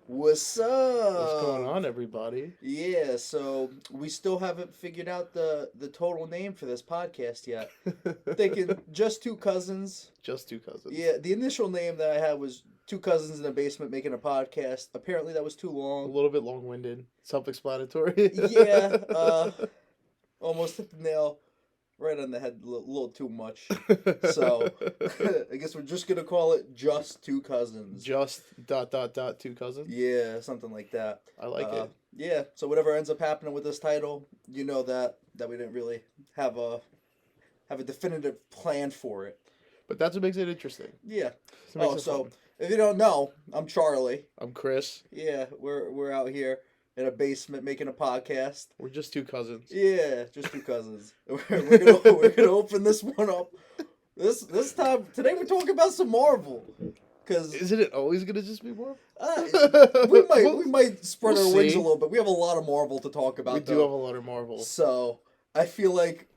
What's What's going up? on, everybody? Yeah, so we still haven't figured out the total name for this podcast yet. Thinking just two cousins. Just two cousins. Yeah, the initial name that I had was two cousins in a basement making a podcast. Apparently that was too A long. little bit long-winded, self-explanatory. Yeah, almost hit the nail right on the head a little too much. So I guess we're just gonna call it just two cousins. Just two cousins. Yeah, something like that. I like Uh, it. yeah. So whatever ends up happening with this title, you know that we didn't really have a definitive plan for it. But that's what makes it interesting. Yeah. It makes Oh, it so fun. if you don't know, I'm Charlie. I'm Chris. Yeah, we're out here in a basement making a podcast. We're just two cousins. Yeah, just two cousins. We're gonna open this one up. This time today we're talking about some Marvel. Cause Isn't it always gonna just be more? we might spread We'll our wings a see. little bit. We have a lot of Marvel to talk about. We do have a lot of Marvel. So I feel like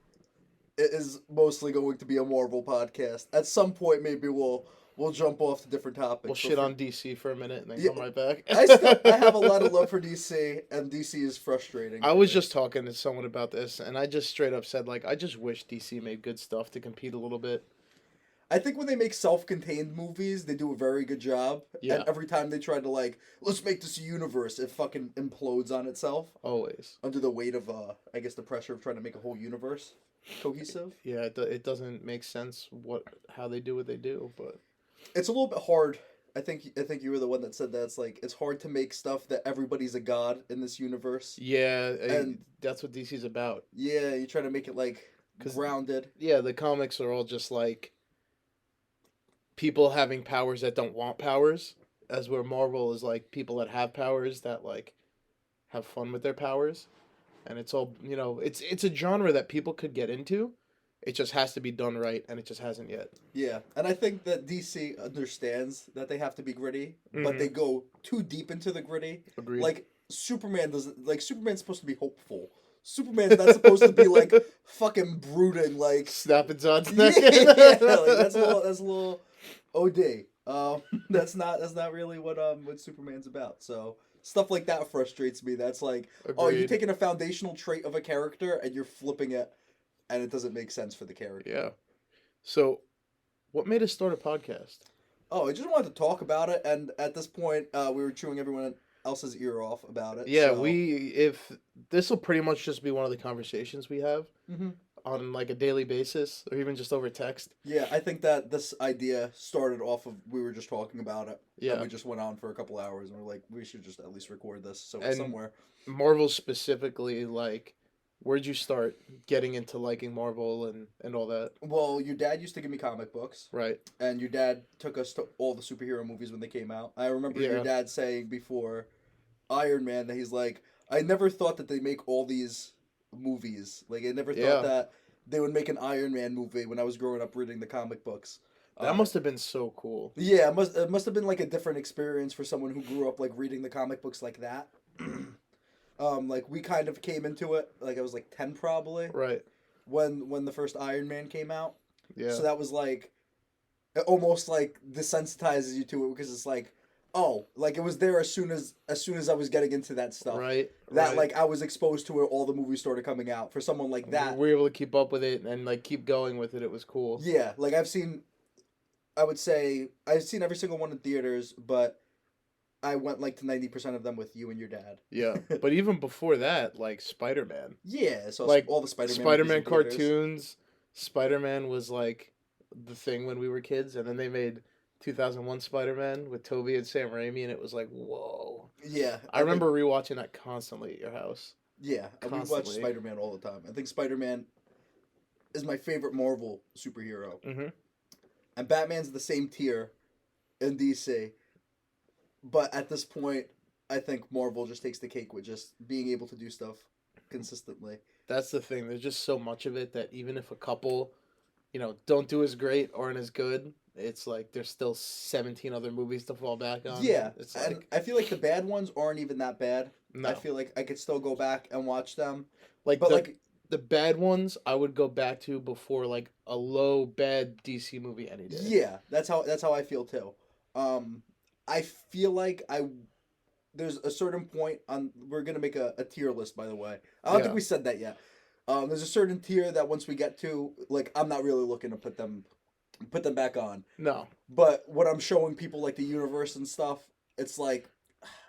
it is mostly going to be a Marvel podcast. At some point, maybe we'll jump off to different topics. We'll shit on DC for a minute and then Yeah, come right back. I have a lot of love for DC, and DC is frustrating. I for was me. just talking to someone about this, and I just straight up said, like, I just wish DC made good stuff to compete a little bit. I think when they make self-contained movies, they do a very good job. Yeah. And every time they try to let's make this a universe, it fucking implodes on itself Always. under the weight of I guess the pressure of trying to make a whole universe cohesive. Yeah, it doesn't make sense how they do what they do, but It's a little bit hard. I think you were the one that said that it's hard to make stuff that everybody's a god in this universe. yeah, And that's what DC's about. yeah, you try to make it 'Cause- grounded. Yeah, the comics are all just like people having powers that don't want powers, as where Marvel is like people that have powers that like have fun with their powers, and it's all it's a genre that people could get into. It just has to be done right, and it just hasn't yet. Yeah, and I think that DC understands that they have to be gritty, but Mhm. they go too deep into the gritty. Agreed. Like Superman doesn't like Superman's supposed to be hopeful. Superman's not supposed to be fucking brooding Snapping John's yeah, neck. that's a little OD. That's not really what Superman's about. So stuff like that frustrates me. That's like, oh, you're Agreed. taking a foundational trait of a character and you're flipping it, and it doesn't make sense for the character. Yeah. So, what made us start a podcast? Oh, I just wanted to talk about it, and at this point, we were chewing everyone else's ear off about it. Yeah, so. if this will pretty much just be one of the conversations we have Mhm. on like a daily basis, or even just over text. Yeah, I think that this idea started off of we were just talking about it. Yeah. And we just went on for a couple hours, and we're like, we should just at least record this so it's And- somewhere. Marvel specifically, like, where'd you start getting into liking Marvel and all that? Well, your dad used to give me comic books, Right. and your dad took us to all the superhero movies when they came out. I remember Yeah. your dad saying before Iron Man that he's like, I never thought that they make all these movies. Like, I never Yeah. thought that they would make an Iron Man movie when I was growing up reading the comic books. That must have been so cool. Yeah, it must have been like a different experience for someone who grew up reading the comic books like that. Like we kind of came into it like I was like 10 probably Right. when the first Iron Man came out. Yeah. So that was like it almost like desensitizes you to it because it's like, oh, like it was there as soon as I was getting into that stuff. Right. That right. like I was exposed to it, all the movies started coming out. For someone like that, we were able to keep up with it and like keep going with it. It was cool. yeah, like I would say I've seen every single one in theaters, but I went like to 90% of them with you and your dad. Yeah. But even before that, like Spider-Man. Yeah, so Like, all the Spider-Man Spider-Man movies in theaters. cartoons. Spider-Man was like the thing when we were kids, and then they made 2001 Spider-Man with Tobey and Sam Raimi, and it was like, whoa. Yeah, I remember rewatching that constantly at your house. Yeah, we watch Constantly. Spider-Man all the time. I think Spider-Man is my favorite Marvel superhero, Mm-hmm. and Batman's the same tier in DC. But at this point, I think Marvel just takes the cake with just being able to do stuff consistently. That's the thing. There's just so much of it that even if a couple, don't do as great or aren't as good, it's like there's still 17 other movies to fall back on. Yeah, It's and like, I feel like the bad ones aren't even that bad. no. I feel like I could still go back and watch them. Like But the bad ones I would go back to before like a low bad DC movie any day. yeah, that's how I feel too. I feel like there's a certain point on. We're gonna make a tier list, by the way. I don't think we said that yet. There's a certain tier that once we get to, like, I'm not really looking to put them back on. No. But when I'm showing people like the universe and stuff, it's like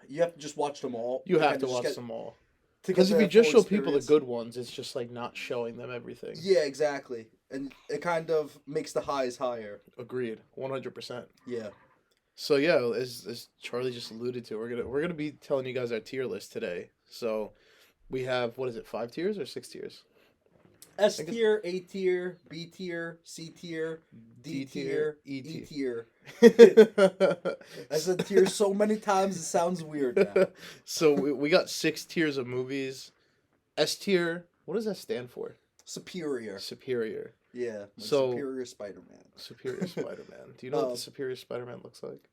you have to just watch them all. You have to watch them all. to Because get if you that just full show people the experience. good ones, it's just like not showing them everything. Yeah, exactly. And it kind of makes the highs higher. Agreed, 100%. Yeah. So yeah, as Charlie just alluded to, we're gonna be telling you guys our tier list today. So we have, what is it, 5 tiers or 6 tiers? S tier, A tier, B tier, C tier, D tier, E tier. I said tier so many times it sounds weird now. So we got 6 tiers of movies. S tier, what does that stand for? Superior. Superior. Yeah. Like So Superior Spider-Man. Superior Spider-Man. Do you know what the Superior Spider-Man looks like?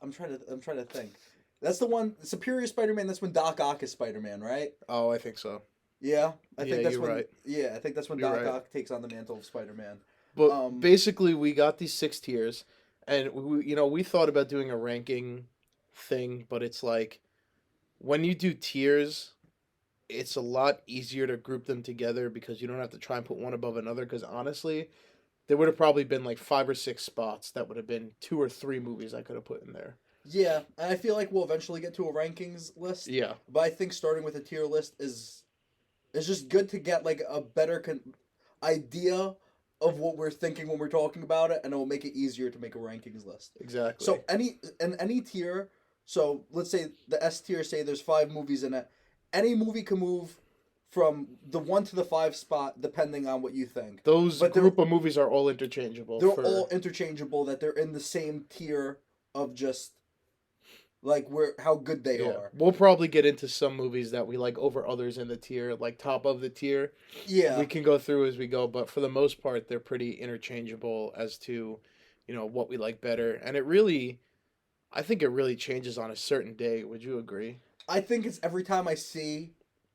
I'm trying to think. That's the one. Superior Spider-Man. That's when Doc Ock is Spider-Man, right? Oh, I think so. Yeah, I think that's you're when. right. Yeah, I think that's when You're Doc right. Ock takes on the mantle of Spider-Man. But basically, we got these 6 tiers, and we thought about doing a ranking thing, but it's like when you do tiers, it's a lot easier to group them together because you don't have to try and put one above another. Because honestly, there would have probably been like 5 or 6 spots that would have been 2 or 3 movies I could have put in there. Yeah, and I feel like we'll eventually get to a rankings list. Yeah. But I think starting with a tier list is just good to get like a better idea of what we're thinking when we're talking about it, and it will make it easier to make a rankings list. Exactly. So any tier, so let's say the S tier, say there's 5 movies in it. Any movie can move from the 1 to the 5 spot depending on what you think. Those group of movies are all interchangeable. They're all interchangeable, that they're in the same tier of just like how good they are. We'll probably get into some movies that we like over others in the tier, like top of the tier. Yeah. We can go through as we go, but for the most part, they're pretty interchangeable as to, what we like better. And I think it really changes on a certain day. Would you agree? I think it's every time I see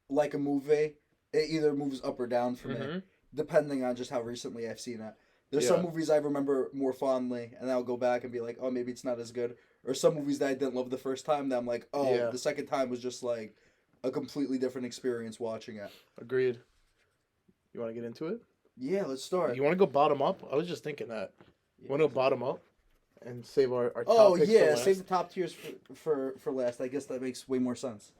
like a movie, it either moves up or down for me, depending on just how recently I've seen it. There's some movies I remember more fondly, and I'll go back and be like, oh, maybe it's not as good. Or some movies that I didn't love the first time that I'm like, the second time was just like a completely different experience watching it. Agreed. You want to get into it? Yeah, let's start. You want to go bottom up? I was just thinking that. You want to go bottom up and save our top picks for last? Save the top tiers for last. I guess that makes way more sense.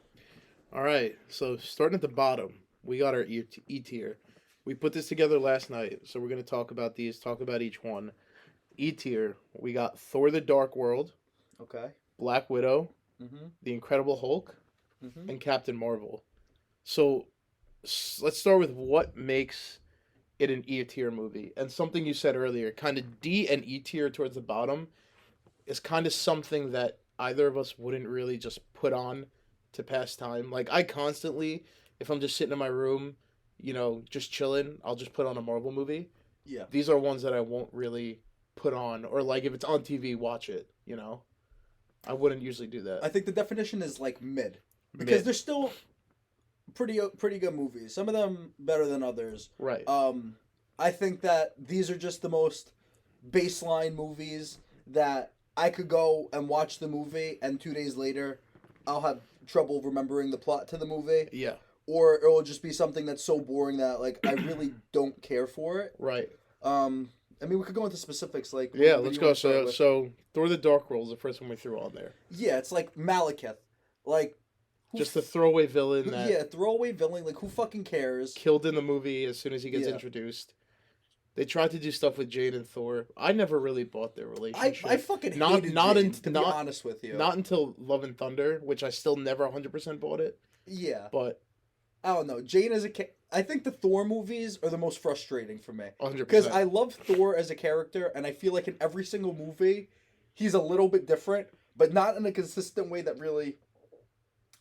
All right, so starting at the bottom, we got our E tier. We put this together last night, so we're going to talk about each one. E tier, we got Thor: The Dark World. Okay. Black Widow, The Incredible Hulk, and Captain Marvel. So let's start with what makes it an E tier movie. And something you said earlier, kind of D and E tier towards the bottom, is kind of something that either of us wouldn't really just put on to pass time. Like I constantly, if I'm just sitting in my room, just chilling, I'll just put on a Marvel movie. Yeah. These are ones that I won't really put on, or like if it's on TV, watch it, I wouldn't usually do that. I think the definition is like mid. Because they're still pretty good movies. Some of them better than others. Right. I think that these are just the most baseline movies that I could go and watch the movie, and 2 days later I'll have trouble remembering the plot to the movie. Yeah. Or it will just be something that's so boring that like I really don't care for it. Right. I mean, we could go into specifics. Like, yeah, let's go. So Thor: The Dark World is the first one we threw on there. Yeah, it's like Malekith, like just a throwaway villain. Throwaway villain. Like, who fucking cares? Killed in the movie as soon as he gets introduced. They tried to do stuff with Jane and Thor. I never really bought their relationship. I fucking hated Jane, to be honest with you. Not until Love and Thunder, which I still never 100% bought it. Yeah, but I don't know. Jane as I think the Thor movies are the most frustrating for me. 100%. Because I love Thor as a character, and I feel like in every single movie, he's a little bit different, but not in a consistent way that really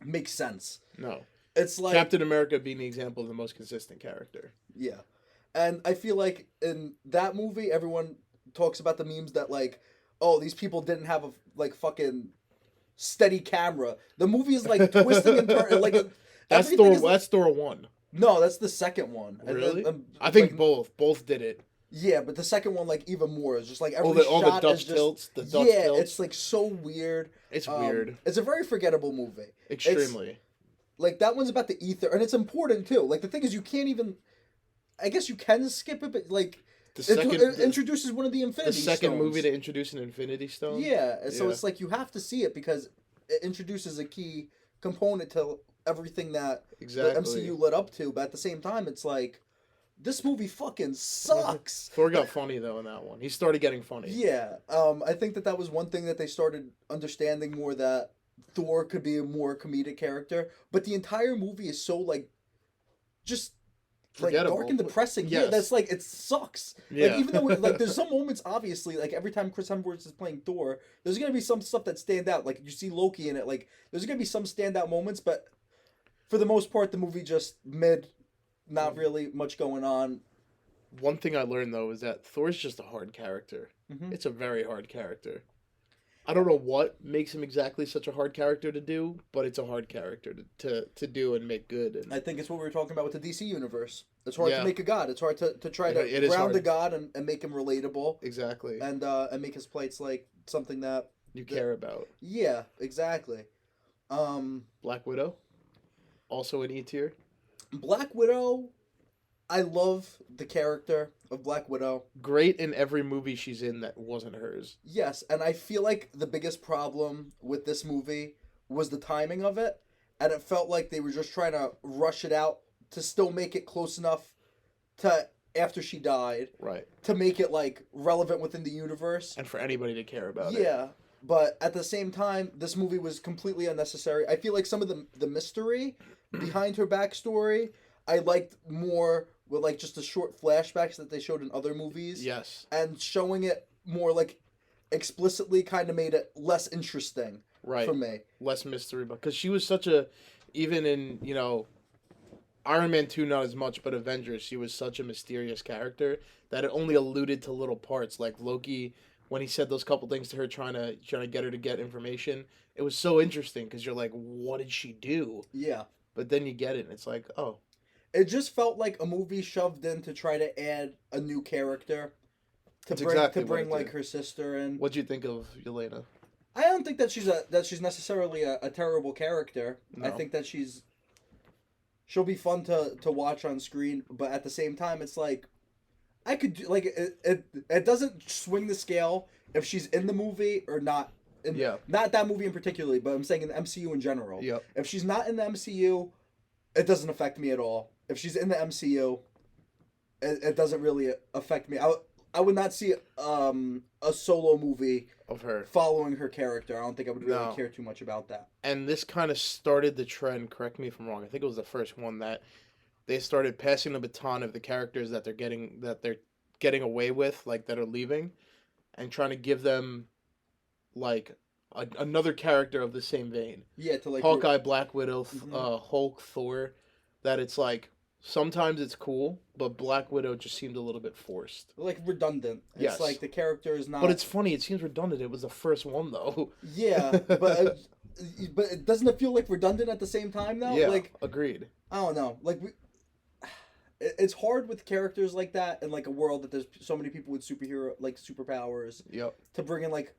makes sense. No. It's like Captain America being the example of the most consistent character. Yeah. And I feel like in that movie, everyone talks about the memes that, like, oh, these people didn't have a, like, fucking steady camera. The movie is, like, twisting and turning. Like, that's Thor 1. No, that's the second one. Really? And I think both. Both did it. Yeah, but the second one, like, even more. It's just like every all the shot Dutch is just tilts. The Dutch yeah. tilts. It's like so weird. It's weird. It's a very forgettable movie. Extremely. Like that one's about the ether, and it's important too. Like the thing is, you can't even. I guess you can skip it, but like it introduces one of the Infinity Stones. The second movie to introduce an Infinity Stone. Yeah, so it's like you have to see it because it introduces a key component to everything that the MCU led up to. But at the same time, it's like this movie fucking sucks. Thor got funny though in that one. He started getting funny. Yeah, I think that was one thing that they started understanding more, that Thor could be a more comedic character. But the entire movie is so like just. Like dark and depressing. Yes. Yeah, that's like it sucks. Yeah. Like even though like there's some moments, obviously, like every time Chris Hemsworth is playing Thor, there's gonna be some stuff that stand out. Like you see Loki in it, like there's gonna be some standout moments, but for the most part, the movie just not really much going on. One thing I learned though is that Thor's just a hard character. Mm-hmm. It's a very hard character. I don't know what makes him exactly such a hard character to do, but it's a hard character to do and make good. And I think it's what we were talking about with the DC universe. It's hard to make a god. It's hard to try to ground a god and make him relatable. Exactly. And make his plights like something that you care about. Yeah, exactly. Black Widow, also an E tier. Black Widow, I love the character of Black Widow. Great in every movie she's in that wasn't hers. Yes, and I feel like the biggest problem with this movie was the timing of it, and it felt like they were just trying to rush it out to still make it close enough to after she died. Right. To make it like relevant within the universe. And for anybody to care about it. Yeah, but at the same time, this movie was completely unnecessary. I feel like some of the mystery behind her backstory, I liked more with like just the short flashbacks that they showed in other movies. Yes. And showing it more like explicitly kind of made it less interesting for me. Less mystery, because she was such a, even in, Iron Man 2 not as much, but Avengers, she was such a mysterious character that it only alluded to little parts. Like Loki, when he said those couple things to her trying to get her to get information, it was so interesting because you're like, what did she do? Yeah. But then you get it and it's like, oh. It just felt like a movie shoved in to try to add a new character to bring like her sister in. What'd you think of Yelena? I don't think that she's necessarily a terrible character. No. I think that she'll be fun to watch on screen, but at the same time, it's like I could do, like it doesn't swing the scale if she's in the movie or not. Not that movie in particular, but I'm saying in the MCU in general. Yep. If she's not in the MCU, it doesn't affect me at all. If she's in the MCU, it doesn't really affect me. I would not see a solo movie of her following her character. I don't think I would really care too much about that. And this kind of started the trend, correct me if I'm wrong, I think it was the first one that they started passing the baton of the characters that they're getting away with, like that are leaving, and trying to give them like another character of the same vein. Yeah, to like Hawkeye, Black Widow, Hulk, Thor, that it's like sometimes it's cool, but Black Widow just seemed a little bit forced. Like redundant. Yes. It's like the character is not... But it's funny, it seems redundant. It was the first one, though. Yeah, but it doesn't it feel like redundant at the same time, though? Yeah, like, agreed. I don't know. Like, it's hard with characters like that in, like, a world that there's so many people with superpowers. Yep. To bring in, like,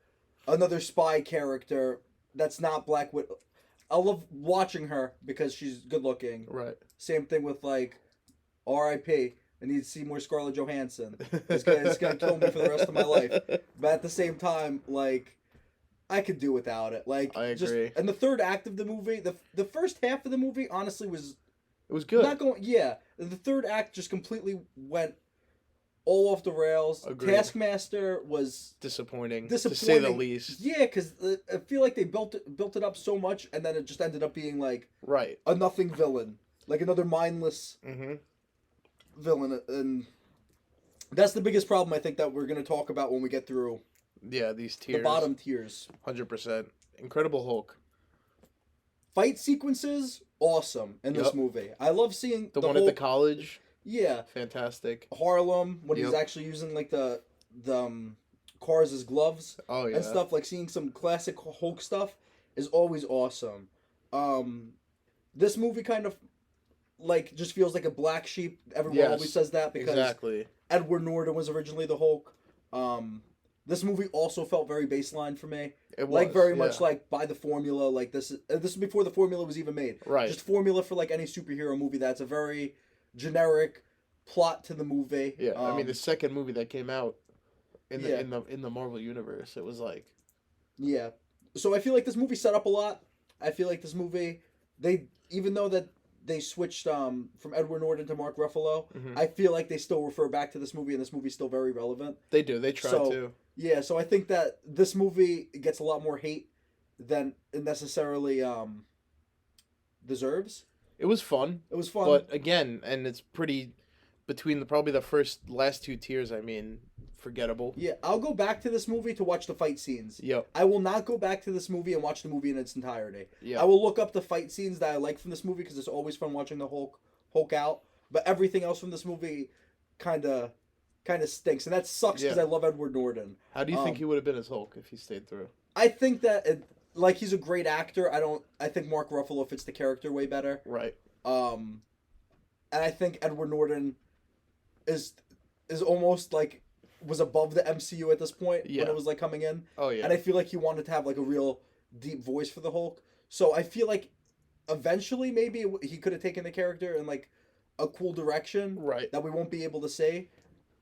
another spy character that's not Black Widow. I love watching her because she's good looking. Right. Same thing with like R.I.P. I need to see more Scarlett Johansson. It's gonna kill me for the rest of my life. But at the same time, like I could do without it. Like I agree. And the third act of the movie, the first half of the movie, honestly was good. Not going. Yeah, the third act just completely went all off the rails. Agreed. Taskmaster was disappointing, to say the least. Yeah, because I feel like they built it up so much, and then it just ended up being like a nothing villain, like another mindless villain, and that's the biggest problem I think that we're gonna talk about when we get through. Yeah, these tiers. The bottom tiers. 100%. Incredible Hulk. Fight sequences, awesome in this movie. I love seeing the one Hulk, at the college. Yeah. Fantastic. Harlem, when he's actually using like the cars as gloves. Oh, yeah. And stuff, like seeing some classic Hulk stuff is always awesome. This movie kind of like just feels like a black sheep. Everyone always says that because Edward Norton was originally the Hulk. This movie also felt very baseline for me. It was, like very much like by the formula. Like this is before the formula was even made. Right. Just formula for like any superhero movie. That's a very generic plot to the movie. Yeah, I mean the second movie that came out in the Marvel universe, it was like. Yeah, so I feel like this movie set up a lot. I feel like this movie, even though that they switched from Edward Norton to Mark Ruffalo, I feel like they still refer back to this movie, and this movie's still very relevant. They do. They try to. Yeah, so I think that this movie gets a lot more hate than it necessarily deserves. It was fun. It was fun. But again, and it's pretty between probably the last two tiers, I mean, forgettable. Yeah, I'll go back to this movie to watch the fight scenes. Yep. I will not go back to this movie and watch the movie in its entirety. Yep. I will look up the fight scenes that I like from this movie because it's always fun watching the Hulk out. But everything else from this movie kind of stinks, and that sucks because I love Edward Norton. How do you think he would have been as Hulk if he stayed through? I think that he's a great actor. I think Mark Ruffalo fits the character way better. Right. And I think Edward Norton is almost like was above the MCU at this point when it was like coming in. Oh yeah. And I feel like he wanted to have like a real deep voice for the Hulk. So I feel like eventually maybe he could have taken the character in like a cool direction. Right. That we won't be able to say.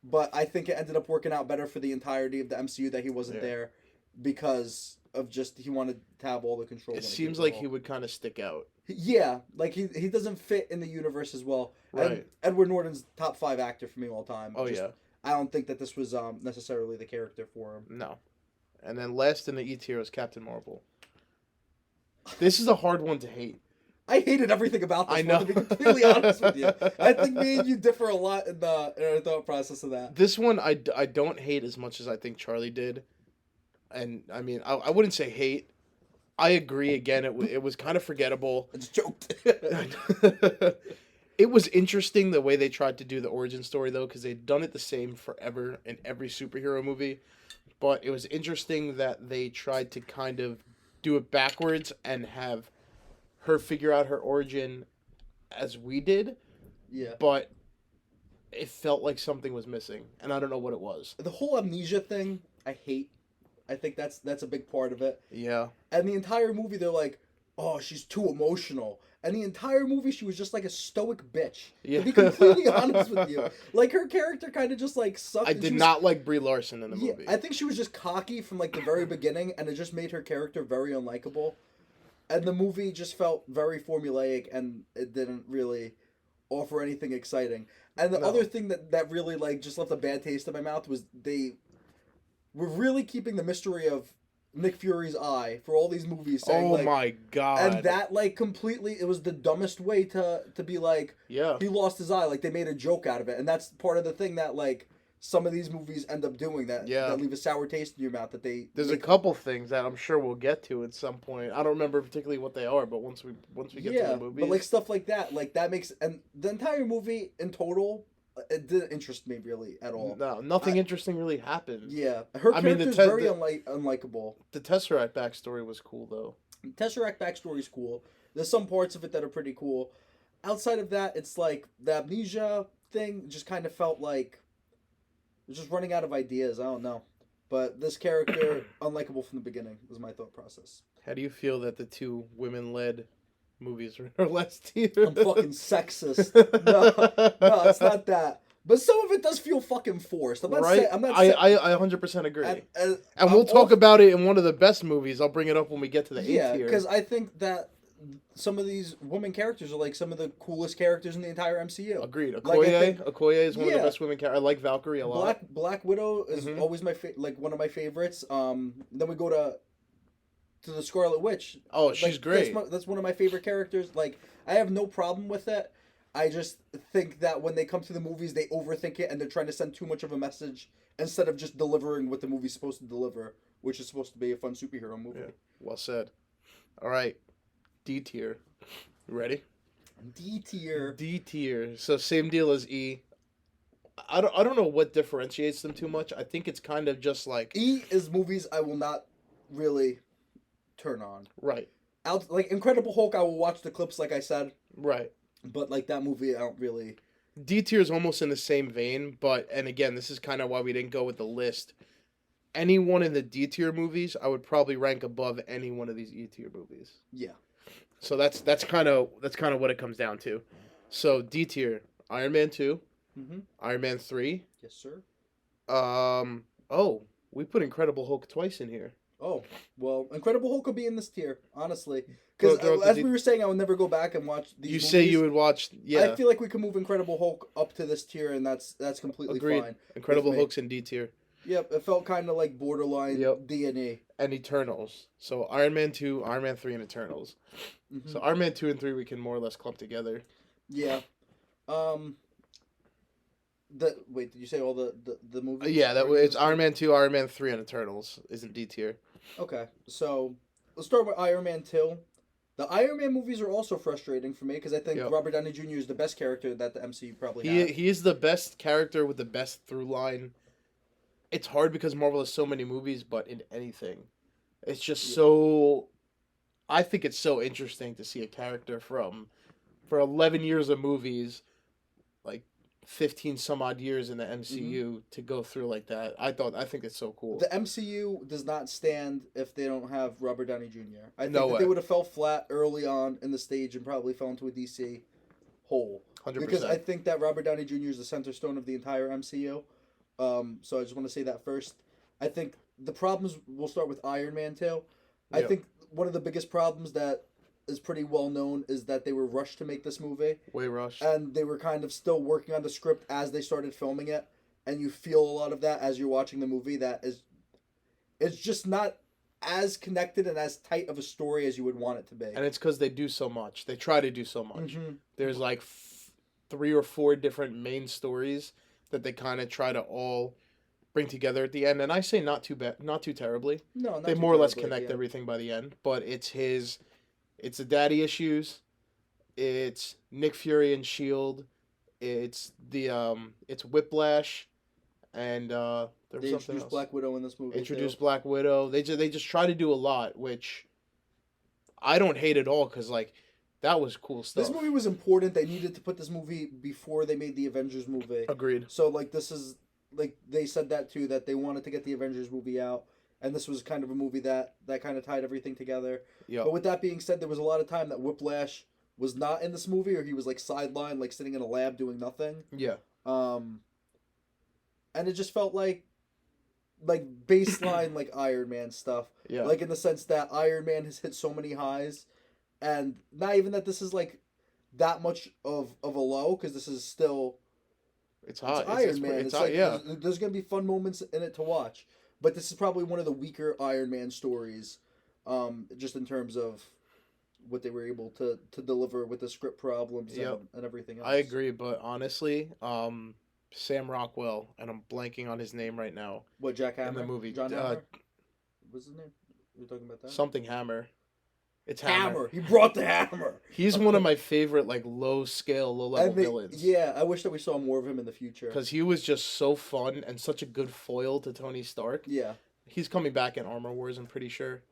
But I think it ended up working out better for the entirety of the MCU that he wasn't there because of just he wanted to have all the control. It seems like he would kind of stick out. Yeah, like he doesn't fit in the universe as well. Right. And Edward Norton's top 5 actor for me all time. Oh yeah. I don't think that this was necessarily the character for him. No. And then last in the E tier was Captain Marvel. This is a hard one to hate. I hated everything about this. I know. To be completely honest with you, I think me and you differ a lot in our thought process of that. This one I don't hate as much as I think Charlie did, and I mean I wouldn't say hate. I agree. Again, it was kind of forgettable. I just joked. It was interesting the way they tried to do the origin story though, because they'd done it the same forever in every superhero movie. But it was interesting that they tried to kind of do it backwards and have her figure out her origin as we did. Yeah. But it felt like something was missing, and I don't know what it was. The whole amnesia thing, I hate. I think that's a big part of it. Yeah. And the entire movie, they're like, oh, she's too emotional. And the entire movie, she was just like a stoic bitch. Yeah. To be completely honest with you. Like, her character kind of just, like, sucked. I did not like Brie Larson in the movie. I think she was just cocky from, like, the very beginning, and it just made her character very unlikable. And the movie just felt very formulaic, and it didn't really offer anything exciting. And the other thing that really, like, just left a bad taste in my mouth was they were really keeping the mystery of Nick Fury's eye for all these movies. Saying, oh my god! And that like completely, it was the dumbest way to be like, he lost his eye. Like they made a joke out of it, and that's part of the thing that like some of these movies end up doing that leave a sour taste in your mouth. There's a couple things that I'm sure we'll get to at some point. I don't remember particularly what they are, but once we get to the movie, but like stuff like that makes, and the entire movie in total. It didn't interest me really at all. No, nothing interesting really happened. Yeah, her character's very unlikable. The Tesseract backstory was cool though. Tesseract backstory's cool. There's some parts of it that are pretty cool. Outside of that, it's like the amnesia thing just kind of felt like it's just running out of ideas. I don't know, but this character unlikable from the beginning was my thought process. How do you feel that the two women-led movies are in our last tier? I'm fucking sexist. No, it's not that. But some of it does feel fucking forced. I'm not right? I'm not I 100% agree. And we'll talk about it in one of the best movies. I'll bring it up when we get to the A tier. Yeah, because I think that some of these women characters are like some of the coolest characters in the entire MCU. Agreed. Okoye is one of the best women characters. I like Valkyrie a lot. Black Widow is always like one of my favorites. Then we go to the Scarlet Witch. Oh, she's great. That's one of my favorite characters. Like, I have no problem with it. I just think that when they come to the movies, they overthink it and they're trying to send too much of a message instead of just delivering what the movie's supposed to deliver, which is supposed to be a fun superhero movie. Yeah. Well said. All right. D tier. You ready? D tier. D tier. So same deal as E. I don't know what differentiates them too much. I think it's kind of just like E is movies I will not really turn on. Right. Like Incredible Hulk, I will watch the clips like I said. Right. But like that movie, I don't really D tier is almost in the same vein, and again, this is kind of why we didn't go with the list. Anyone in the D tier movies, I would probably rank above any one of these E tier movies. Yeah. So that's kind of what it comes down to. So D tier, Iron Man 2, Iron Man 3. Yes, sir. Oh, we put Incredible Hulk twice in here. Oh, well, Incredible Hulk could be in this tier, honestly. Because as we were saying, I would never go back and watch these movies. Say you would watch, yeah. I feel like we could move Incredible Hulk up to this tier, and that's completely Agreed. fine. Incredible Hulk's in D tier. Yep, it felt kind of like borderline D&E. And Eternals. So Iron Man 2, Iron Man 3, and Eternals. Mm-hmm. So Iron Man 2 and 3 we can more or less clump together. Yeah. Wait, did you say all the movies? Yeah, it's Iron Man 2, Iron Man 3, and Eternals isn't D tier. Okay, so let's start with Iron Man 2. The Iron Man movies are also frustrating for me because I think Robert Downey Jr. is the best character that the MCU probably has. He is the best character with the best through line. It's hard because Marvel has so many movies, but in anything, it's just so... I think it's so interesting to see a character for 11 years of movies, like 15 some odd years in the MCU to go through like that. I think it's so cool. The MCU does not stand if they don't have Robert Downey Jr. I think they would have fell flat early on in the stage and probably fell into a DC hole. 100%. Because I think that Robert Downey Jr. is the center stone of the entire MCU. So I just want to say that first. I think the problems, we'll start with Iron Man 2. I think one of the biggest problems that is pretty well known is that they were rushed to make this movie. Way rushed. And they were kind of still working on the script as they started filming it. And you feel a lot of that as you're watching the movie. That it's just not as connected and as tight of a story as you would want it to be. And it's because they do so much. They try to do so much. There's like 3 or 4 different main stories that they kind of try to all bring together at the end. And I say not too terribly. No, not they too more or less terribly, connect everything by the end. But it's the daddy issues. It's Nick Fury and S.H.I.E.L.D. It's it's Whiplash, and there was they something introduced else. Black Widow in this movie. Black Widow. They just try to do a lot, which I don't hate at all because like that was cool stuff. This movie was important. They needed to put this movie before they made the Avengers movie. Agreed. So like this is like they said that too, that they wanted to get the Avengers movie out, and this was kind of a movie that kind of tied everything together. Yeah. But with that being said, there was a lot of time that Whiplash was not in this movie, or he was like sidelined, like sitting in a lab doing nothing. Yeah. And it just felt like baseline like Iron Man stuff. Yeah. Like in the sense that Iron Man has hit so many highs, and not even that this is like that much of a low, because this is still it's hot. It's Iron Man. It's hot, like, yeah. There's gonna be fun moments in it to watch, but this is probably one of the weaker Iron Man stories, just in terms of what they were able to deliver with the script problems and everything else. I agree, but honestly, Sam Rockwell, and I'm blanking on his name right now. What, Jack Hammer? In the movie. John Hammer? What's his name? You're talking about that? Something Hammer. It's Hammer. He brought the hammer. He's one of my favorite, like, low level villains. Yeah, I wish that we saw more of him in the future. Because he was just so fun and such a good foil to Tony Stark. Yeah. He's coming back in Armor Wars, I'm pretty sure.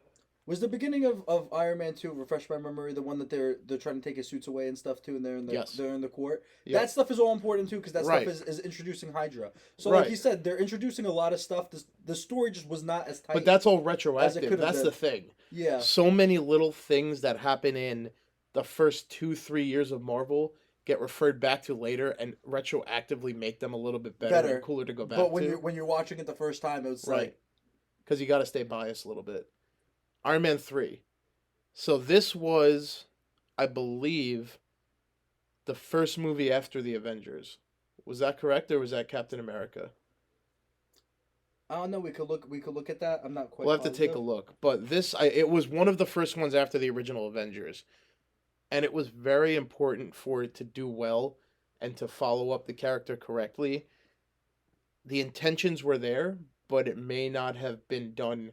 Was the beginning of Iron Man 2, refresh my memory, the one that they're trying to take his suits away and stuff too, and they're in the court? Yep. That stuff is all important too, because that stuff is introducing Hydra. So like you said, they're introducing a lot of stuff. The story just was not as tight. But that's all retroactive. That's the thing. Yeah. So many little things that happen in the first 2-3 years of Marvel get referred back to later and retroactively make them a little bit better and cooler to go back to. But when you're watching it the first time, it was like... Because you got to stay biased a little bit. Iron Man 3. So this was, I believe, the first movie after the Avengers. Was that correct, or was that Captain America? I don't know. We could look at that. I'm not quite. We'll have to take a look. But it was one of the first ones after the original Avengers, and it was very important for it to do well and to follow up the character correctly. The intentions were there, but it may not have been done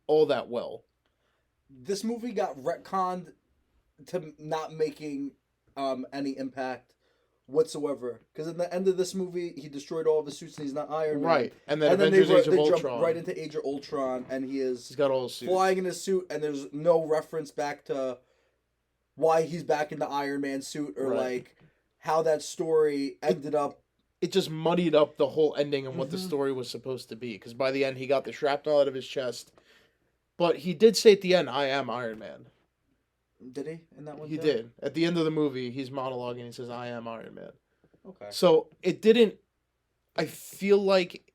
all that well. This movie got retconned to not making any impact whatsoever. Because in the end of this movie, he destroyed all of his suits and he's not Iron Man. Right, and then Avengers Age of Ultron. Jump right into Age of Ultron, and he's got all his suits. Flying in his suit, and there's no reference back to why he's back in the Iron Man suit, or like how that story ended up. It just muddied up the whole ending and what the Mhm. story was supposed to be. Because by the end, he got the shrapnel out of his chest. But he did say at the end, "I am Iron Man." Did he in that one? He too? did. At the end of the movie, he's monologuing. He says, "I am Iron Man." Okay. So it didn't. I feel like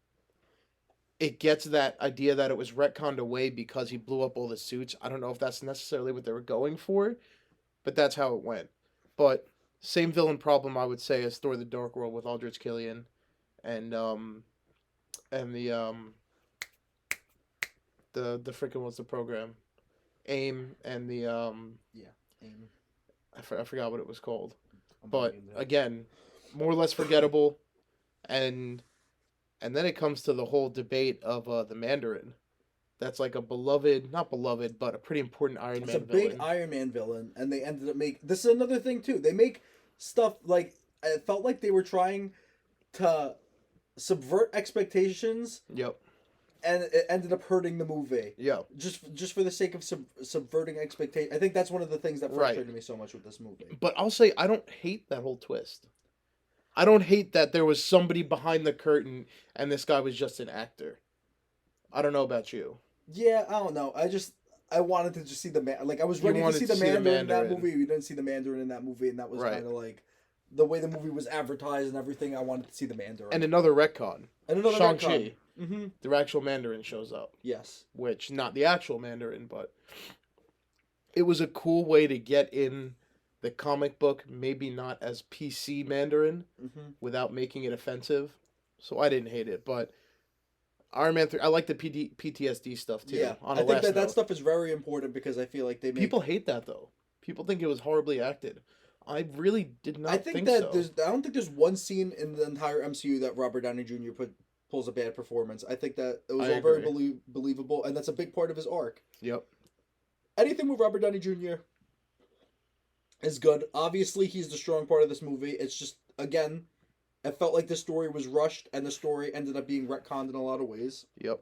it gets that idea that it was retconned away because he blew up all the suits. I don't know if that's necessarily what they were going for, but that's how it went. But same villain problem I would say as Thor: The Dark World with Aldrich Killian, and the freaking what's the program, AIM and the Yeah. Aim. I forgot what it was called, I'm but blanking there. again, more or less forgettable, and then it comes to the whole debate of the Mandarin. That's like a beloved, not beloved, but a pretty important Iron It's Man a big villain. Iron Man villain, and they ended up this is another thing too. They make stuff like it felt like they were trying to subvert expectations, Yep. and it ended up hurting the movie. Yep. Just for the sake of subverting expectations. I think that's one of the things that frustrated me so much with this movie. But I'll say I don't hate that whole twist. I don't hate that there was somebody behind the curtain and this guy was just an actor. I don't know about you. Yeah, I don't know. I wanted to just see the man. Like I was ready to see the Mandarin in that movie. We didn't see the Mandarin in that movie, and that was kind of like the way the movie was advertised and everything. I wanted to see the Mandarin. And another retcon. And another Shang-Chi. Mm-hmm. The actual Mandarin shows up. Yes. Which, not the actual Mandarin, but it was a cool way to get in the comic book, maybe not as PC Mandarin, without making it offensive. So I didn't hate it, but Iron Man 3, I like the PTSD stuff too. Yeah, I think that stuff is very important because I feel like people hate that though. People think it was horribly acted. I really did not. I think that I don't think there's one scene in the entire MCU that Robert Downey Jr. pulls a bad performance. I think that it was all very believable, and that's a big part of his arc. Yep. Anything with Robert Downey Jr. is good. Obviously, he's the strong part of this movie. It's just, again, it felt like the story was rushed, and the story ended up being retconned in a lot of ways. Yep.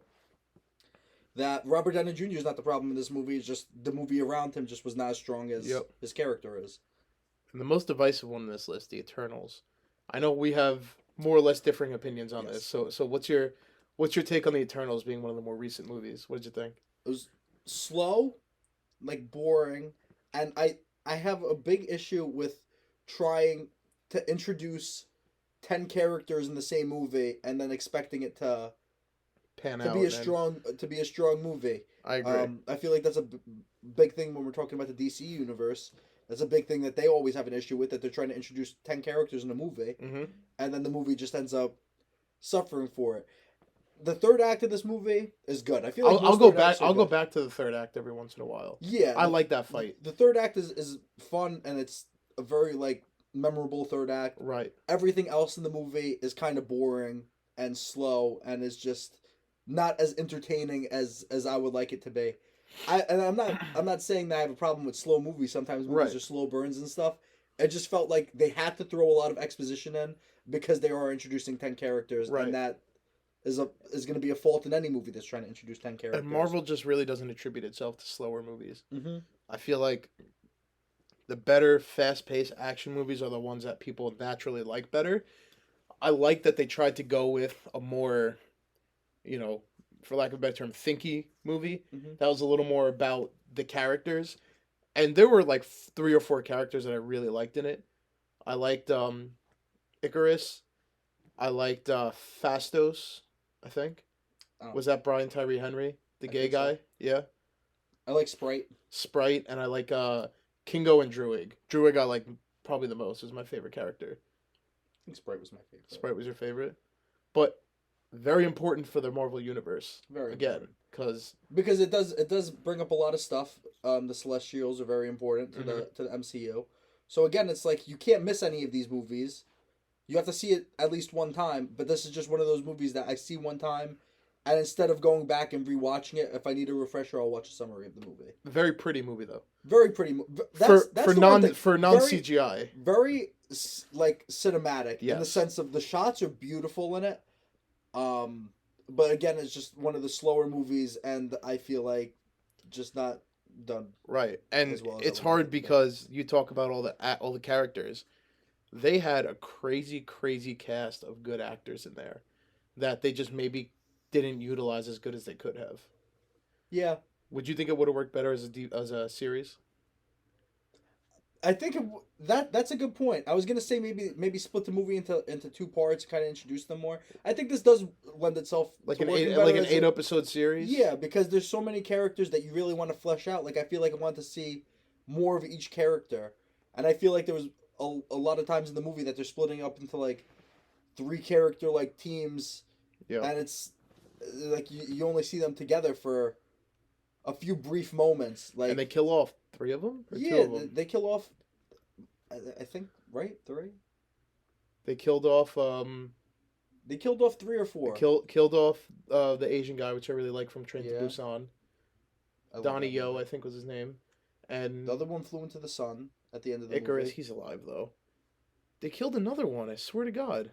That Robert Downey Jr. is not the problem in this movie. It's just the movie around him just was not as strong as his character is. And the most divisive one on this list, the Eternals. I know we have more or less differing opinions on this. So what's your take on the Eternals being one of the more recent movies? What did you think? It was slow, like boring, and I have a big issue with trying to introduce 10 characters in the same movie and then expecting it to be a strong movie. I agree. I feel like that's a big thing when we're talking about the DC universe. That's a big thing that they always have an issue with, that they're trying to introduce 10 characters in a movie, and then the movie just ends up suffering for it. The third act of this movie is good. I feel like I'll go back to the third act every once in a while. Yeah, I like that fight. The third act is fun, and it's a very memorable third act. Right. Everything else in the movie is kind of boring and slow, and is just not as entertaining as I would like it to be. I'm not saying that I have a problem with slow movies. Sometimes movies are slow burns and stuff. It just felt like they had to throw a lot of exposition in because they are introducing 10 characters, and that is going to be a fault in any movie that's trying to introduce 10 characters. And Marvel just really doesn't attribute itself to slower movies. I feel like the better, fast-paced action movies are the ones that people naturally like better. I like that they tried to go with a more, for lack of a better term, thinky movie. That was a little more about the characters. And there were 3 or 4 characters that I really liked in it. I liked Icarus. I liked Fastos, I think. Oh. Was that Brian Tyree Henry, the gay guy? So. Yeah. I like Sprite, and I like Kingo and Druig. Druig I like probably the most. Is my favorite character. I think Sprite was my favorite. Sprite was your favorite? But very important for the Marvel Universe. Very again, because it does bring up a lot of stuff. The Celestials are very important to the MCU. So again, it's like you can't miss any of these movies. You have to see it at least one time. But this is just one of those movies that I see one time, and instead of going back and rewatching it, if I need a refresher, I'll watch a summary of the movie. Very pretty movie though. Very pretty. For non CGI. Very cinematic in the sense of the shots are beautiful in it. But again, it's just one of the slower movies, and I feel like just not done right. And it's hard because you talk about all the characters. they had a crazy, crazy cast of good actors in there that they just maybe didn't utilize as good as they could have. Yeah. Would you think it would have worked better as a series? I think that's a good point. I was gonna say maybe split the movie into two parts, kind of introduce them more. I think this does lend itself Like to an working eight, better like an as 8 episode series? yeah, because there's so many characters that you really want to flesh out. Like I feel like I want to see more of each character, and I feel like there was a lot of times in the movie that they're splitting up into like 3 character like teams, Yeah. and it's like you only see them together for a few brief moments. Like And they kill off 3 of them? Or 2 yeah, of them? they kill off. I think right 3. They killed off They killed off 3 or 4. killed off the Asian guy, which I really like from Train Yeah. to Busan. I love Donnie that Yo, movie. I think was his name. And The other one flew into the sun at the end of the Icarus, movie. he's alive though. They killed another one, I swear to God.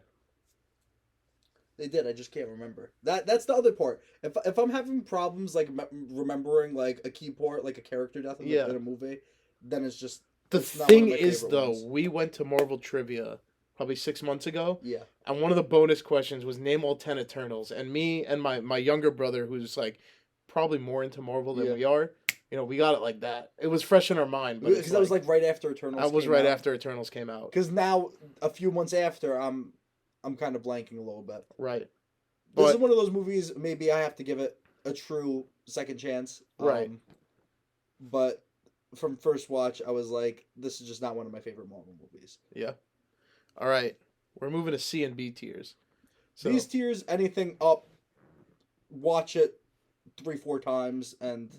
They did. I just can't remember. That's the other part. If I'm having problems like remembering like a key part, like a character death in, in a movie, then it's just The it's not one thing of my is favorite though, ones. we went to Marvel Trivia probably 6 months ago. Yeah. And one of the bonus questions was name all 10 Eternals. And me and my younger brother, who's like probably more into Marvel than we are, we got it like that. It was fresh in our mind. Because that was like right after Eternals. That was right after Eternals came out. Because now a few months after, I'm kind of blanking a little bit. Right. This is one of those movies. Maybe I have to give it a true second chance. Right. But from first watch, I was like, this is just not one of my favorite Marvel movies. Yeah. All right. We're moving to C and B tiers. So these tiers, anything up, watch it 3-4 times and.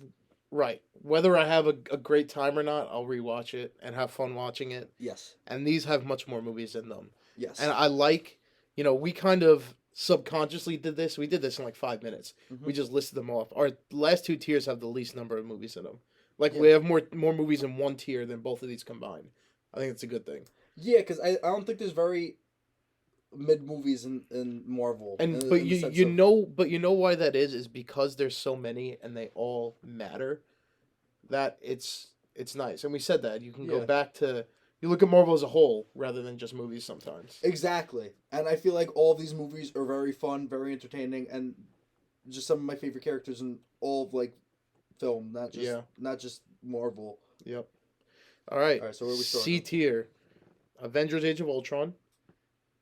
Right. Whether I have a great time or not, I'll rewatch it and have fun watching it. Yes. And these have much more movies in them. Yes. And I like, we kind of subconsciously did this. We did this in like 5 minutes. Mm-hmm. We just listed them off. Our last 2 tiers have the least number of movies in them. Like we have more movies in one tier than both of these combined. I think it's a good thing. Yeah, because I don't think there's very mid movies in Marvel. But you know why that is because there's so many and they all matter. That it's nice. And we said that you can go back to you look at Marvel as a whole rather than just movies sometimes. Exactly. And I feel like all of these movies are very fun, very entertaining, and just some of my favorite characters in all of like film, not just Marvel. Yep. All right. So where are we starting? C tier. Avengers: Age of Ultron,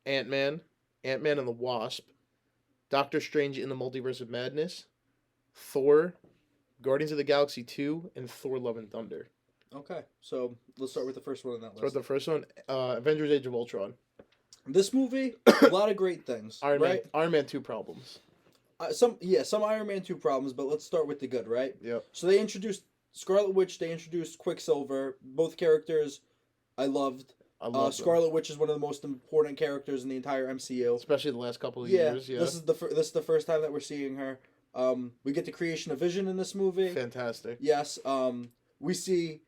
Ant-Man and the Wasp, Doctor Strange in the Multiverse of Madness, Thor, Guardians of the Galaxy 2, and Thor: Love and Thunder. Okay, so let's start with the first one on that list. Start with the first one, Avengers: Age of Ultron. This movie, a lot of great things. Iron Man 2 problems. Some Iron Man 2 problems, but let's start with the good, right? Yep. So they introduced Scarlet Witch, they introduced Quicksilver. Both characters I loved. Scarlet Witch is one of the most important characters in the entire MCU, especially the last couple of years. Yeah, this is the first time that we're seeing her. We get the creation of Vision in this movie. Fantastic. Yes. We see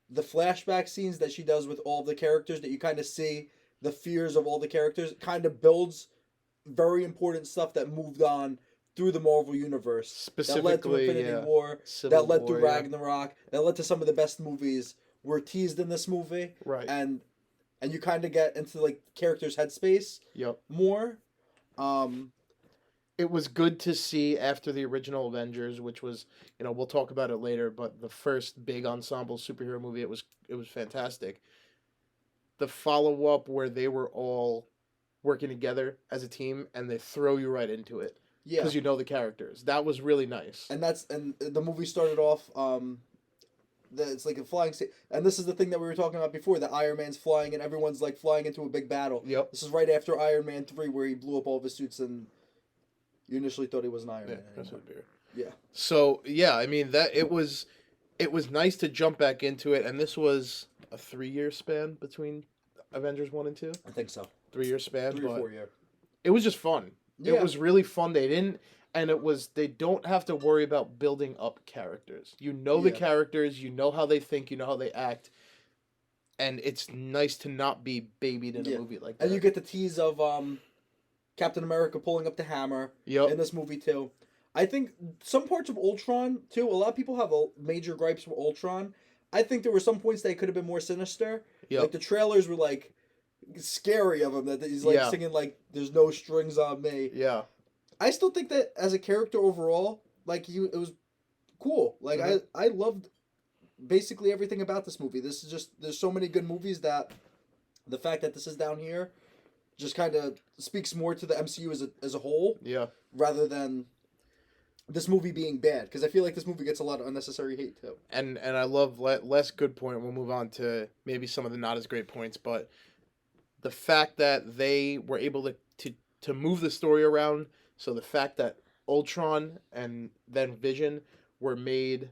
the flashback scenes that she does with all the characters that you kind of see the fears of all the characters. It kind of builds very important stuff that moved on through the Marvel universe. Specifically, that led to Infinity War. Civil that led War, to Ragnarok. That led to some of the best movies were teased in this movie. Right. And you kind of get into like characters' headspace. Yep. More. It was good to see after the original Avengers, which was, we'll talk about it later, but the first big ensemble superhero movie, it was fantastic. The follow-up where they were all working together as a team and they throw you right into it. Yeah. Because you know the characters. That was really nice. And the movie started off it's like a flying and this is the thing that we were talking about before, that Iron Man's flying and everyone's like flying into a big battle. Yep. This is right after Iron Man 3 where he blew up all of his suits and you initially thought he was an Iron Man. That's what beer. Yeah. So, yeah, I mean that it was nice to jump back into it, and this was a 3-year span between Avengers 1 and 2. I think so. 3-year span, 3 or 4 year. It was just fun. Yeah. It was really fun. They don't have to worry about building up characters. You know the characters, you know how they think, you know how they act. And it's nice to not be babied in a movie like that. And you get the tease of Captain America pulling up the hammer in this movie too. I think some parts of Ultron too, a lot of people have major gripes with Ultron. I think there were some points that could have been more sinister. Yep. Like the trailers were like scary of him that he's like singing like "There's no strings on me." Yeah. I still think that as a character overall, like it was cool. Like I loved basically everything about this movie. This is just there's so many good movies that the fact that this is down here just kind of speaks more to the MCU as a whole. Yeah. Rather than this movie being bad, because I feel like this movie gets a lot of unnecessary hate too. And I love less good point. We'll move on to maybe some of the not as great points, but the fact that they were able to move the story around. So the fact that Ultron and then Vision were made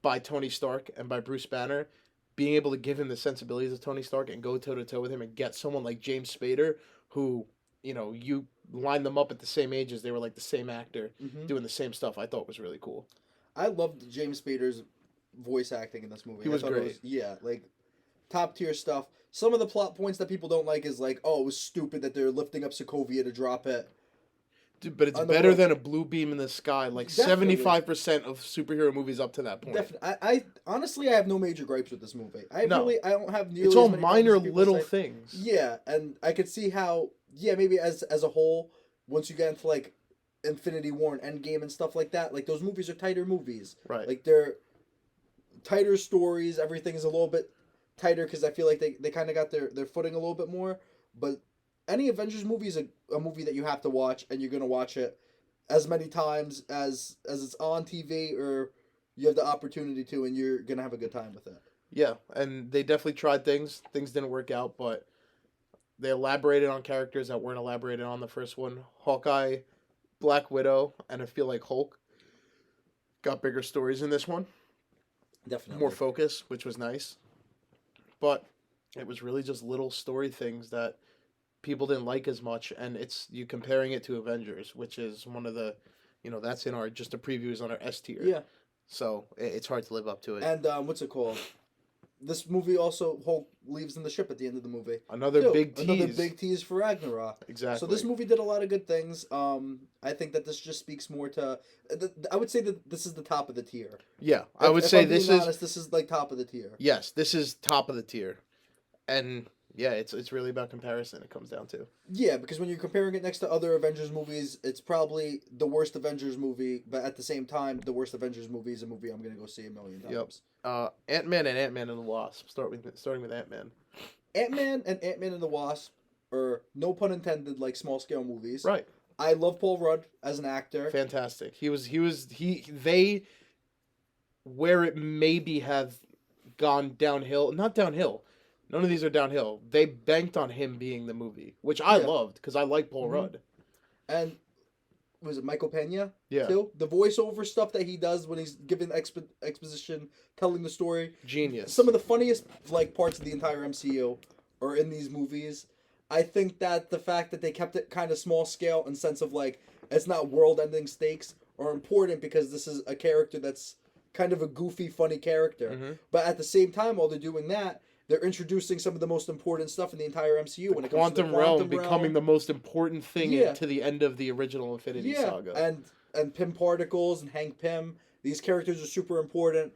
by Tony Stark and by Bruce Banner, being able to give him the sensibilities of Tony Stark and go toe to toe with him and get someone like James Spader, who, you line them up at the same age as they were like the same actor doing the same stuff, I thought was really cool. I loved James Spader's voice acting in this movie. He was great. Like top tier stuff. Some of the plot points that people don't like is like, oh, it was stupid that they're lifting up Sokovia to drop it. Dude, but it's better than a blue beam in the sky. Like 75% of superhero movies up to that point. Definitely. I honestly, I have no major gripes with this movie. I don't have nearly. It's all minor little things. Yeah, and I could see how. Yeah, maybe as a whole, once you get into like Infinity War and Endgame and stuff like that, like those movies are tighter movies. Right. Like they're tighter stories. Everything is a little bit tighter because I feel like they kind of got their footing a little bit more. But any Avengers movie is a movie that you have to watch, and you're gonna watch it as many times as it's on TV or you have the opportunity to, and you're gonna have a good time with it. Yeah, and they definitely tried things. Things didn't work out, but they elaborated on characters that weren't elaborated on the first one. Hawkeye, Black Widow, and I feel like Hulk got bigger stories in this one. Definitely. More focus, which was nice. But it was really just little story things that people didn't like as much, and it's you comparing it to Avengers, which is one of the, that's in our, just a preview is on our S tier. Yeah. So it's hard to live up to it. And what's it called? This movie also, Hulk leaves in the ship at the end of the movie. Another big tease for Ragnarok. Exactly. So this movie did a lot of good things. I think that this just speaks more to. I would say that this is the top of the tier. Yeah, I would say this is like top of the tier. Yes, this is top of the tier, and yeah, it's really about comparison. It comes down to. Yeah, because when you're comparing it next to other Avengers movies, it's probably the worst Avengers movie, but at the same time, the worst Avengers movie is a movie I'm gonna go see 1,000,000 times. Yep. Ant-Man and Ant-Man and the Wasp. Starting with Ant-Man. Ant-Man and Ant-Man and the Wasp are, no pun intended, like small scale movies. Right. I love Paul Rudd as an actor. Fantastic. They where it maybe have gone downhill. Not downhill. None of these are downhill. They banked on him being the movie, which I loved because I like Paul Rudd. And was it Michael Pena? Yeah. Too? The voiceover stuff that he does when he's giving exposition, telling the story. Genius. Some of the funniest parts of the entire MCU are in these movies. I think that the fact that they kept it kind of small scale in sense of like it's not world-ending stakes are important because this is a character that's kind of a goofy, funny character. Mm-hmm. But at the same time, while they're doing that, they're introducing some of the most important stuff in the entire MCU when it comes to the quantum realm becoming the most important thing to the end of the original Infinity Saga. And Pym Particles and Hank Pym, these characters are super important.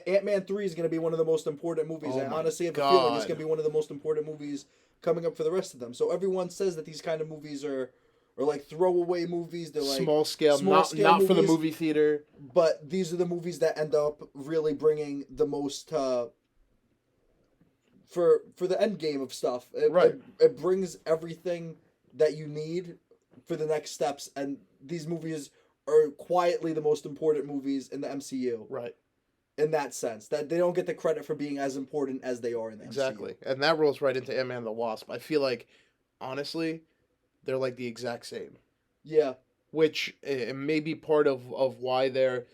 Ant-Man 3 is going to be one of the most important movies. I honestly have a feeling it's going to be one of the most important movies coming up for the rest of them. So everyone says that these kind of movies are like throwaway movies. They're like small scale movies, for the movie theater. But these are the movies that end up really bringing the most for the end game of stuff. It brings everything that you need for the next steps, and these movies are quietly the most important movies in the MCU. Right. In that sense, that they don't get the credit for being as important as they are in the MCU. MCU. And that rolls right into Ant-Man and the Wasp. I feel like, honestly, they're like the exact same. Yeah. Which may be part of why they're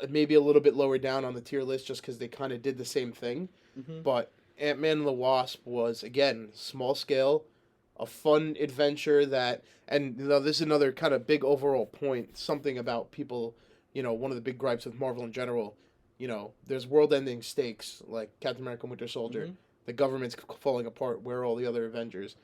maybe a little bit lower down on the tier list, just because they kind of did the same thing. Mm-hmm. But Ant-Man and the Wasp was, again, small scale, a fun adventure that, and this is another kind of big overall point, something about people, one of the big gripes with Marvel in general, there's world-ending stakes, like Captain America Winter Soldier, mm-hmm. the government's falling apart, where are all the other Avengers?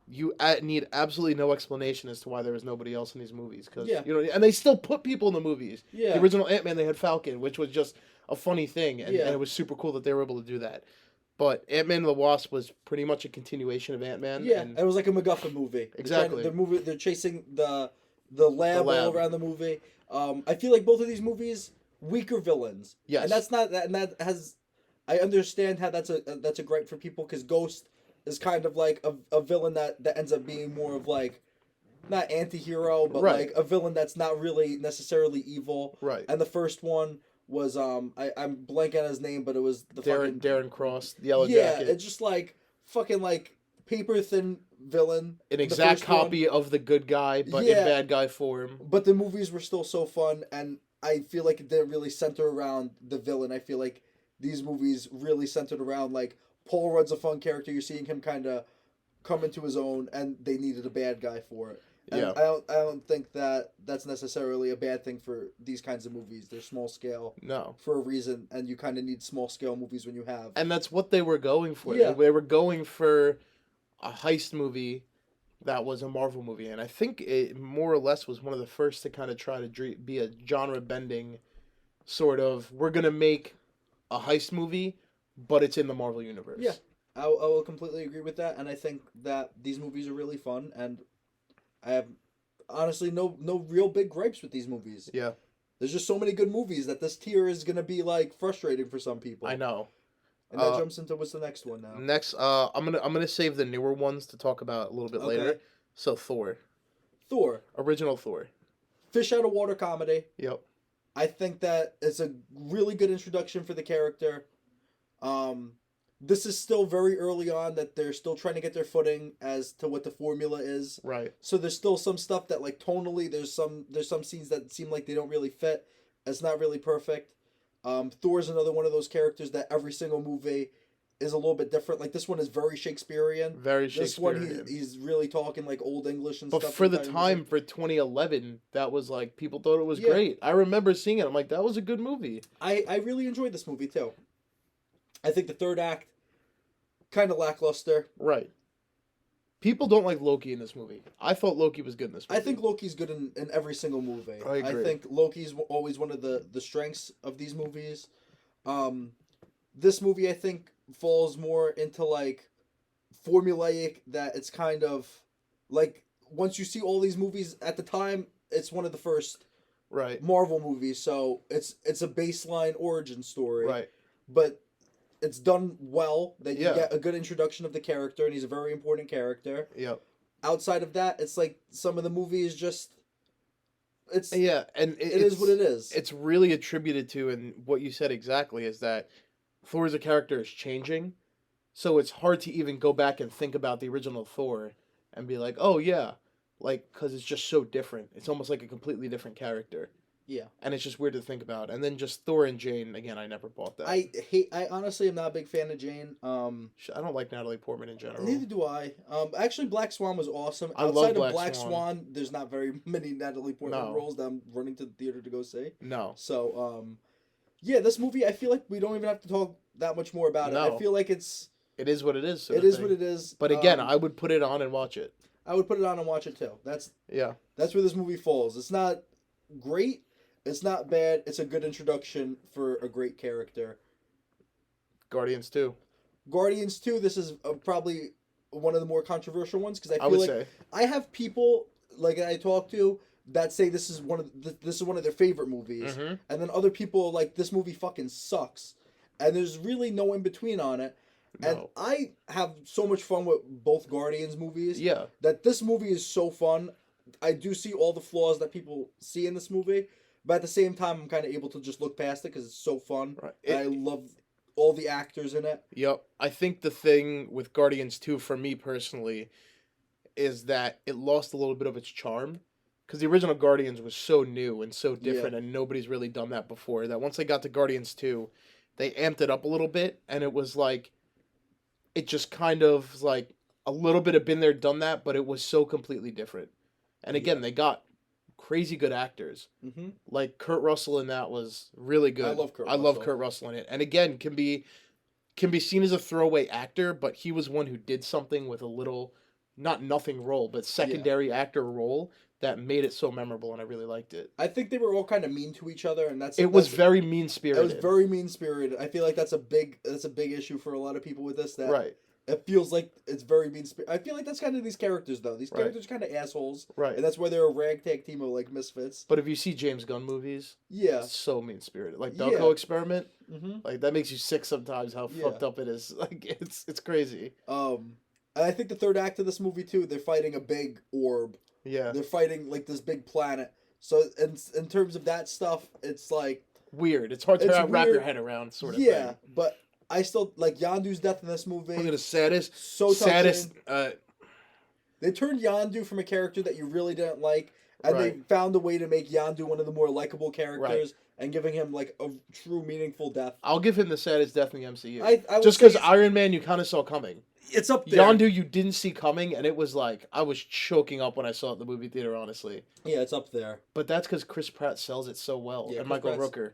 You need absolutely no explanation as to why there was nobody else in these movies, because and they still put people in the movies. Yeah. The original Ant-Man, they had Falcon, which was just a funny thing, and it was super cool that they were able to do that. But Ant-Man and the Wasp was pretty much a continuation of Ant-Man. Yeah, And it was like a MacGuffin movie. Exactly. They're chasing the lab all lab. around the movie. I feel like both of these movies weaker villains. Yes. And that's not that, and that has. I understand how that's a gripe for people because Ghost is kind of like a villain that ends up being more of like not anti-hero but Right. like a villain that's not really necessarily evil. Right. And the first one was I'm blanking on his name, but it was the Darren Cross, the Yellow yeah, Jacket. it's just like fucking like paper thin villain. An exact copy of the good guy, but in bad guy form. But the movies were still so fun, and I feel like it didn't really center around the villain. I feel like these movies really centered around like Paul Rudd's a fun character. You're seeing him kind of come into his own, and they needed a bad guy for it. And Yeah. I don't think that's necessarily a bad thing for these kinds of movies. They're small scale. No. For a reason, and you kind of need small scale movies when you have. And that's what they were going for. Yeah. They were going for a heist movie that was a Marvel movie, and I think it more or less was one of the first to kind of try to be a genre bending sort of. We're gonna make a heist movie, but it's in the Marvel universe. Yeah. I will completely agree with that, and I think that these movies are really fun, and I have honestly no real big gripes with these movies. Yeah. There's just so many good movies that this tier is gonna be like frustrating for some people. I know. And that jumps into what's the next one now. Next, I'm gonna save the newer ones to talk about a little bit later. So Thor. Original Thor. Fish out of water comedy. Yep. I think that it's a really good introduction for the character. This is still very early on that they're still trying to get their footing as to what the formula is. Right. So there's still some stuff that like tonally there's some scenes that seem like they don't really fit. It's not really perfect. Thor's another one of those characters that every single movie is a little bit different. Like this one is very Shakespearean. This one he's really talking like old English and stuff. But for the time, for 2011, that was like people thought it was great. I remember seeing it. I'm like, that was a good movie. I really enjoyed this movie too. I think the third act kind of lackluster. Right. People don't like Loki in this movie. I thought Loki was good in this movie. I think Loki's good in every single movie. I agree. I think Loki's always one of the strengths of these movies. This movie, I think, falls more into, like, formulaic, that it's kind of, like, once you see all these movies at the time, it's one of the first Marvel movies, so it's a baseline origin story. Right. But it's done well. That you get a good introduction of the character, and he's a very important character. Yep. Outside of that, it's like some of the movies just. And it is what it is. It's really attributed to, and what you said exactly is that Thor as a character is changing, so it's hard to even go back and think about the original Thor and be like, oh yeah, like because it's just so different. It's almost like a completely different character. Yeah. And it's just weird to think about. And then just Thor and Jane, again, I never bought that. I honestly am not a big fan of Jane. I don't like Natalie Portman in general. Neither do I. Actually, Black Swan was awesome. Outside of Black Swan, there's not very many Natalie Portman roles that I'm running to the theater to go see. No. So, yeah, this movie, I feel like we don't even have to talk that much more about it. I feel like it is what it is. It is what it is. But again, I would put it on and watch it. I would put it on and watch it too. That's where this movie falls. It's not great. It's not bad. It's a good introduction for a great character. Guardians 2. This is probably one of the more controversial ones because I feel like I have people like I talk to that say this is one of their favorite movies, and then other people are like this movie fucking sucks, and there's really no in between on it. No. And I have so much fun with both Guardians movies. Yeah, that this movie is so fun. I do see all the flaws that people see in this movie. But at the same time, I'm kind of able to just look past it because it's so fun. Right. And I love all the actors in it. Yep. I think the thing with Guardians 2, for me personally, is that it lost a little bit of its charm. Because the original Guardians was so new and so different, and nobody's really done that before. That once they got to Guardians 2, they amped it up a little bit, and it was like, it just kind of was like a little bit of been there, done that, but it was so completely different. And again, they got crazy good actors. Mm-hmm. Like Kurt Russell in that was really good. I love Kurt Russell in it. And again, can be seen as a throwaway actor, but he was one who did something with a little not nothing role, but secondary actor role that made it so memorable, and I really liked it. I think they were all kind of mean to each other, and It was very mean-spirited. It was very mean-spirited. I feel like that's a big issue for a lot of people with this. That right. It feels like it's very mean-spirited. I feel like that's kind of these characters, though. These characters are kind of assholes. Right. And that's why they're a ragtag team of, like, misfits. But if you see James Gunn movies, it's so mean-spirited. Like, Delco Experiment, like, that makes you sick sometimes how fucked up it is. Like, it's crazy. And I think the third act of this movie, too, they're fighting a big orb. Yeah. They're fighting, like, this big planet. So, in terms of that stuff, it's, like... Weird. It's hard to wrap your head around, sort of thing. Yeah, but... I still like Yondu's death in this movie. Look at the saddest. So saddest. They turned Yondu from a character that you really didn't like, and they found a way to make Yondu one of the more likable characters, and giving him like a true meaningful death. I'll give him the saddest death in the MCU. I just because Iron Man you kind of saw coming. It's up there. Yondu you didn't see coming, and it was like I was choking up when I saw it at the movie theater. Honestly. Yeah, it's up there. But that's because Chris Pratt sells it so well, and Michael Rooker.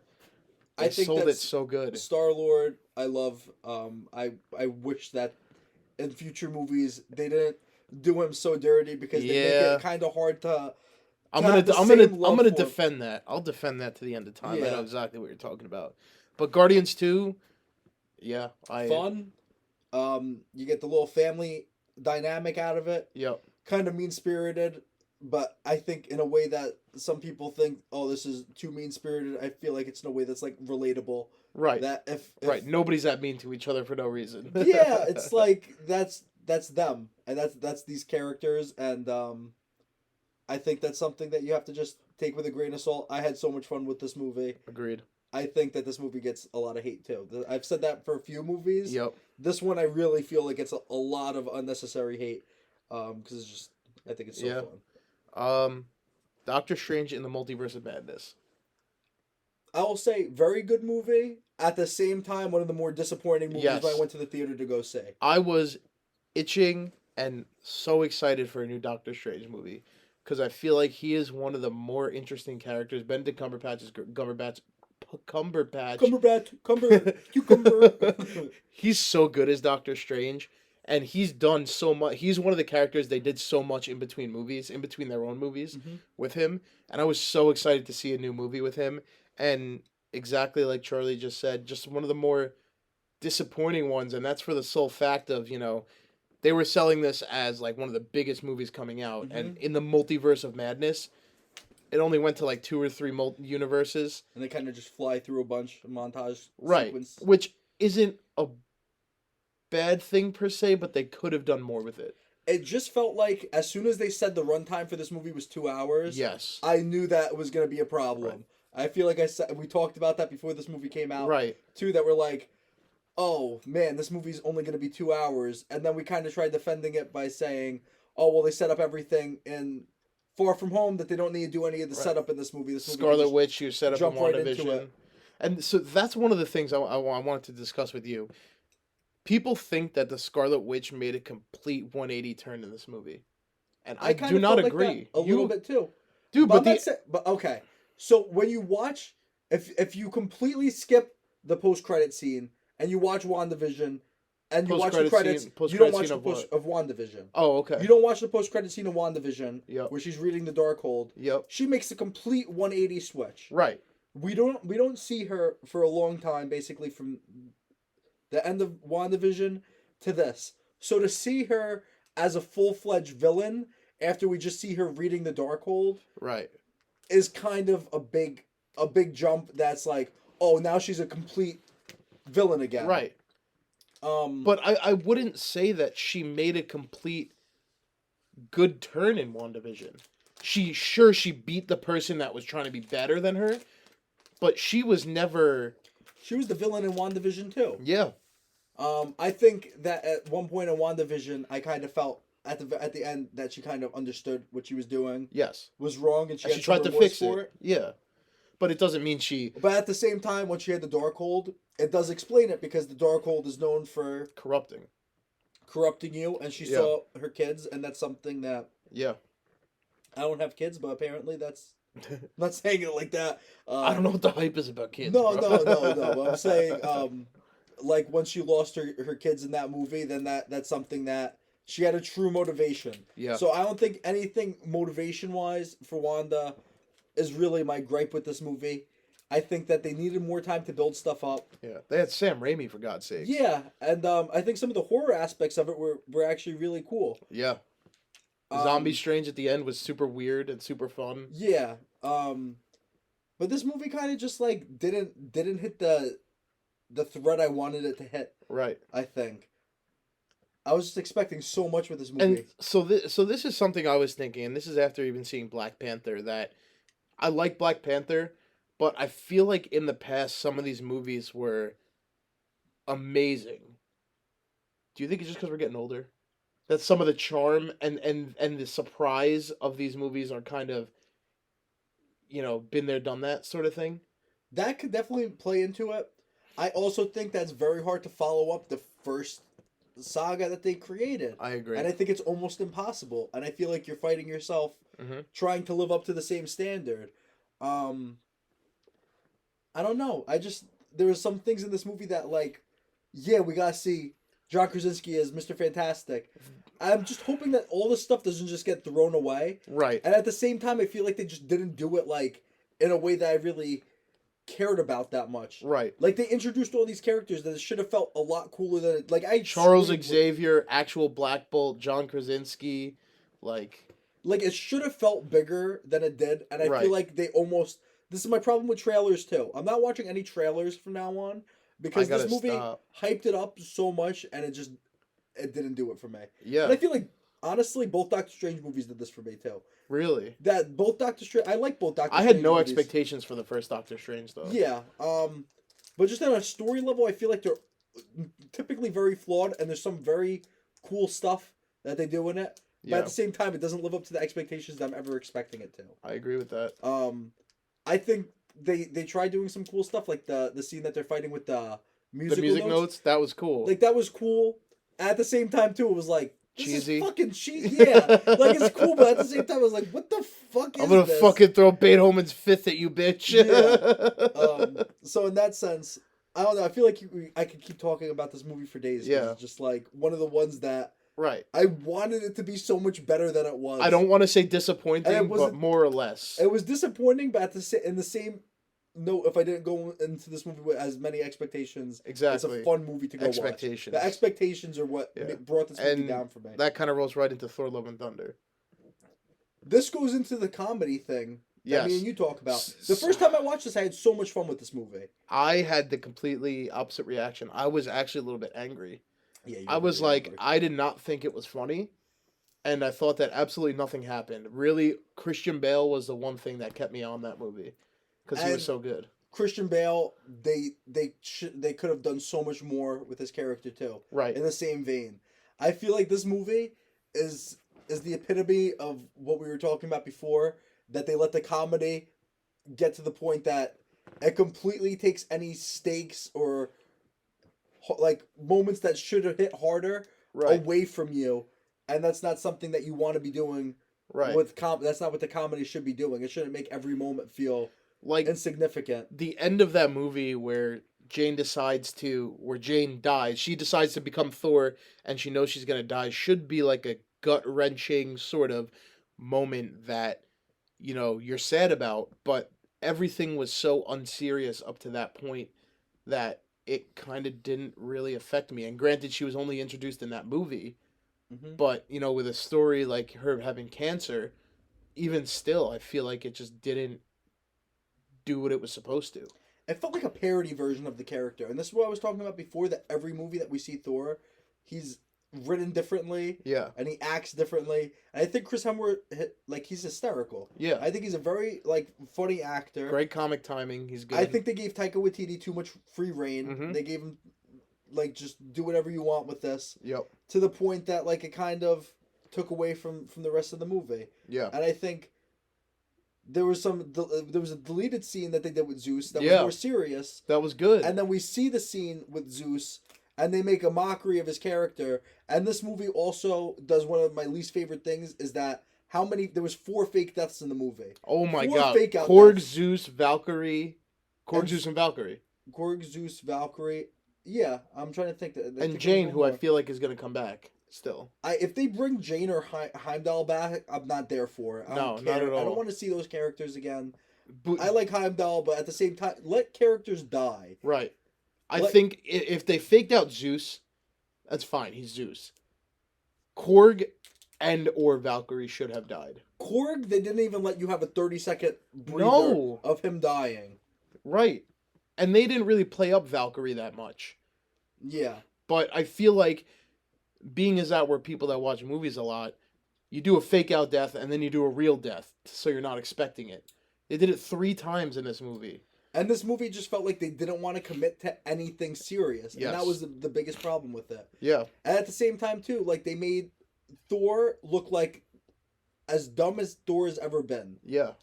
I think sold it so good. Star-Lord, I love. I wish that in future movies they didn't do him so dirty because they make it kind of hard to. I'm gonna defend that. I'll defend that to the end of time. Yeah. I know exactly what you're talking about. But Guardians 2, fun. You get the little family dynamic out of it. Yep. Kind of mean-spirited. But I think in a way that some people think, oh, this is too mean-spirited. I feel like it's in a way that's like relatable. Right. That if nobody's that mean to each other for no reason. Yeah, it's like that's them, and that's these characters, and I think that's something that you have to just take with a grain of salt. I had so much fun with this movie. Agreed. I think that this movie gets a lot of hate too. I've said that for a few movies. Yep. This one I really feel like it's a lot of unnecessary hate, because it's just I think it's so fun. Doctor Strange in the Multiverse of Madness. I will say, very good movie. At the same time, one of the more disappointing movies I went to the theater to go see. I was itching and so excited for a new Doctor Strange movie because I feel like he is one of the more interesting characters. Benedict Cumberbatch. Cucumber. He's so good as Doctor Strange. And he's done so much. He's one of the characters they did so much in between movies, in between their own movies with him. And I was so excited to see a new movie with him. And exactly like Charlie just said, just one of the more disappointing ones. And that's for the sole fact of, they were selling this as like one of the biggest movies coming out. And in the Multiverse of Madness, it only went to like 2 or 3 universes. And they kind of just fly through a bunch of montage sequence. Which isn't a bad thing per se, but they could have done more with it. It just felt like as soon as they said the runtime for this movie was 2 hours, yes, I knew that was going to be a problem. Right. I feel like we talked about that before this movie came out. Right. Too, that we're like, oh man, this movie's only going to be 2 hours, and then we kind of tried defending it by saying, oh well, they set up everything in Far From Home that they don't need to do any of the setup in this movie. Scarlet Witch, you set up in WandaVision. And so that's one of the things I wanted to discuss with you. People think that the Scarlet Witch made a complete 180 turn in this movie. And I do not agree. Like a little bit too. Dude, but okay. So when you watch, if you completely skip the post-credit scene and you watch WandaVision and you watch the credits, you don't watch the post of WandaVision. Oh, okay. You don't watch the post-credit scene of WandaVision where she's reading the Darkhold. Yep. She makes a complete 180 switch. Right. We don't see her for a long time, basically from the end of WandaVision to this. So to see her as a full-fledged villain after we just see her reading the Darkhold, right, is kind of a big jump. That's like, oh, now she's a complete villain again. Right. But I wouldn't say that she made a complete good turn in WandaVision. She beat the person that was trying to be better than her, but she was never. She was the villain in WandaVision too. Yeah. I think that at one point in WandaVision, I kind of felt at the end that she kind of understood what she was doing. Yes. Was wrong, and she tried to fix it. Yeah. But it doesn't mean she. But at the same time, when she had the Darkhold, it does explain it because the Darkhold is known for corrupting you, and she saw her kids, and that's something that. Yeah. I don't have kids, but apparently that's. I'm not saying it like that. I don't know what the hype is about kids. No. But I'm saying, like when she lost her kids in that movie, then that's something that She had a true motivation. Yeah. So I don't think anything motivation-wise for Wanda is really my gripe with this movie. I think that they needed more time to build stuff up. Yeah. They had Sam Raimi, for God's sakes. Yeah, and I think some of the horror aspects of it were actually really cool. Yeah. Zombie Strange at the end was super weird and super fun. Yeah. But this movie kind of just like didn't hit the thread I wanted it to hit. Right. I think. I was just expecting so much with this movie. And so this is something I was thinking, and this is after even seeing Black Panther, that I like Black Panther, but I feel like in the past some of these movies were amazing. Do you think it's just because we're getting older? That some of the charm and the surprise of these movies are kind of, been there, done that sort of thing? That could definitely play into it. I also think that's very hard to follow up the first saga that they created. I agree. And I think it's almost impossible. And I feel like you're fighting yourself trying to live up to the same standard. I don't know. There were some things in this movie that, like, yeah, we gotta see John Krasinski as Mr. Fantastic. I'm just hoping that all this stuff doesn't just get thrown away. Right. And at the same time, I feel like they just didn't do it, like, in a way that I really cared about that much. Right. Like, they introduced all these characters that it should have felt a lot cooler than it. Like, Charles Xavier, actual Black Bolt, John Krasinski, like it should have felt bigger than it did, and I feel like they almost. This is my problem with trailers too. I'm not watching any trailers from now on because this movie hyped it up so much, and it didn't do it for me. Yeah. And I feel like honestly, both Doctor Strange movies did this for me too. Really? That both Doctor Strange. I like both Doctor. I had no expectations for the first Doctor Strange though. Yeah. But just on a story level, I feel like they're typically very flawed, and there's some very cool stuff that they do in it. But at the same time, it doesn't live up to the expectations that I'm ever expecting it to. I agree with that. I think they tried doing some cool stuff, like the scene that they're fighting with the music notes. That was cool. Like, that was cool. At the same time, too, it was like, this cheesy. Is fucking cheesy. Yeah. Like, it's cool, but at the same time, I was like, what the fuck is this? I'm gonna fucking throw Beethoven's Fifth at you, bitch. Yeah. So in that sense, I don't know. I feel like I could keep talking about this movie for days. Yeah. It's just like one of the ones that right. I wanted it to be so much better than it was. I don't want to say disappointing, but more or less. It was disappointing, but in the same note, if I didn't go into this movie with as many expectations, exactly, it's a fun movie to go watch. The expectations are what brought this movie down for me. That kind of rolls right into Thor: Love and Thunder. This goes into the comedy thing. Yes. That me and you talk about. The first time I watched this, I had so much fun with this movie. I had the completely opposite reaction. I was actually a little bit angry. Yeah, I was like, angry. I did not think it was funny, and I thought that absolutely nothing happened. Really, Christian Bale was the one thing that kept me on that movie because he was so good. Christian Bale, they could have done so much more with his character too. Right. In the same vein, I feel like this movie is the epitome of what we were talking about before. That they let the comedy get to the point that it completely takes any stakes or like moments that should have hit harder away from you, and that's not something that you want to be doing. Right. That's not what the comedy should be doing. It shouldn't make every moment feel like insignificant. The end of that movie where Jane dies, she decides to become Thor, and she knows she's gonna die, should be like a gut-wrenching sort of moment that you're sad about, but everything was so unserious up to that point that it kind of didn't really affect me. And granted, she was only introduced in that movie, but with a story like her having cancer, even still, I feel like it just didn't do what it was supposed to. It felt like a parody version of the character, and this is what I was talking about before. That every movie that we see Thor, he's written differently, and he acts differently. And I think Chris Hemsworth, he's hysterical. Yeah, I think he's a very funny actor. Great comic timing. He's good. I think they gave Taika Waititi too much free reign. They gave him just do whatever you want with this. Yep. To the point that it kind of took away from the rest of the movie. Yeah. And I think there was a deleted scene that they did with Zeus that was more serious. That was good. And then we see the scene with Zeus. And they make a mockery of his character. And this movie also does one of my least favorite things is that there was 4 fake deaths in the movie. Oh my 4 god. Fake Korg, Zeus, Valkyrie. Zeus, and Valkyrie. Korg, Zeus, Valkyrie. Yeah, I'm trying to think. And Jane, who I feel like is going to come back. Still. If they bring Jane or Heimdall back, I'm not there for it. I don't care. Not at all. I don't want to see those characters again. But, I like Heimdall, but at the same time, let characters die. Right. I think if they faked out Zeus, that's fine. He's Zeus. Korg and or Valkyrie should have died. Korg, they didn't even let you have a 30-second breather of him dying. Right. And they didn't really play up Valkyrie that much. Yeah. But I feel like, being as that we're people that watch movies a lot, you do a fake out death and then you do a real death, so you're not expecting it. They did it 3 times in this movie. And this movie just felt like they didn't want to commit to anything serious. Yes. And that was the biggest problem with it. Yeah. And at the same time, too, like, they made Thor look like as dumb as Thor has ever been. Yeah.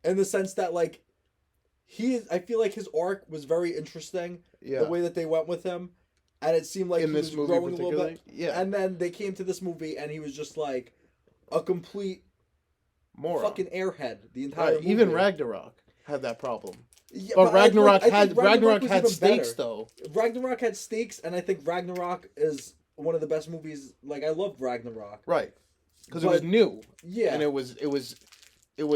In the sense that, like, I feel like his arc was very interesting. Yeah. The way that they went with him. And it seemed like in he this was movie growing a little bit. Yeah. And then they came to this movie and he was just like a complete fucking airhead the entire movie. Even Ragnarok had that problem. Yeah, but Ragnarok Ragnarok had stakes though. Ragnarok had stakes, and I think Ragnarok is one of the best movies. Like, I love Ragnarok. Right. Because it was new. Yeah. And it was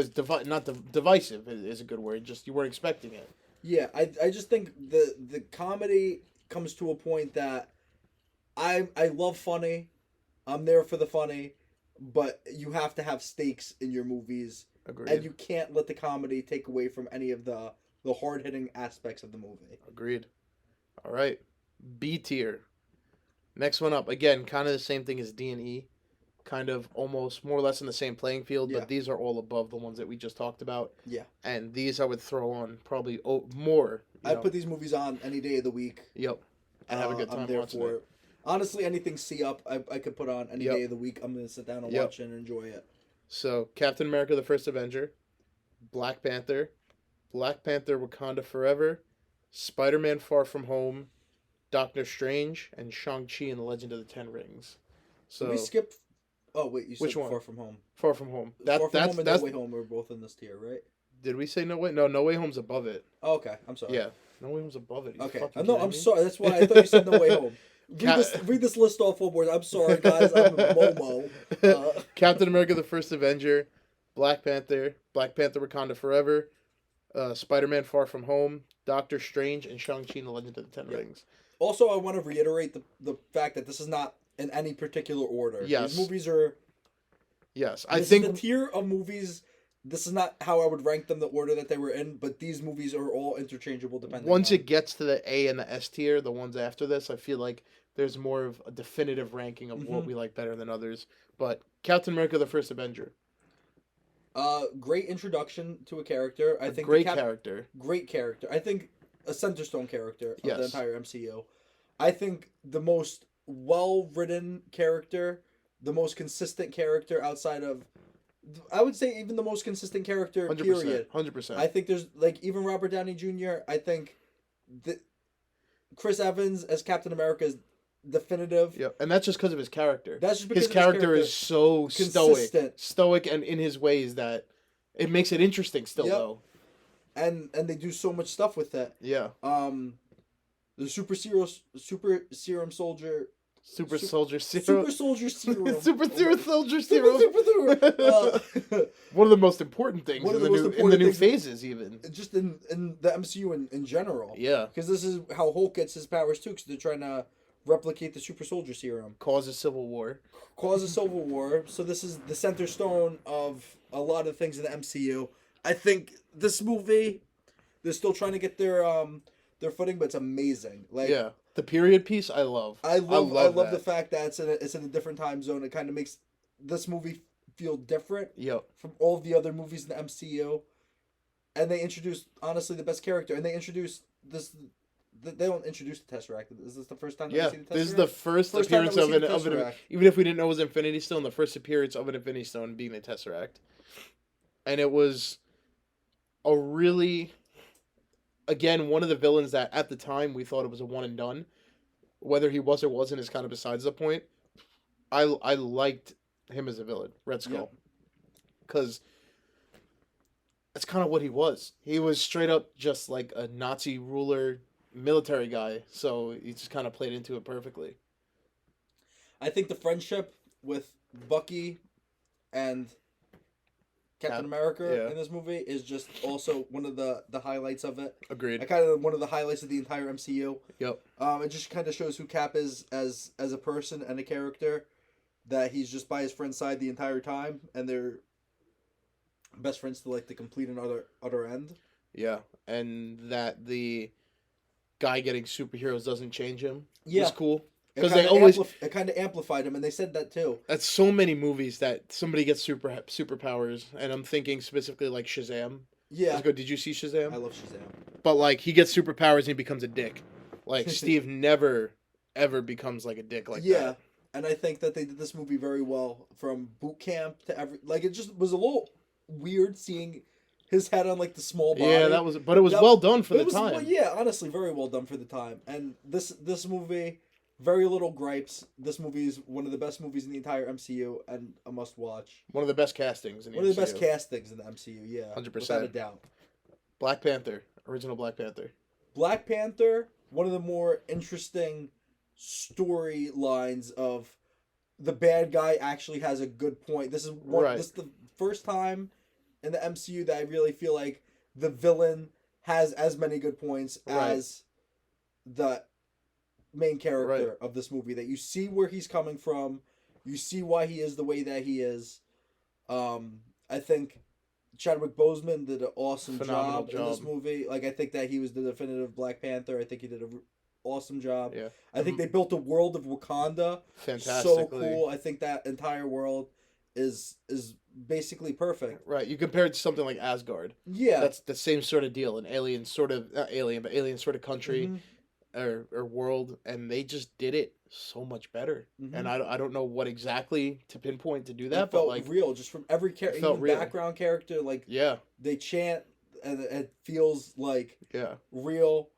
divisive is a good word. Just you weren't expecting it. Yeah, I just think the comedy comes to a point that I love funny. I'm there for the funny, but you have to have stakes in your movies. Agreed. And you can't let the comedy take away from any of the hard-hitting aspects of the movie. Agreed. All right. B tier. Next one up. Again, kind of the same thing as D&E. Kind of almost more or less in the same playing field, but these are all above the ones that we just talked about. Yeah. And these I would throw on probably more. I'd put these movies on any day of the week. Yep. And have a good time I'm there watching for it. Honestly, anything C-up, I could put on any day of the week. I'm going to sit down and watch it and enjoy it. So, Captain America: The First Avenger, Black Panther, Wakanda Forever, Spider-Man: Far From Home, Doctor Strange, and Shang-Chi and the Legend of the Ten Rings. So did we skip? Oh wait, you said which one? Far From Home. Far From Home. Far From Home and No Way Home are both in this tier, right? Did we say No Way? No, No Way Home's above it. Oh, okay, I'm sorry. Yeah, No Way Home's above it. Okay, no, I'm sorry. That's why I thought you said No Way Home. Read this list off one more. I'm sorry, guys. I'm a Momo. Captain America: The First Avenger, Black Panther, Wakanda Forever, Spider-Man: Far From Home, Doctor Strange, and Shang-Chi and the Legend of the Ten Rings. Also, I want to reiterate the fact that this is not in any particular order. Yes. These movies are... Yes, I think... the tier of movies... This is not how I would rank them, the order that they were in, but these movies are all interchangeable depending Once it gets to the A and the S tier, the ones after this, I feel like there's more of a definitive ranking of what we like better than others. But Captain America: The First Avenger. Great introduction to a character. I think great character. Great character. I think a centerstone character of the entire MCU. I think the most well-written character, the most consistent character outside of... I would say even the most consistent character, 100%, period. 100%. I think there's, like, even Robert Downey Jr., I think Chris Evans as Captain America is definitive. Yeah, and that's just because of his character. That's just because his character is so consistent. stoic and in his ways that it makes it interesting still, though. And they do so much stuff with that. Yeah. The Super Serum Soldier... Super Soldier Serum. Super Soldier Serum. Soldier Serum. One of the most important things in the new phases, even. Just in the MCU in general. Yeah. Because this is how Hulk gets his powers, too, because they're trying to replicate the Super Soldier Serum. Causes civil war. So this is the center stone of a lot of things in the MCU. I think this movie, they're still trying to get their footing, but it's amazing. Like, yeah. The period piece, I love. I love the fact that it's in a different time zone. It kind of makes this movie feel different from all of the other movies in the MCU. And they introduced, honestly, the best character. And they introduced this... They don't introduce the Tesseract. Is this the first time that we see the Tesseract? This is the first appearance of it. Even if we didn't know it was Infinity Stone, the first appearance of an Infinity Stone being the Tesseract. And it was a really... Again, one of the villains that at the time we thought it was a one and done. Whether he was or wasn't is kind of besides the point. I liked him as a villain, Red Skull. Because that's kind of what he was. He was straight up just like a Nazi ruler, military guy. So he just kind of played into it perfectly. I think the friendship with Bucky and Captain America in this movie is just also one of the highlights of it. Agreed. I kind of one of the highlights of the entire MCU. Yep. It just kind of shows who Cap is as a person and a character. That he's just by his friend's side the entire time, and they're best friends to like the complete and utter end. Yeah, and that the guy getting superheroes doesn't change him. Yeah, was cool because they always it kind of amplified him, and they said that too. That's so many movies that somebody gets superpowers, and I'm thinking specifically like Shazam. Yeah, good. Did you see Shazam? I love Shazam. But like he gets superpowers and he becomes a dick. Like Steve never ever becomes like a dick like that. Yeah. And I think that they did this movie very well, from boot camp to it just was a little weird seeing his head on like the small body. Yeah, but it was well done for the time. Well, yeah, honestly, very well done for the time. And this movie, very little gripes. This movie is one of the best movies in the entire MCU and a must watch. One of the best castings in the MCU. One of the best castings in the MCU, yeah. 100%. Without a doubt. Black Panther, original Black Panther. Black Panther, one of the more interesting storylines of the bad guy actually has a good point. This is the first time in the MCU that I really feel like the villain has as many good points as the main character of this movie. That you see where he's coming from, you see why he is the way that he is. I think Chadwick Boseman did an awesome job in this movie. Like I think that he was the definitive Black Panther. I think he did an awesome job. Yeah. I think they built a world of Wakanda. Fantastically. So cool. I think that entire world is basically perfect. Right. You compare it to something like Asgard. Yeah. That's the same sort of deal. An alien sort of not alien, but alien sort of country or world, and they just did it so much better. Mm-hmm. And I don't know what exactly to pinpoint to do that, but like real, just from every character, background character, like they chant and it feels like real.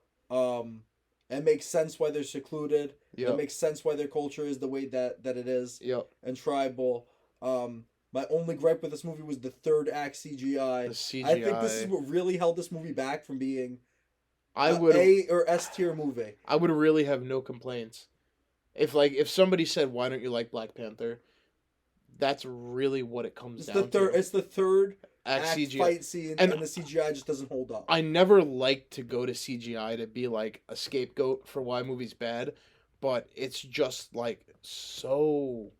It makes sense why they're secluded. Yep. It makes sense why their culture is the way that it is. Yep. And tribal. My only gripe with this movie was the third act CGI. The CGI. I think this is what really held this movie back from being A or S tier movie. I would really have no complaints. If somebody said, why don't you like Black Panther? That's really what it comes down to. It's the third act CGI. Fight scene, and the CGI just doesn't hold up. I never like to go to CGI to be like a scapegoat for why a movie's bad, but it's just like so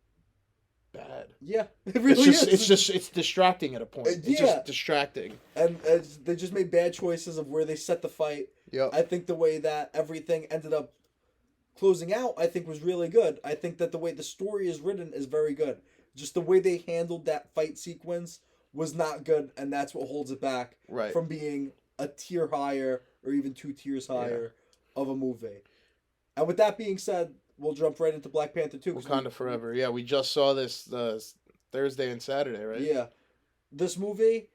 bad. Yeah, it really is. It's distracting at a point. It's just distracting. And they just made bad choices of where they set the fight. Yep. I think the way that everything ended up closing out, I think was really good. I think that the way the story is written is very good. Just the way they handled that fight sequence was not good, and that's what holds it back from being a tier higher or even 2 tiers higher of a movie. And with that being said, we'll jump right into Black Panther 2. Wakanda Forever. Yeah, we just saw this Thursday and Saturday, right? Yeah. This movie,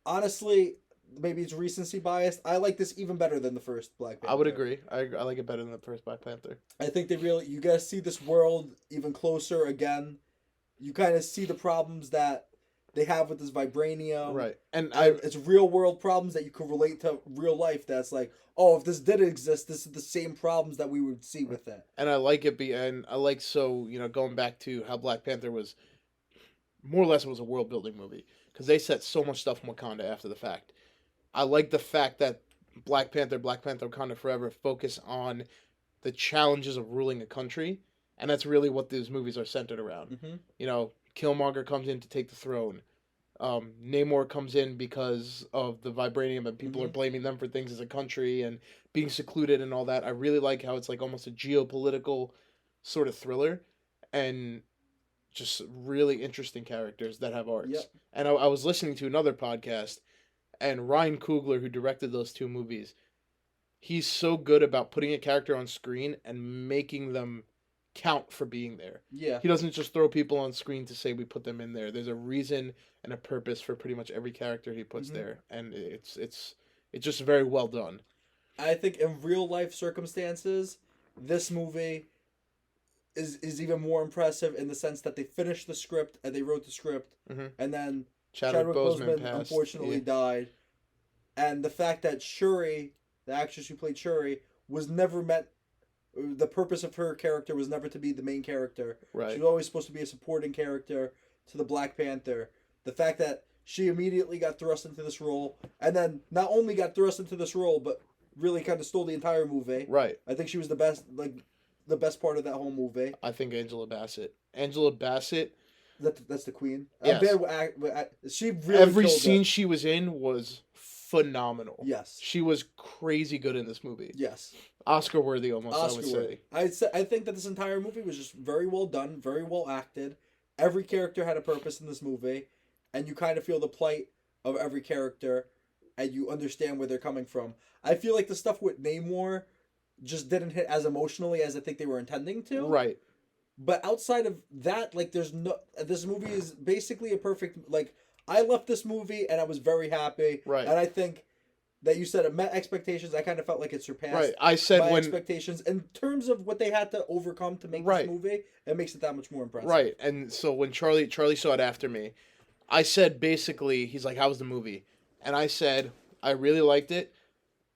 honestly, maybe it's recency biased. I like this even better than the first Black Panther. I would agree. I like it better than the first Black Panther. I think you guys see this world even closer again. You kind of see the problems that they have with this vibranium. Right. And it's real world problems that you can relate to real life. That's like, oh, if this did exist, this is the same problems that we would see with it. And I like it going back to how Black Panther was more or less it was a world building movie because they set so much stuff in Wakanda after the fact. I like the fact that Black Panther, Wakanda Forever focus on the challenges of ruling a country, and that's really what these movies are centered around. Mm-hmm. Killmonger comes in to take the throne. Namor comes in because of the vibranium, and people are blaming them for things as a country and being secluded and all that. I really like how it's like almost a geopolitical sort of thriller, and just really interesting characters that have arcs. Yep. And I was listening to another podcast, and Ryan Coogler, who directed those 2 movies, he's so good about putting a character on screen and making them count for being there. Yeah. He doesn't just throw people on screen to say we put them in there. There's a reason and a purpose for pretty much every character he puts there, and it's just very well done. I think in real life circumstances, this movie is even more impressive in the sense that they finished the script and they wrote the script, and then Chadwick Boseman unfortunately died, and the fact that Shuri, the actress who played Shuri, was never meant the purpose of her character was never to be the main character. Right. She was always supposed to be a supporting character to the Black Panther. The fact that she immediately got thrust into this role, and then not only got thrust into this role, but really kind of stole the entire movie. Right. I think she was the best part of that whole movie. I think Angela Bassett. Angela Bassett. That's the queen. Yes. She really Every killed scene it. she was in was phenomenal. Yes. She was crazy good in this movie. Yes. Oscar worthy almost, I would say. I think that this entire movie was just very well done, very well acted. Every character had a purpose in this movie, and you kind of feel the plight of every character, and you understand where they're coming from. I feel like the stuff with Namor just didn't hit as emotionally as I think they were intending to. Right. But outside of that, like, this movie is basically a perfect, like, I left this movie and I was very happy. Right. And I think that you said it met expectations. I kind of felt like it surpassed right. I said my when expectations. In terms of what they had to overcome to make right. this movie, it makes it that much more impressive. Right. And so when Charlie saw it after me, I said basically, he's like, how was the movie? And I said, I really liked it,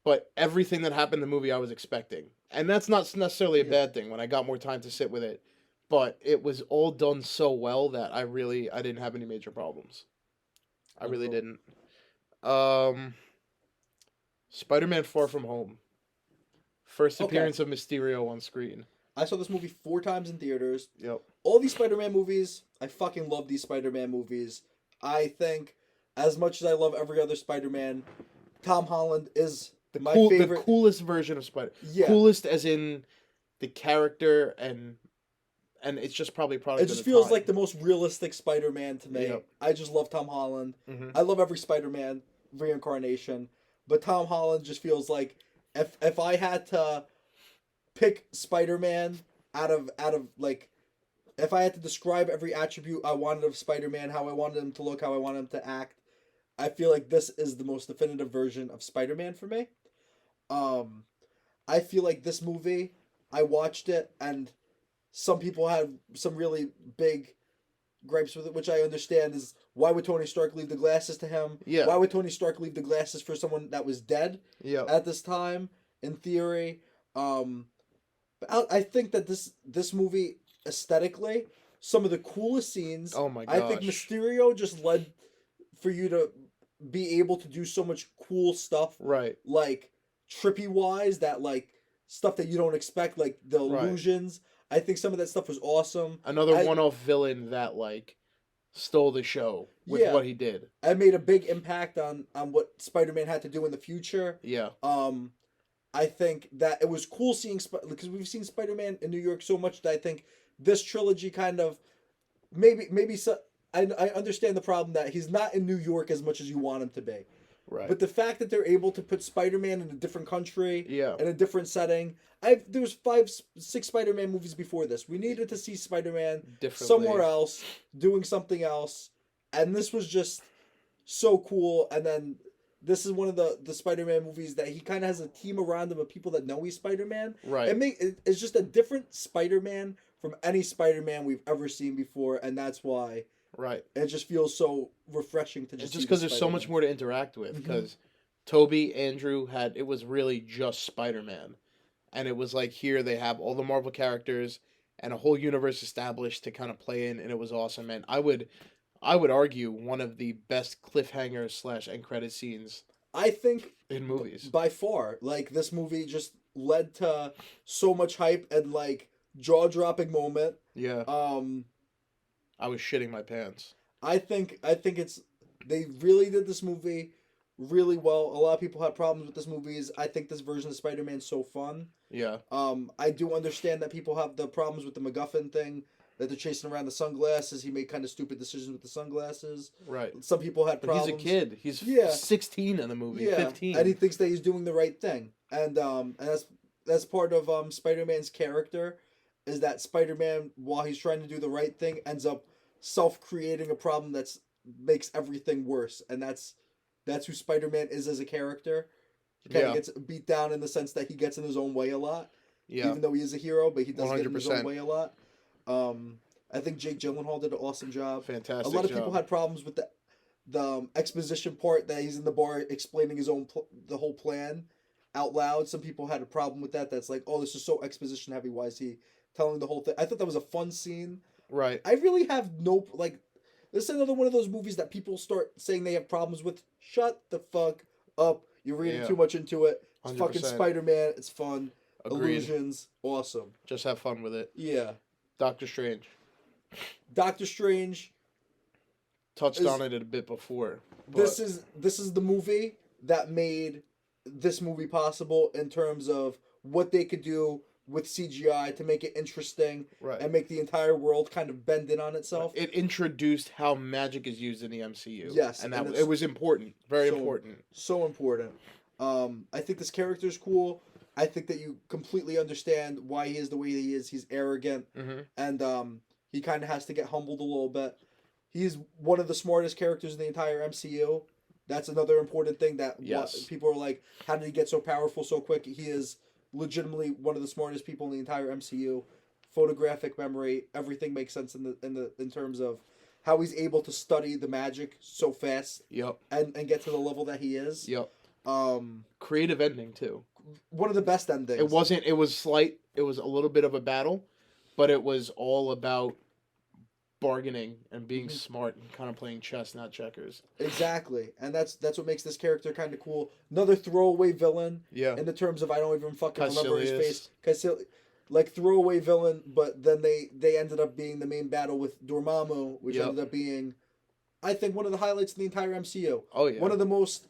but everything that happened in the movie I was expecting. And that's not necessarily a bad thing when I got more time to sit with it. But it was all done so well that I didn't have any major problems. I really didn't. Spider-Man Far From Home. First appearance of Mysterio on screen. I saw this movie 4 times in theaters. Yep. All these Spider-Man movies, I fucking love these Spider-Man movies. I think, as much as I love every other Spider-Man, Tom Holland is my favorite. The coolest version of Spider. Yeah. Coolest as in the character and it's just probably It just feels like the most realistic Spider-Man to me. Yep. I just love Tom Holland. Mm-hmm. I love every Spider-Man reincarnation, but Tom Holland just feels like if I had to pick Spider-Man out of like, if I had to describe every attribute I wanted of Spider-Man, how I wanted him to look, how I wanted him to act, I feel like this is the most definitive version of Spider-Man for me. I feel like this movie, I watched it and some people had some really big gripes with it, which I understand is why would Tony Stark leave the glasses to him? Yeah. Why would Tony Stark leave the glasses for someone that was dead at this time, in theory? But I think that this movie, aesthetically, some of the coolest scenes, oh my gosh. I think Mysterio just led for you to be able to do so much cool stuff. Right. Like, trippy-wise, that, like, stuff that you don't expect, like the illusions. I think some of that stuff was awesome. Another one-off villain that, like, stole the show with what he did. I made a big impact on what Spider-Man had to do in the future. Yeah. I think that it was cool seeing because we've seen Spider-Man in New York so much that I think this trilogy kind of maybe I understand the problem that he's not in New York as much as you want him to be. Right. But the fact that they're able to put Spider-Man in a different country, in a different setting. There was 5-6 Spider-Man movies before this. We needed to see Spider-Man somewhere else, doing something else. And this was just so cool. And then this is one of the Spider-Man movies that he kind of has a team around him of people that know he's Spider-Man. Right. It's just a different Spider-Man from any Spider-Man we've ever seen before. And that's why... Right. It just feels so refreshing to just. It's just because there's so much more to interact with. Because Toby, Andrew it was really just Spider-Man, and it was like here they have all the Marvel characters and a whole universe established to kind of play in, and it was awesome. And I would argue one of the best cliffhangers / end credit scenes. I think in movies by far, like this movie just led to so much hype and like jaw-dropping moment. Yeah. I was shitting my pants. I think they really did this movie really well. A lot of people had problems with this movie. I think this version of Spider-Man is so fun. Yeah. I do understand that people have the problems with the MacGuffin thing, that they're chasing around the sunglasses. He made kind of stupid decisions with the sunglasses. Right. Some people had problems. But he's a kid. He's 16 in the movie. 15. And he thinks that he's doing the right thing. And that's part of Spider-Man's character, is that Spider-Man, while he's trying to do the right thing, ends up self-creating a problem that's makes everything worse. And that's who Spider-Man is as a character. He kind of gets beat down in the sense that he gets in his own way a lot. Yeah. Even though he is a hero, but he does 100%. Get in his own way a lot. I think Jake Gyllenhaal did an awesome job. Fantastic. A lot of people had problems with the exposition part that he's in the bar explaining his own the whole plan. out loud. Some people had a problem with that. That's like, oh, this is so exposition heavy. Why is he telling the whole thing? I thought that was a fun scene. Right. I really have no like. This is another one of those movies that people start saying they have problems with. Shut the fuck up. You're reading too much into it. It's 100%. fucking Spider-Man. It's fun. Agreed. Illusions. Awesome. Just have fun with it. Yeah. Doctor Strange. Doctor Strange. Touched on it a bit before. This is the movie that made this movie possible in terms of what they could do with CGI to make it interesting and make the entire world kind of bend in on itself. It introduced how magic is used in the MCU. Yes, and it was important, very so, important. So important. I think this character is cool. I think that you completely understand why he is the way he is. He's arrogant, and he kind of has to get humbled a little bit. He's one of the smartest characters in the entire MCU. That's another important thing that people are like, how did he get so powerful so quick? He is legitimately one of the smartest people in the entire MCU. Photographic memory, everything makes sense in terms of how he's able to study the magic so fast. Yep. And get to the level that he is. Yep. Creative ending too. One of the best endings. It was slight. It was a little bit of a battle, but it was all about bargaining and being smart and kind of playing chess, not checkers. Exactly, and that's what makes this character kind of cool. Another throwaway villain. Yeah. In the terms of I don't even fucking remember his face. Like throwaway villain, but then they ended up being the main battle with Dormammu, which ended up being, I think, one of the highlights of the entire MCU. Oh yeah. One of the most.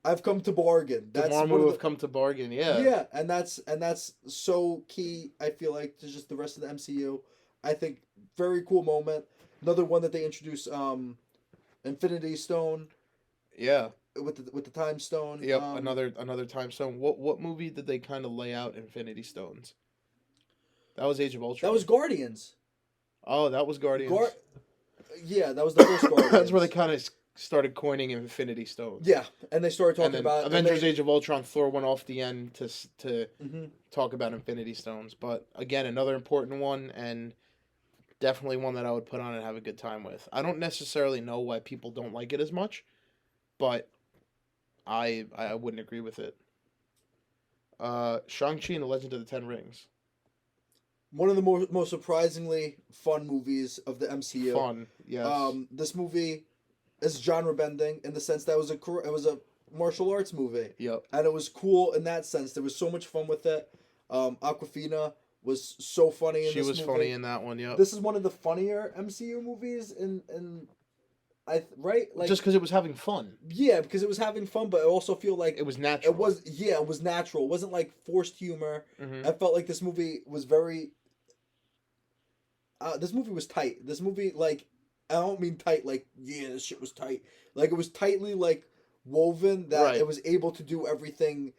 I've come to bargain. Dormammu have come to bargain. Yeah. Yeah, and that's so key. I feel like to just the rest of the MCU. I think very cool moment. Another one that they introduced, Infinity Stone. Yeah. With the Time Stone. Yep. Another Time Stone. What movie did they kind of lay out Infinity Stones? That was Age of Ultron. That was Guardians. Oh, that was Guardians. Yeah, that was the first Guardians. That's where they kind of started coining Infinity Stones. Yeah, and they started talking about Avengers: Age of Ultron. Thor went off the end to talk about Infinity Stones, but again, another important one and definitely one that I would put on and have a good time with. I don't necessarily know why people don't like it as much, but I wouldn't agree with it. Shang-Chi and the Legend of the Ten Rings. One of the most surprisingly fun movies of the MCU. Fun, yes. This movie is genre bending in the sense that it was a martial arts movie. Yep. And it was cool in that sense. There was so much fun with it. Awkwafina was so funny in this movie. She was funny in that one, yep. This is one of the funnier MCU movies right? Like, just because it was having fun. Yeah, because it was having fun, but I also feel like it was natural. It was natural. It wasn't like forced humor. I felt like this movie was very this movie was tight. This movie, like, I don't mean tight like, yeah, this shit was tight. Like, it was tightly, like, woven that it was able to do everything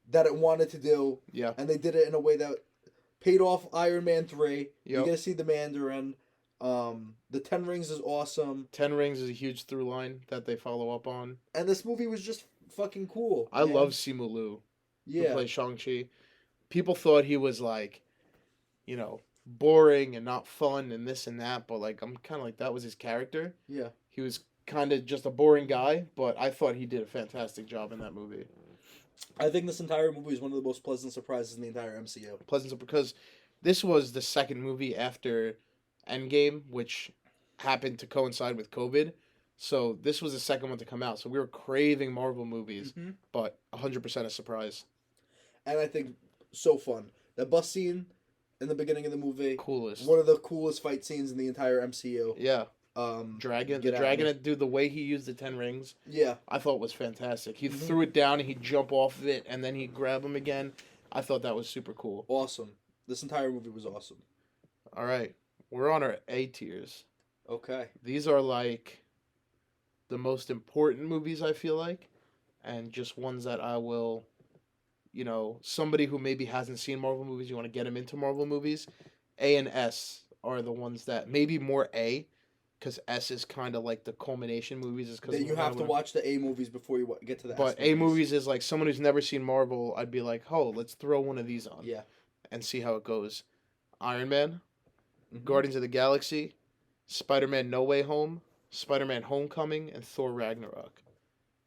that it wanted to do. Yeah. And they did it in a way that paid off Iron Man 3. Yep. You get to see the Mandarin. The Ten Rings is awesome. Ten Rings is a huge through line that they follow up on. And this movie was just fucking cool. I love Simu Liu. Yeah. Who plays Shang-Chi. People thought he was, like, you know, boring and not fun and this and that, but like I'm kind of like that was his character. Yeah. He was kind of just a boring guy, but I thought he did a fantastic job in that movie. I think this entire movie is one of the most pleasant surprises in the entire MCU. Because this was the second movie after Endgame, which happened to coincide with COVID. So this was the second one to come out. So we were craving Marvel movies, but 100% a surprise. And I think so fun. That bus scene in the beginning of the movie. Coolest. One of the coolest fight scenes in the entire MCU. Yeah. The dragon dude, the way he used the 10 rings. Yeah. I thought was fantastic. He threw it down and he'd jump off of it and then he'd grab him again. I thought that was super cool. Awesome. This entire movie was awesome. All right. We're on our A tiers. Okay. These are like the most important movies, I feel like, and just ones that I will, you know, somebody who maybe hasn't seen Marvel movies, you want to get him into Marvel movies. A and S are the ones that maybe more A, because S is kind of like the culmination movies. Is because you have to watch the A movies before you get to the S. But A movies is like someone who's never seen Marvel. I'd be like, oh, let's throw one of these on. Yeah. And see how it goes. Iron Man, Guardians of the Galaxy, Spider-Man No Way Home, Spider-Man Homecoming, and Thor Ragnarok.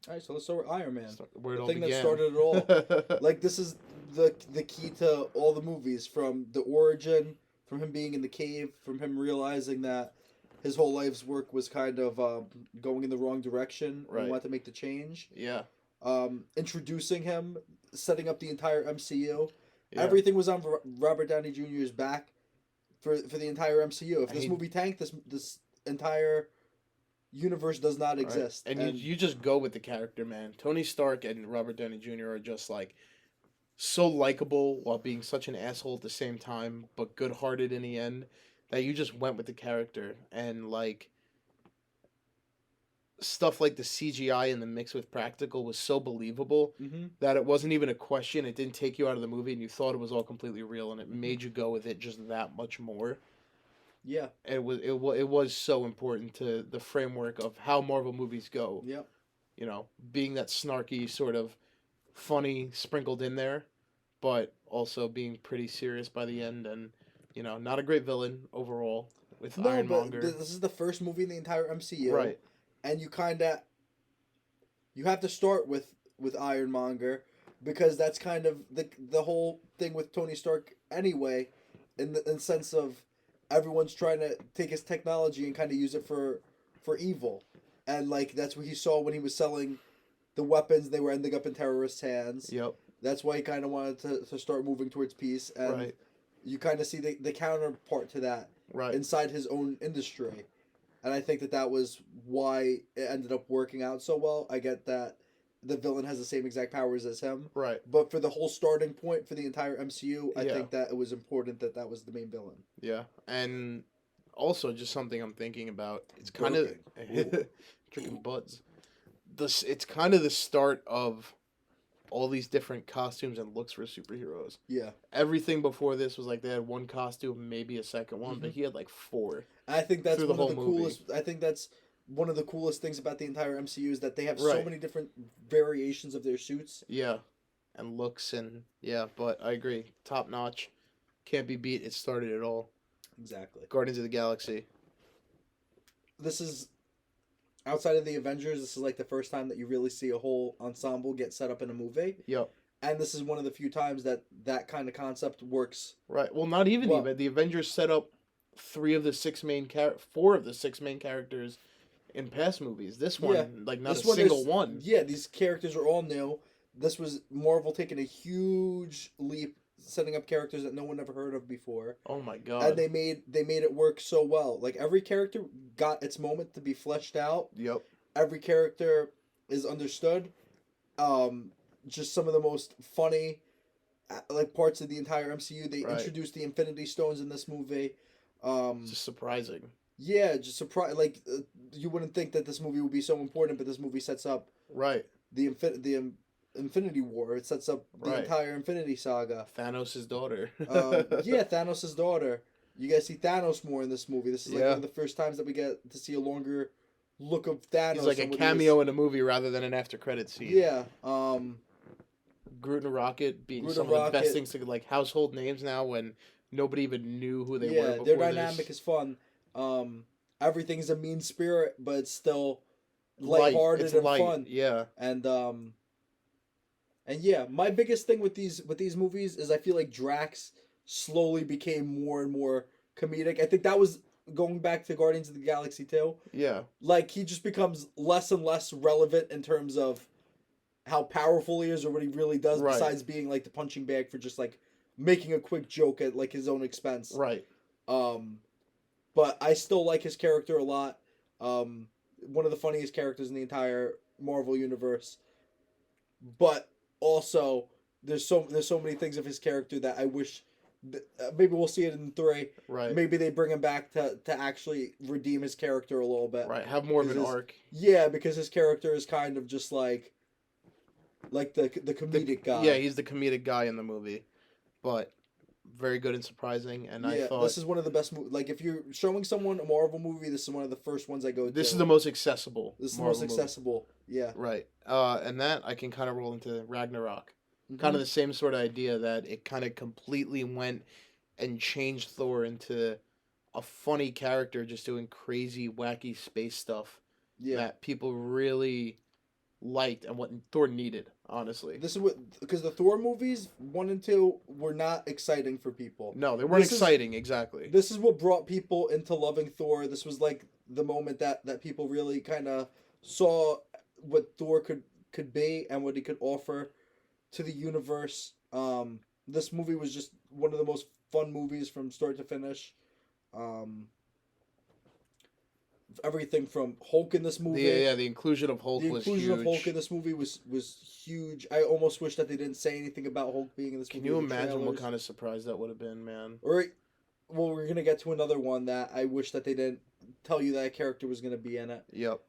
All right, so let's start with Iron Man. Where it the all thing began. that started it all. Like, this is the key to all the movies, from the origin, from him being in the cave, from him realizing that his whole life's work was kind of going in the wrong direction. Right. And wanted to make the change. Yeah. Introducing him, setting up the entire MCU. Yeah. Everything was on Robert Downey Jr.'s back for the entire MCU. If this movie tanked, this entire universe does not exist. Right. And you just go with the character, man. Tony Stark and Robert Downey Jr. are just like so likable while being such an asshole at the same time, but good-hearted in the end, that you just went with the character. And like stuff like the CGI in the mix with practical was so believable that it wasn't even a question. It didn't take you out of the movie, and you thought it was all completely real, and it made you go with it just that much more. Yeah, It was so important to the framework of how Marvel movies go. Yep. You know, being that snarky sort of funny sprinkled in there, but also being pretty serious by the end, and you know, not a great villain overall with Ironmonger. This is the first movie in the entire MCU, right? And you have to start with Ironmonger, because that's kind of the whole thing with Tony Stark anyway, in the sense of everyone's trying to take his technology and kind of use it for evil, and like that's what he saw when he was selling the weapons. They were ending up in terrorists' hands. Yep. That's why he kind of wanted to start moving towards peace, and you kind of see the counterpart to that inside his own industry. And I think that was why it ended up working out so well. I get that the villain has the same exact powers as him. Right. But for the whole starting point for the entire MCU, I think that it was important that was the main villain. Yeah. And also just something I'm thinking about. It's kind of drinking buds. It's kind of the start of all these different costumes and looks for superheroes. Yeah. Everything before this was like they had one costume, maybe a second one, but he had like 4. I think that's one of the coolest. Movie. I think that's one of the coolest things about the entire MCU is that they have so many different variations of their suits. Yeah, and looks and but I agree, top notch, can't be beat. It started it all. Exactly. Guardians of the Galaxy. This is outside of the Avengers. This is like the first time that you really see a whole ensemble get set up in a movie. Yep. And this is one of the few times that kind of concept works. Right. Well, not even the Avengers set up 4 of the 6 main characters in past movies. This one, like not a single one. Yeah, these characters are all new. This was Marvel taking a huge leap, setting up characters that no one ever heard of before. Oh my god! And they made it work so well. Like every character got its moment to be fleshed out. Yep. Every character is understood. Just some of the most funny, like parts of the entire MCU. They introduced the Infinity Stones in this movie. Just surprising. Yeah, just surprise. Like you wouldn't think that this movie would be so important, but this movie sets up the Infinity War. It sets up the entire Infinity Saga. Thanos' daughter. Thanos' daughter. You guys see Thanos more in this movie. This is like one of the first times that we get to see a longer look of Thanos. He's like a cameo in a movie rather than an after credit scene. Yeah. Groot and Rocket being some of the best things to like household names now when nobody even knew who they were before their dynamic is fun. Everything's a mean spirit, but it's still lighthearted and fun. Yeah. And my biggest thing with these movies is I feel like Drax slowly became more and more comedic. I think that was going back to Guardians of the Galaxy 2. Yeah. Like he just becomes less and less relevant in terms of how powerful he is or what he really does, besides being like the punching bag for just like making a quick joke at like his own expense. Right. But I still like his character a lot. One of the funniest characters in the entire Marvel universe. But also, there's so many things of his character that I wish. Maybe we'll see it in 3. Right. Maybe they bring him back to actually redeem his character a little bit. Right. Have more of an arc. Yeah, because his character is kind of just like the comedic guy. Yeah, he's the comedic guy in the movie, but very good and surprising. And I thought this is one of the best movies. Like if you're showing someone a Marvel movie, this is one of the first ones I go to. This is the most accessible. This is the most accessible. Yeah. Right. And that I can kind of roll into Ragnarok. Mm-hmm. Kind of the same sort of idea that it kind of completely went and changed Thor into a funny character just doing crazy, wacky space stuff. Yeah. That people really liked and what Thor needed, honestly. This is what, because the Thor movies 1 and 2 were not exciting for people. No, they weren't exciting, exactly. This is what brought people into loving Thor. This was like the moment that people really kind of saw what Thor could be and what he could offer to the universe. This movie was just one of the most fun movies from start to finish. Everything from Hulk in this movie. The inclusion of Hulk was huge. The inclusion of Hulk in this movie was huge. I almost wish that they didn't say anything about Hulk being in this movie. Can you imagine what kind of surprise that would have been, man? Well, we're gonna get to another one that I wish that they didn't tell you that a character was gonna be in it. Yep.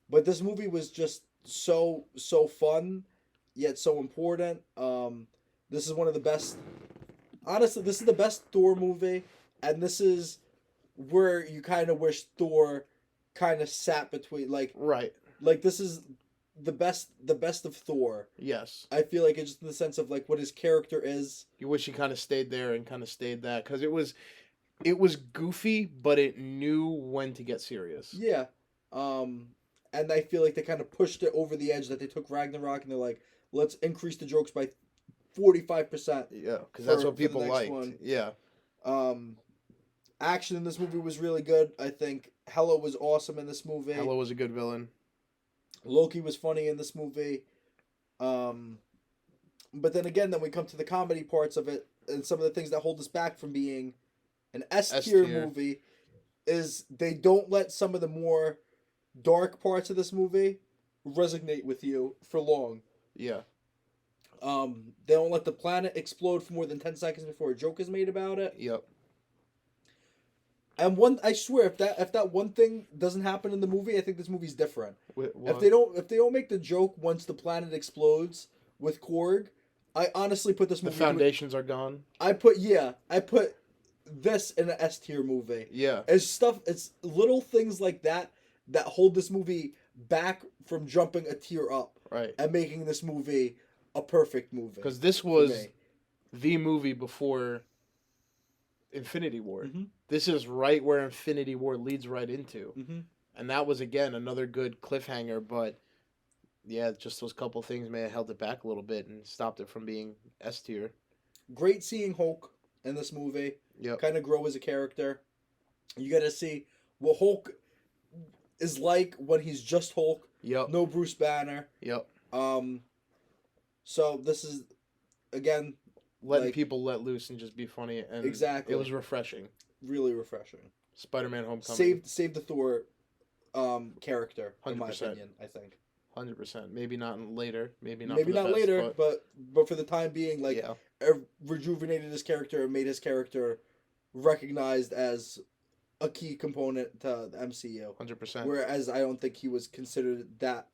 But this movie was just so fun, yet so important. This is one of the best. Honestly, this is the best Thor movie, and this is where you kind of wish Thor kind of sat between, like, right, like this is the best of Thor. Yes, I feel like it's just in the sense of like what his character is. You wish he kind of stayed there and kind of stayed that, because it was goofy, but it knew when to get serious. Yeah, and I feel like they kind of pushed it over the edge. That they took Ragnarok and they're like, let's increase the jokes by 45%. Yeah, because that's what people liked. One. Yeah. Action in this movie was really good. I think Hela was awesome in this movie. Hela was a good villain. Loki was funny in this movie. But then again, then we come to the comedy parts of it, and some of the things that hold us back from being an S-tier movie is they don't let some of the more dark parts of this movie resonate with you for long. Yeah. They don't let the planet explode for more than 10 seconds before a joke is made about it. Yep. And I swear, if that one thing doesn't happen in the movie, I think this movie's different. If they don't make the joke once the planet explodes with Korg, I honestly put this movie. The foundations are gone. I put this in an S-tier movie. Yeah. It's little things like that hold this movie back from jumping a tier up. Right. And making this movie a perfect movie. Because this was the movie before Infinity War. Mm-hmm. This is right where Infinity War leads right into. Mm-hmm. And that was, again, another good cliffhanger, but yeah, just those couple things may have held it back a little bit and stopped it from being S tier. Great seeing Hulk in this movie. Yep. Kind of grow as a character. You got to see what Hulk is like when he's just Hulk. Yep. No Bruce Banner. Yep. So this is, again, letting people let loose and just be funny, and exactly. It was refreshing. Really refreshing. Spider-Man: Homecoming saved the Thor character 100%. In my opinion, I think 100%. Maybe not later. Maybe not later. But for the time being, like, rejuvenated his character and made his character recognized as a key component to the MCU. 100%. Whereas I don't think he was considered that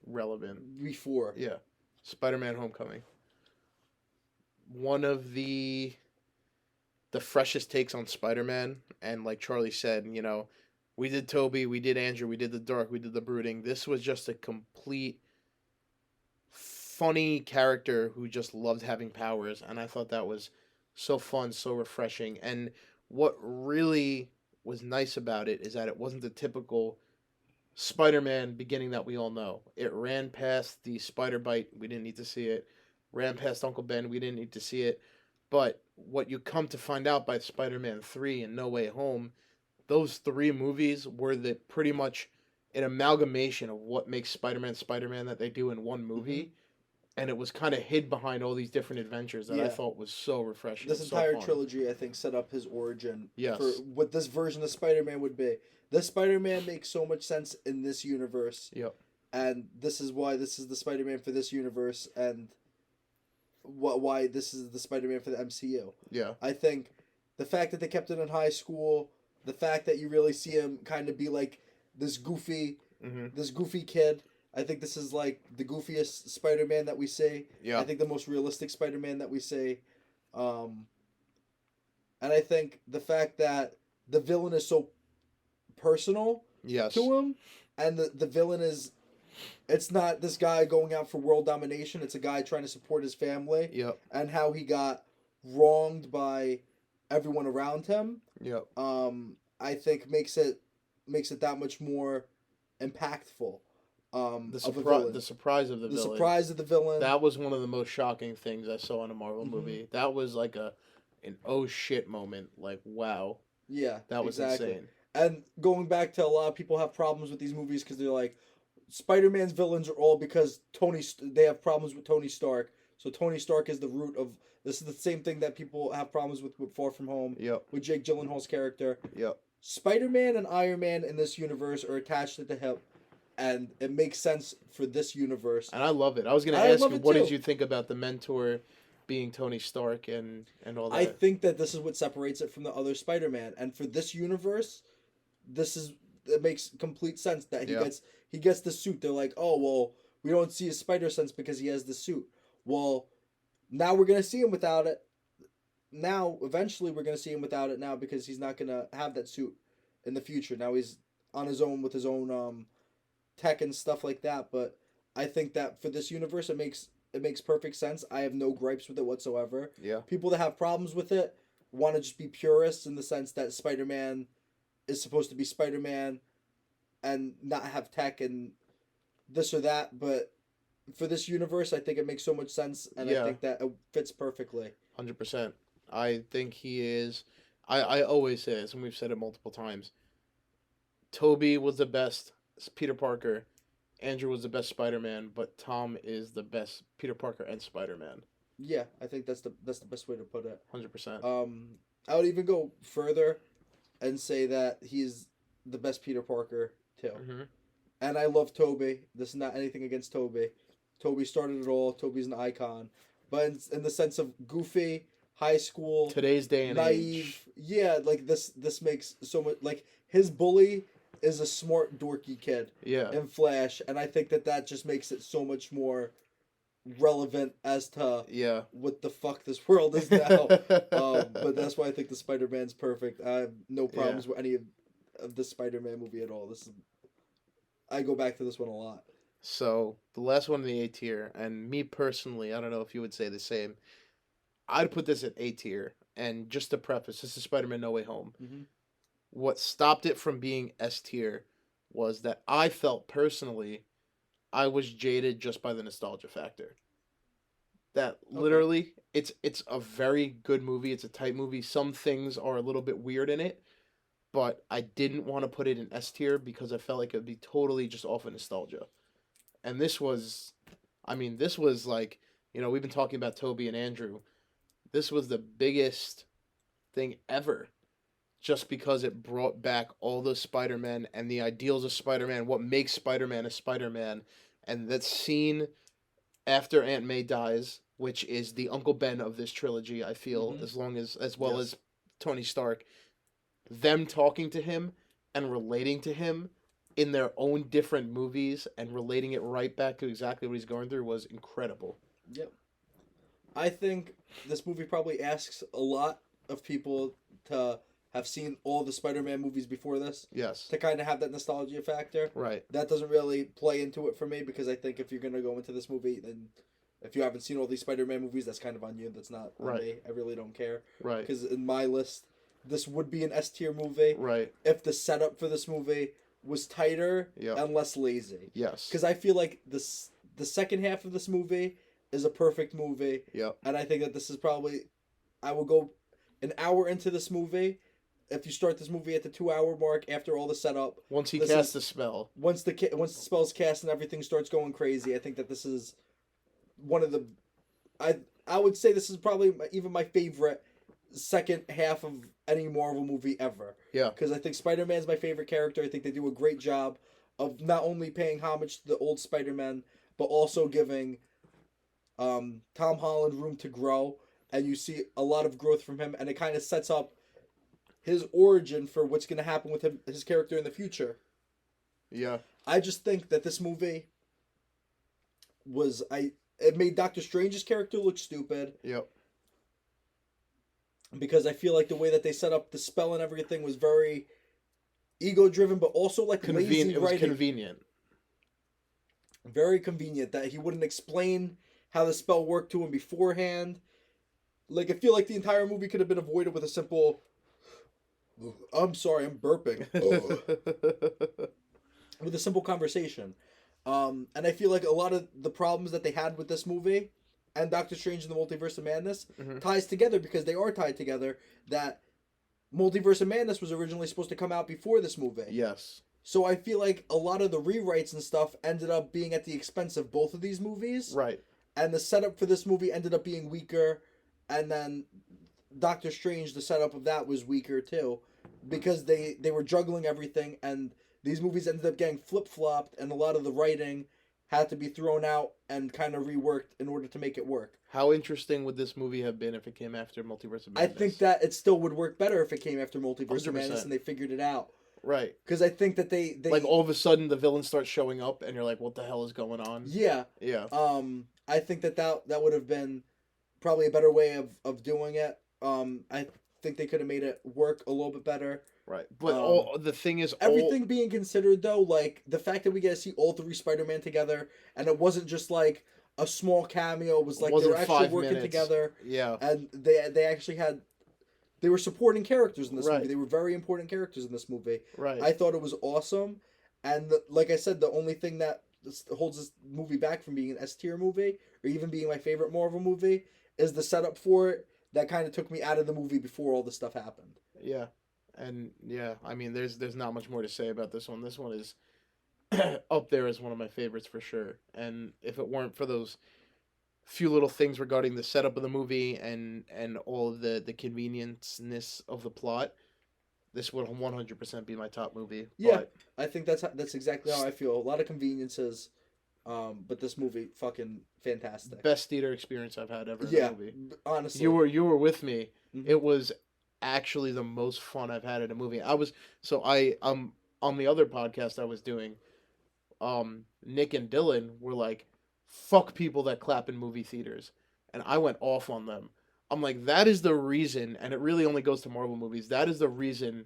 relevant before. Yeah. Spider-Man: Homecoming. One of the freshest takes on Spider-Man, and like Charlie said, you know, we did Toby, we did Andrew, we did the Dark, we did the Brooding. This was just a complete funny character who just loved having powers, and I thought that was so fun, so refreshing. And what really was nice about it is that it wasn't the typical Spider-Man beginning that we all know. It ran past the spider bite, we didn't need to see it. Ran past Uncle Ben, we didn't need to see it. But what you come to find out by Spider-Man 3 and No Way Home, those three movies were pretty much an amalgamation of what makes Spider-Man Spider-Man that they do in one movie. Mm-hmm. And it was kind of hid behind all these different adventures that I thought was so refreshing. This entire trilogy, I think, set up his origin for what this version of Spider-Man would be. This Spider-Man makes so much sense in this universe. Yep. And this is why this is the Spider-Man for this universe, and why this is the Spider-Man for the MCU. Yeah. I think the fact that they kept it in high school, the fact that you really see him kind of be like this goofy kid. I think this is like the goofiest Spider-Man that we see. Yeah. I think the most realistic Spider-Man that we see. And I think the fact that the villain is so personal to him, and the villain is, it's not this guy going out for world domination, it's a guy trying to support his family. Yep. And how he got wronged by everyone around him. Yep. I think makes it that much more impactful. The of a villain. the surprise of the The villain. surprise of the villain. That was one of the most shocking things I saw in a Marvel movie. That was like an oh shit moment. Like, wow. Yeah, That was exactly. insane. And going back to a lot of people have problems with these movies because they're like, Spider-Man's villains are all because they have problems with Tony Stark. So Tony Stark is the root of this. Is the same thing that people have problems with Far From Home. Yep. With Jake Gyllenhaal's character. Yep. Spider-Man and Iron Man in this universe are attached at the hip, and it makes sense for this universe. And I love it. I was going to ask you, what did you think about the mentor being Tony Stark and all that? I think that this is what separates it from the other Spider-Man, and for this universe, it makes complete sense that he gets the suit. They're like, oh well, we don't see his spider sense because he has the suit. Well, now we're gonna see him without it. Now, eventually, we're gonna see him without it now because he's not gonna have that suit in the future. Now he's on his own with his own tech and stuff like that. But I think that for this universe, it makes perfect sense. I have no gripes with it whatsoever. Yeah. People that have problems with it want to just be purists in the sense that Spider-Man is supposed to be Spider-Man and not have tech and this or that. But for this universe, I think it makes so much sense, and I think that it fits perfectly. 100%. I think he is. I always say this, and we've said it multiple times. Toby was the best Peter Parker. Andrew was the best Spider-Man, but Tom is the best Peter Parker and Spider-Man. Yeah, I think that's the best way to put it. 100%. I would even go further and say that he's the best Peter Parker too. Mm-hmm. And I love Toby. This is not anything against Toby. Toby started it all. Toby's an icon. But in the sense of goofy, high school, today's day and naive, age. Yeah, like this makes so much, like his bully is a smart dorky kid. Yeah. In Flash, and I think that just makes it so much more relevant as to what the fuck this world is now. But that's why I think the Spider-Man's perfect. I have no problems with any of the Spider-Man movie at all. I go back to this one a lot. So the last one in the A tier, and me personally, I don't know if you would say the same. I'd put this at A tier, and just to preface, this is Spider-Man No Way Home. Mm-hmm. What stopped it from being S tier was that I felt personally I was jaded just by the nostalgia factor. That literally, it's a very good movie. It's a tight movie. Some things are a little bit weird in it, but I didn't want to put it in S tier because I felt like it would be totally just off of nostalgia. And this was like, we've been talking about Toby and Andrew. This was the biggest thing ever. Just because it brought back all the Spider-Man and the ideals of Spider-Man, what makes Spider-Man a Spider-Man. And that scene after Aunt May dies, which is the Uncle Ben of this trilogy, I feel, as well as Tony Stark, them talking to him and relating to him in their own different movies and relating it right back to exactly what he's going through was incredible. Yep. I think this movie probably asks a lot of people to have seen all the Spider-Man movies before this. Yes. To kind of have that nostalgia factor. Right. That doesn't really play into it for me because I think if you're going to go into this movie, then if you haven't seen all these Spider-Man movies, that's kind of on you. That's not on me. I really don't care. Right. Because in my list, this would be an S-tier movie. Right. If the setup for this movie was tighter and less lazy. Yes. Because I feel like the second half of this movie is a perfect movie. Yep. And I think that this is probably... I will go an hour into this movie... If you start this movie at the 2-hour mark after all the setup, once he casts the spell, once the spell's cast and everything starts going crazy, I think that this is one of the, I would say this is probably even my favorite second half of any Marvel movie ever. Yeah, because I think Spider-Man's my favorite character. I think they do a great job of not only paying homage to the old Spider-Man, but also giving Tom Holland room to grow, and you see a lot of growth from him, and it kind of sets up his origin for what's going to happen with him, his character in the future. Yeah. I just think that this movie it made Doctor Strange's character look stupid. Yep. Because I feel like the way that they set up the spell and everything was very ego-driven, but also like lazy writing. It was convenient. Very convenient that he wouldn't explain how the spell worked to him beforehand. Like, I feel like the entire movie could have been avoided with a simple... I'm sorry, I'm burping. With a simple conversation. And I feel like a lot of the problems that they had with this movie and Doctor Strange and the Multiverse of Madness ties together because they are tied together. That Multiverse of Madness was originally supposed to come out before this movie. Yes. So I feel like a lot of the rewrites and stuff ended up being at the expense of both of these movies. Right. And the setup for this movie ended up being weaker. And then Doctor Strange, the setup of that was weaker too. Because they were juggling everything, and these movies ended up getting flip-flopped, and a lot of the writing had to be thrown out and kind of reworked in order to make it work. How interesting would this movie have been if it came after Multiverse of Madness? I think that it still would work better if it came after Multiverse of 100%. Madness and they figured it out. Right. Because I think that they... Like, all of a sudden, the villain starts showing up, and you're like, what the hell is going on? Yeah. Yeah. I think that would have been probably a better way of doing it. I think they could have made it work a little bit better. Right. But the thing is... Everything being considered, though, like, the fact that we get to see all three Spider-Man together, and it wasn't just, like, a small cameo. It was, like, they were actually working together. Yeah. And they actually had... They were supporting characters in this Right. movie. They were very important characters in this movie. Right. I thought it was awesome. And, like I said, the only thing that holds this movie back from being an S-tier movie, or even being my favorite Marvel movie, is the setup for it that kind of took me out of the movie before all this stuff happened. Yeah. And yeah, I mean, there's not much more to say about this one. This one is up there as one of my favorites for sure. And if it weren't for those few little things regarding the setup of the movie and all of the convenience-ness of the plot, this would 100% be my top movie. Yeah, but I think that's exactly how I feel. A lot of conveniences, but this movie fucking fantastic. Best theater experience I've had ever in a movie. Honestly, you were with me. Mhm. It was actually the most fun I've had in a movie. On the other podcast I was doing, Nick and Dylan were like, fuck people that clap in movie theaters. And I went off on them. I'm like, that is the reason, and it really only goes to Marvel movies, that is the reason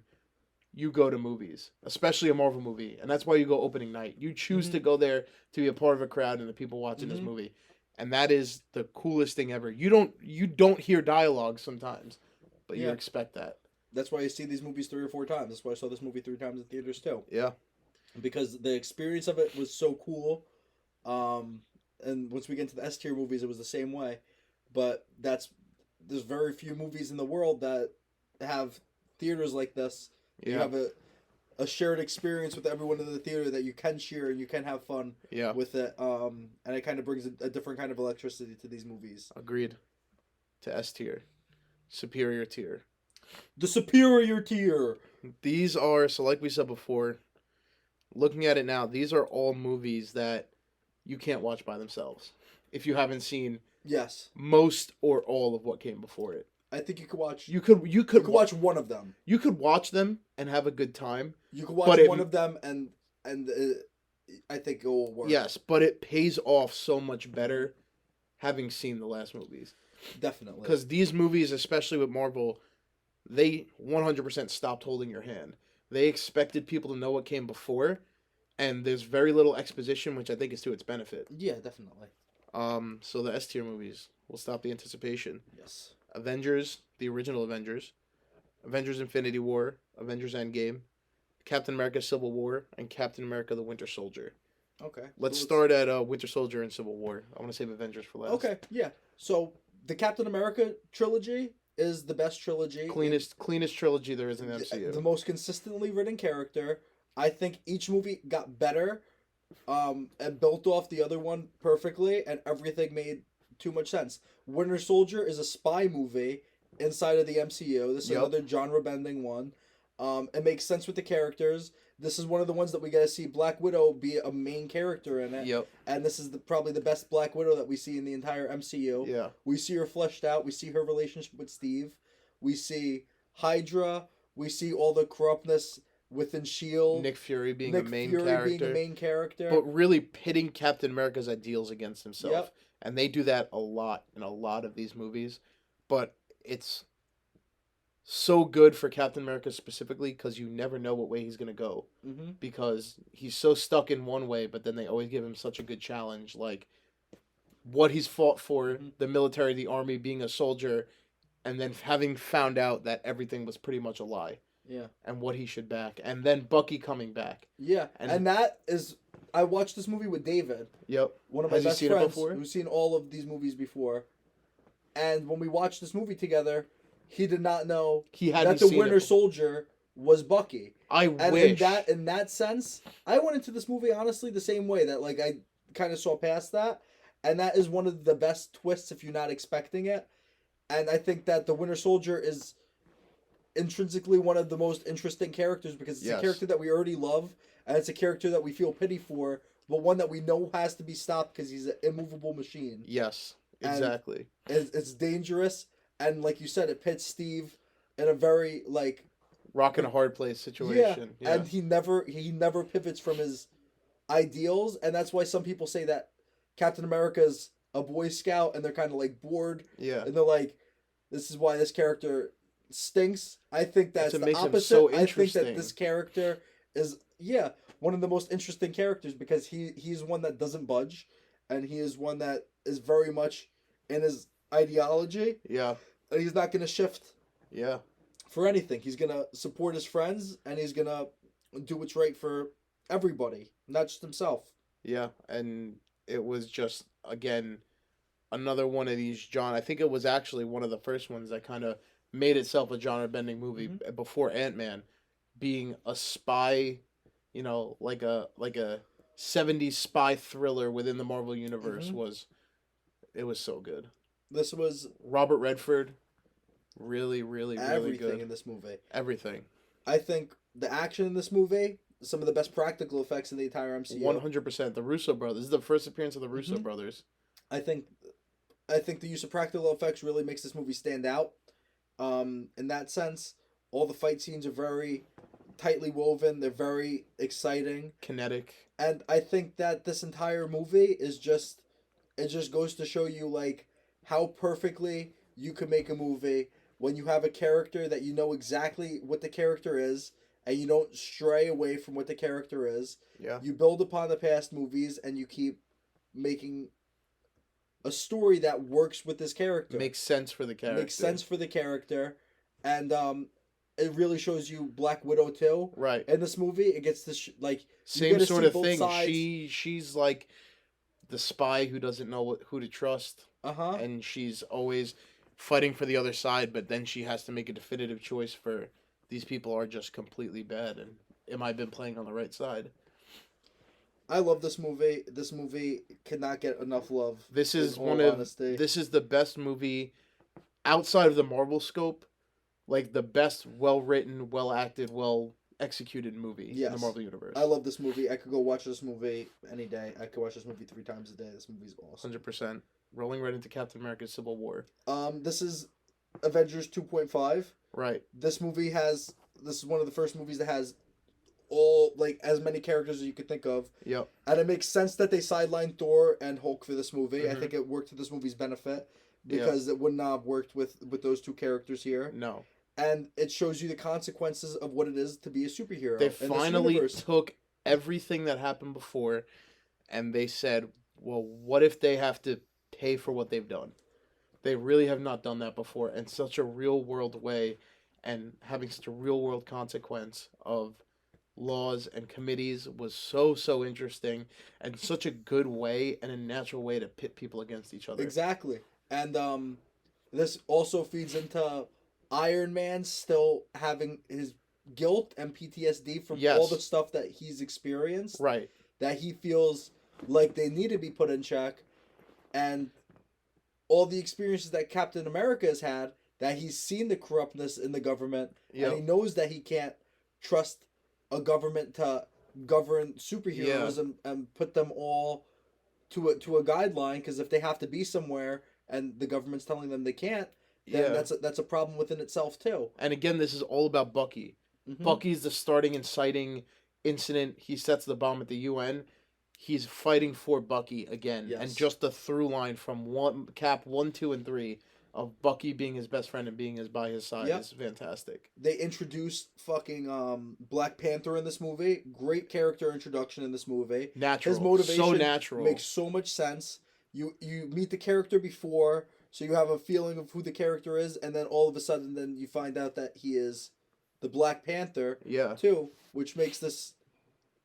you go to movies, especially a Marvel movie. And that's why you go opening night. You choose to go there to be a part of a crowd and the people watching this movie. And that is the coolest thing ever. You don't hear dialogue sometimes, but you expect that. That's why you see these movies 3 or 4 times. That's why I saw this movie 3 times in theaters too. Yeah. Because the experience of it was so cool. And once we get into the S-tier movies, it was the same way. But there's very few movies in the world that have theaters like this. Yeah. You have a shared experience with everyone in the theater that you can share and you can have fun with it. And it kind of brings a different kind of electricity to these movies. Agreed. To S-tier. Superior tier. The superior tier. These are, so like we said before, looking at it now, these are all movies that you can't watch by themselves if you haven't seen most or all of what came before it. I think you could watch. You could watch one of them. You could watch them and have a good time. You could watch one of them and I think it will work. Yes, but it pays off so much better having seen the last movies. Definitely. Because these movies, especially with Marvel, they 100% stopped holding your hand. They expected people to know what came before, and there's very little exposition, which I think is to its benefit. Yeah, definitely. So the S-tier movies will stop the anticipation. Yes. Avengers, the original Avengers, Avengers Infinity War, Avengers Endgame, Captain America Civil War, and Captain America the Winter Soldier. Okay. Let's start at Winter Soldier and Civil War. I want to save Avengers for last. Okay, yeah. So the Captain America trilogy is the best trilogy. Cleanest trilogy there is in the MCU. The most consistently written character. I think each movie got better and built off the other one perfectly, and everything made too much sense. Winter Soldier is a spy movie inside of the MCU. This is another genre-bending one. It makes sense with the characters. This is one of the ones that we get to see Black Widow be a main character in it. Yep. And this is probably the best Black Widow that we see in the entire MCU. Yeah. We see her fleshed out. We see her relationship with Steve. We see Hydra. We see all the corruptness within S.H.I.E.L.D. Nick Fury being a main character. But really pitting Captain America's ideals against himself. Yep. And they do that a lot in a lot of these movies. But it's so good for Captain America specifically because you never know what way he's going to go. Mm-hmm. Because he's so stuck in one way, but then they always give him such a good challenge. Like what he's fought for, the military, the army, being a soldier, and then having found out that everything was pretty much a lie. Yeah. And what he should back. And then Bucky coming back. Yeah. And that is I watched this movie with David. Yep. One of my Has he best seen it friends before? who's seen all of these movies before. And when we watched this movie together, he did not know He hadn't that the seen it Winter before. Soldier was Bucky. I And wish. in that sense, I went into this movie honestly the same way, that like I kind of saw past that, and that is one of the best twists if you're not expecting it. And I think that the Winter Soldier is intrinsically one of the most interesting characters because it's a character that we already love, and it's a character that we feel pity for, but one that we know has to be stopped because he's an immovable machine. Yes, exactly. And it's dangerous, and like you said, it pits Steve in a very like rock and a hard place situation. Yeah, and he never pivots from his ideals, and that's why some people say that Captain America's a Boy Scout, and they're kind of like bored. Yeah, and they're like, this is why this character stinks. I think that's the opposite. So I think that this character is one of the most interesting characters because he's one that doesn't budge, and he is one that is very much in his ideology. Yeah, and he's not going to shift. Yeah. For anything, he's gonna support his friends, and he's gonna do what's right for everybody, not just himself. Yeah, and it was just again another one of these I think it was actually one of the first ones that kind of made itself a genre-bending movie before Ant-Man, being a spy, like a 70s spy thriller within the Marvel universe was so good. This was Robert Redford. Really, really, really everything good. In this movie. Everything. I think the action in this movie, some of the best practical effects in the entire MCU. 100%. The Russo brothers. This is the first appearance of the Russo brothers. I think the use of practical effects really makes this movie stand out. In that sense, all the fight scenes are very tightly woven. They're very exciting. Kinetic. And I think that this entire movie is just goes to show you like how perfectly you can make a movie when you have a character that you know exactly what the character is, and you don't stray away from what the character is. Yeah. You build upon the past movies, and you keep making a story that works with this character. Makes sense for the character. And it really shows you Black Widow too. Right. In this movie, it gets this same sort of thing. She's like the spy who doesn't know who to trust. And she's always fighting for the other side, but then she has to make a definitive choice for these people are just completely bad, and am I been playing on the right side? I love this movie. This movie cannot get enough love. This is this is the best movie outside of the Marvel scope, like the best well written, well acted, well executed movie in the Marvel universe. I love this movie. I could go watch this movie any day. I could watch this movie 3 times a day. This movie's awesome. 100%. Rolling right into Captain America: Civil War. This is Avengers 2.5. Right. This is one of the first movies that has all like as many characters as you could think of. Yep. And it makes sense that they sidelined Thor and Hulk for this movie. I think it worked to this movie's benefit because it would not have worked with those two characters here. No. And it shows you the consequences of what it is to be a superhero. They finally took everything that happened before, and they said, well, what if they have to pay for what they've done? They really have not done that before in such a real world way, and having such a real world consequence of laws and committees was so interesting, and such a good way and a natural way to pit people against each other. Exactly. And this also feeds into Iron Man still having his guilt and PTSD from all the stuff that he's experienced. Right. That he feels like they need to be put in check. And all the experiences that Captain America has had, that he's seen the corruptness in the government, and he knows that he can't trust a government to govern superheroes and put them all to a guideline, because if they have to be somewhere and the government's telling them they can't, then that's a problem within itself too. And again, this is all about Bucky. Bucky's the starting inciting incident. He sets the bomb at the UN. He's fighting for Bucky again. And just the through line from Cap 1, 2, and 3 of Bucky being his best friend and being by his side is fantastic. They introduced fucking Black Panther in this movie. Great character introduction in this movie. Natural. His motivation so natural. Makes so much sense. You meet the character before, so you have a feeling of who the character is, and then all of a sudden then you find out that he is the Black Panther too, which makes this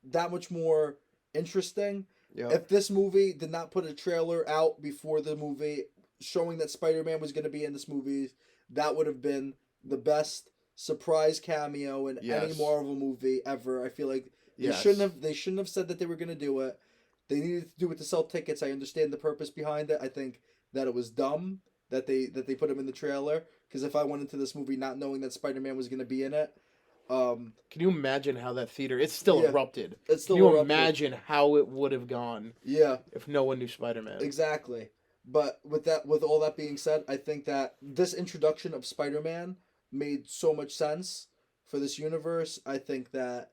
that much more interesting. Yep. If this movie did not put a trailer out before the movie showing that Spider-Man was going to be in this movie, that would have been the best surprise cameo in any Yes. Marvel movie ever. I feel like they Yes. shouldn't have said that they were going to do it. They needed to do it to sell tickets. I understand the purpose behind it. I think that it was dumb that they put him in the trailer, because if I went into this movie not knowing that Spider-Man was going to be in it, Can you imagine how that theater? It's still Yeah. erupted. it's still Can you erupted. imagine how it would have gone Yeah, if no one knew Spider-Man? exactly. But with all that being said, I think that this introduction of Spider-Man made so much sense for this universe. I think that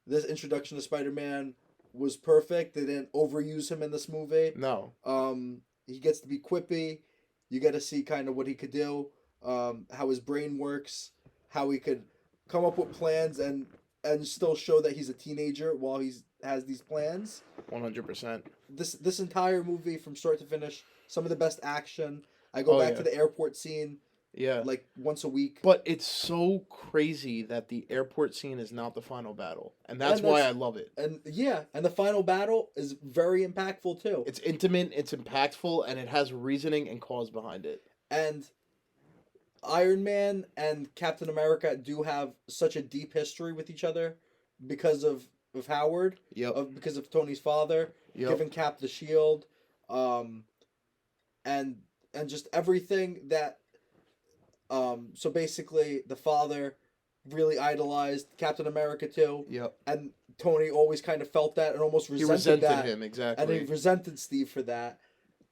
this introduction of Spider-Man was perfect. They didn't overuse him in this movie. No. He gets to be quippy. You get to see kind of what he could do, how his brain works, how he could come up with plans and still show that he's a teenager while has these plans. 100%. This entire movie from start to finish, some of the best action. I go back to the airport scene Yeah. like once a week. But it's so crazy that the airport scene is not the final battle. And that's why I love it. And the final battle is very impactful too. It's intimate, it's impactful, and it has reasoning and cause behind it. And Iron Man and Captain America do have such a deep history with each other because of Howard. Yep. Because of Tony's father. Yep. Giving Cap the shield. And just everything that so basically the father really idolized Captain America too. Yep. And Tony always kind of felt that and almost resented that. him, exactly. And he resented Steve for that.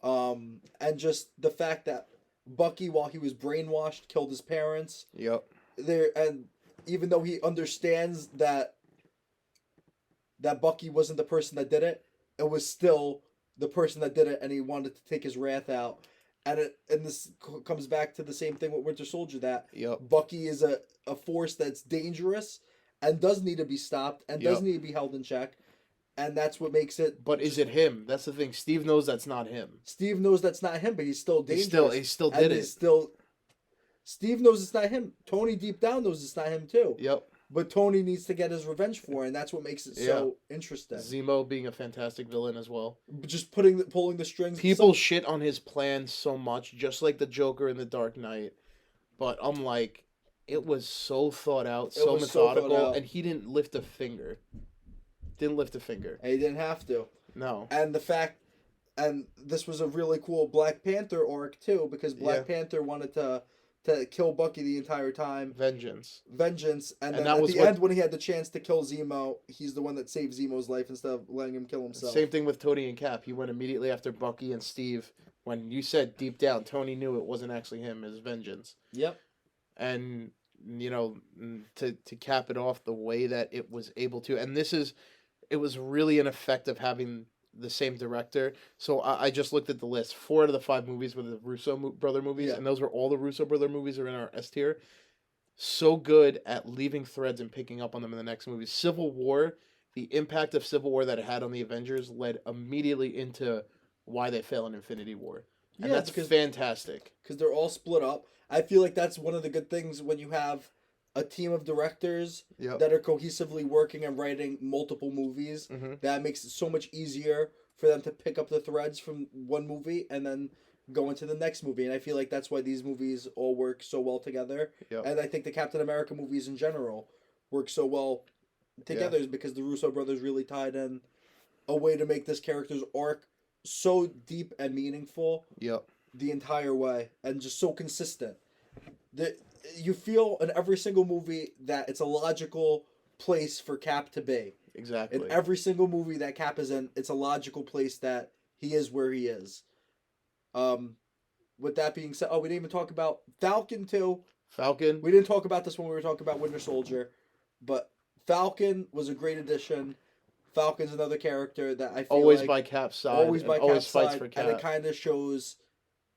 And just the fact that Bucky, while he was brainwashed, killed his parents. Yep. And even though he understands that Bucky wasn't the person that did it, it was still the person that did it, and he wanted to take his wrath out. And this comes back to the same thing with Winter Soldier, that Bucky is a force that's dangerous and does need to be stopped and does need to be held in check. And that's what makes it... But is it him? That's the thing. Steve knows that's not him. Steve knows that's not him, but he's still dangerous. He still did it. Steve knows it's not him. Tony deep down knows it's not him too. Yep. But Tony needs to get his revenge for it, and that's what makes it so interesting. Zemo being a fantastic villain as well. Just pulling the strings. People shit on his plan so much, just like the Joker in The Dark Knight. But I'm like, it was so thought out, so methodical, and he didn't lift a finger. And he didn't have to. No. And this was a really cool Black Panther arc too, because Black Panther wanted to kill Bucky the entire time. Vengeance. And then at the end, when he had the chance to kill Zemo, he's the one that saved Zemo's life instead of letting him kill himself. Same thing with Tony and Cap. He went immediately after Bucky and Steve. When you said deep down, Tony knew it wasn't actually him, it was Vengeance. Yep. And, to cap it off the way that it was able to, and it was really an effect of having the same director. So I just looked at the list. 4 out of the 5 movies were the Russo brother movies, and those were all the Russo brother movies are in our S tier. So good at leaving threads and picking up on them in the next movies. Civil War, the impact of Civil War that it had on the Avengers led immediately into why they fell in Infinity War. And that's fantastic. Because they're all split up. I feel like that's one of the good things when you have a team of directors that are cohesively working and writing multiple movies. Mm-hmm. That makes it so much easier for them to pick up the threads from one movie and then go into the next movie. And I feel like that's why these movies all work so well together. Yep. And I think the Captain America movies in general work so well together is because the Russo brothers really tied in a way to make this character's arc so deep and meaningful the entire way, and just so consistent. You feel in every single movie that it's a logical place for Cap to be. Exactly. In every single movie that Cap is in, it's a logical place that he is where he is. With that being said, we didn't even talk about Falcon too. Falcon. We didn't talk about this when we were talking about Winter Soldier, but Falcon was a great addition. Falcon's another character that I feel always like by Cap's side. Always by Cap's fights side, for Cap. and it kind of shows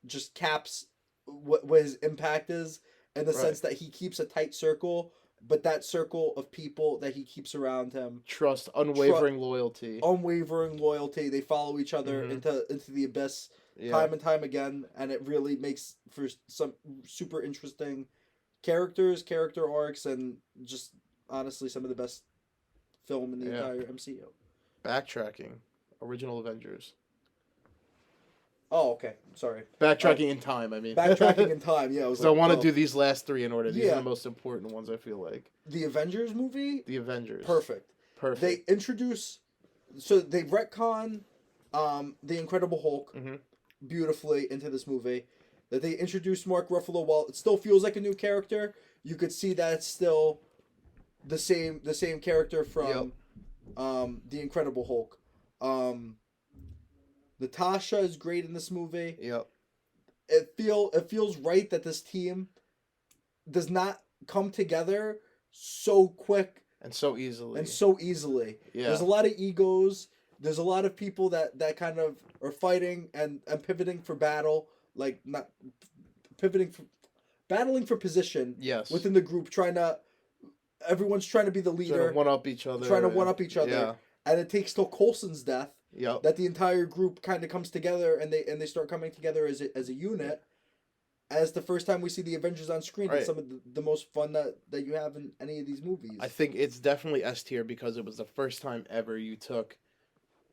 just Cap's what his impact is, in the sense that he keeps a tight circle, but that circle of people that he keeps around him. Trust, unwavering loyalty. Unwavering loyalty. They follow each other into the abyss time and time again, and it really makes for some super interesting character arcs, and just honestly some of the best film in the entire MCU. Backtracking. Original Avengers. Oh, okay. Sorry. Backtracking in time, I mean. Backtracking in time, yeah. I was So like, I want to oh. do these last three in order. These are Yeah. the most important ones, I feel like. The Avengers movie? The Avengers. Perfect. Perfect. They introduce... So they retcon the Incredible Hulk beautifully into this movie. That they introduced Mark Ruffalo. While it still feels like a new character, you could see that it's still the same character from the Incredible Hulk. Natasha is great in this movie. Yep. It feels right that this team does not come together so quick and so easily. Yeah. There's a lot of egos. There's a lot of people that kind of are fighting and pivoting for battle, like not pivoting for battling for position. Yes. Within the group, everyone's trying to be the leader. Trying to one up each other. Yeah. And it takes till Coulson's death. Yep. That the entire group kind of comes together and they start coming together as a unit. As the first time we see the Avengers on screen, right. It's some of the most fun that you have in any of these movies. I think it's definitely S tier because it was the first time ever you took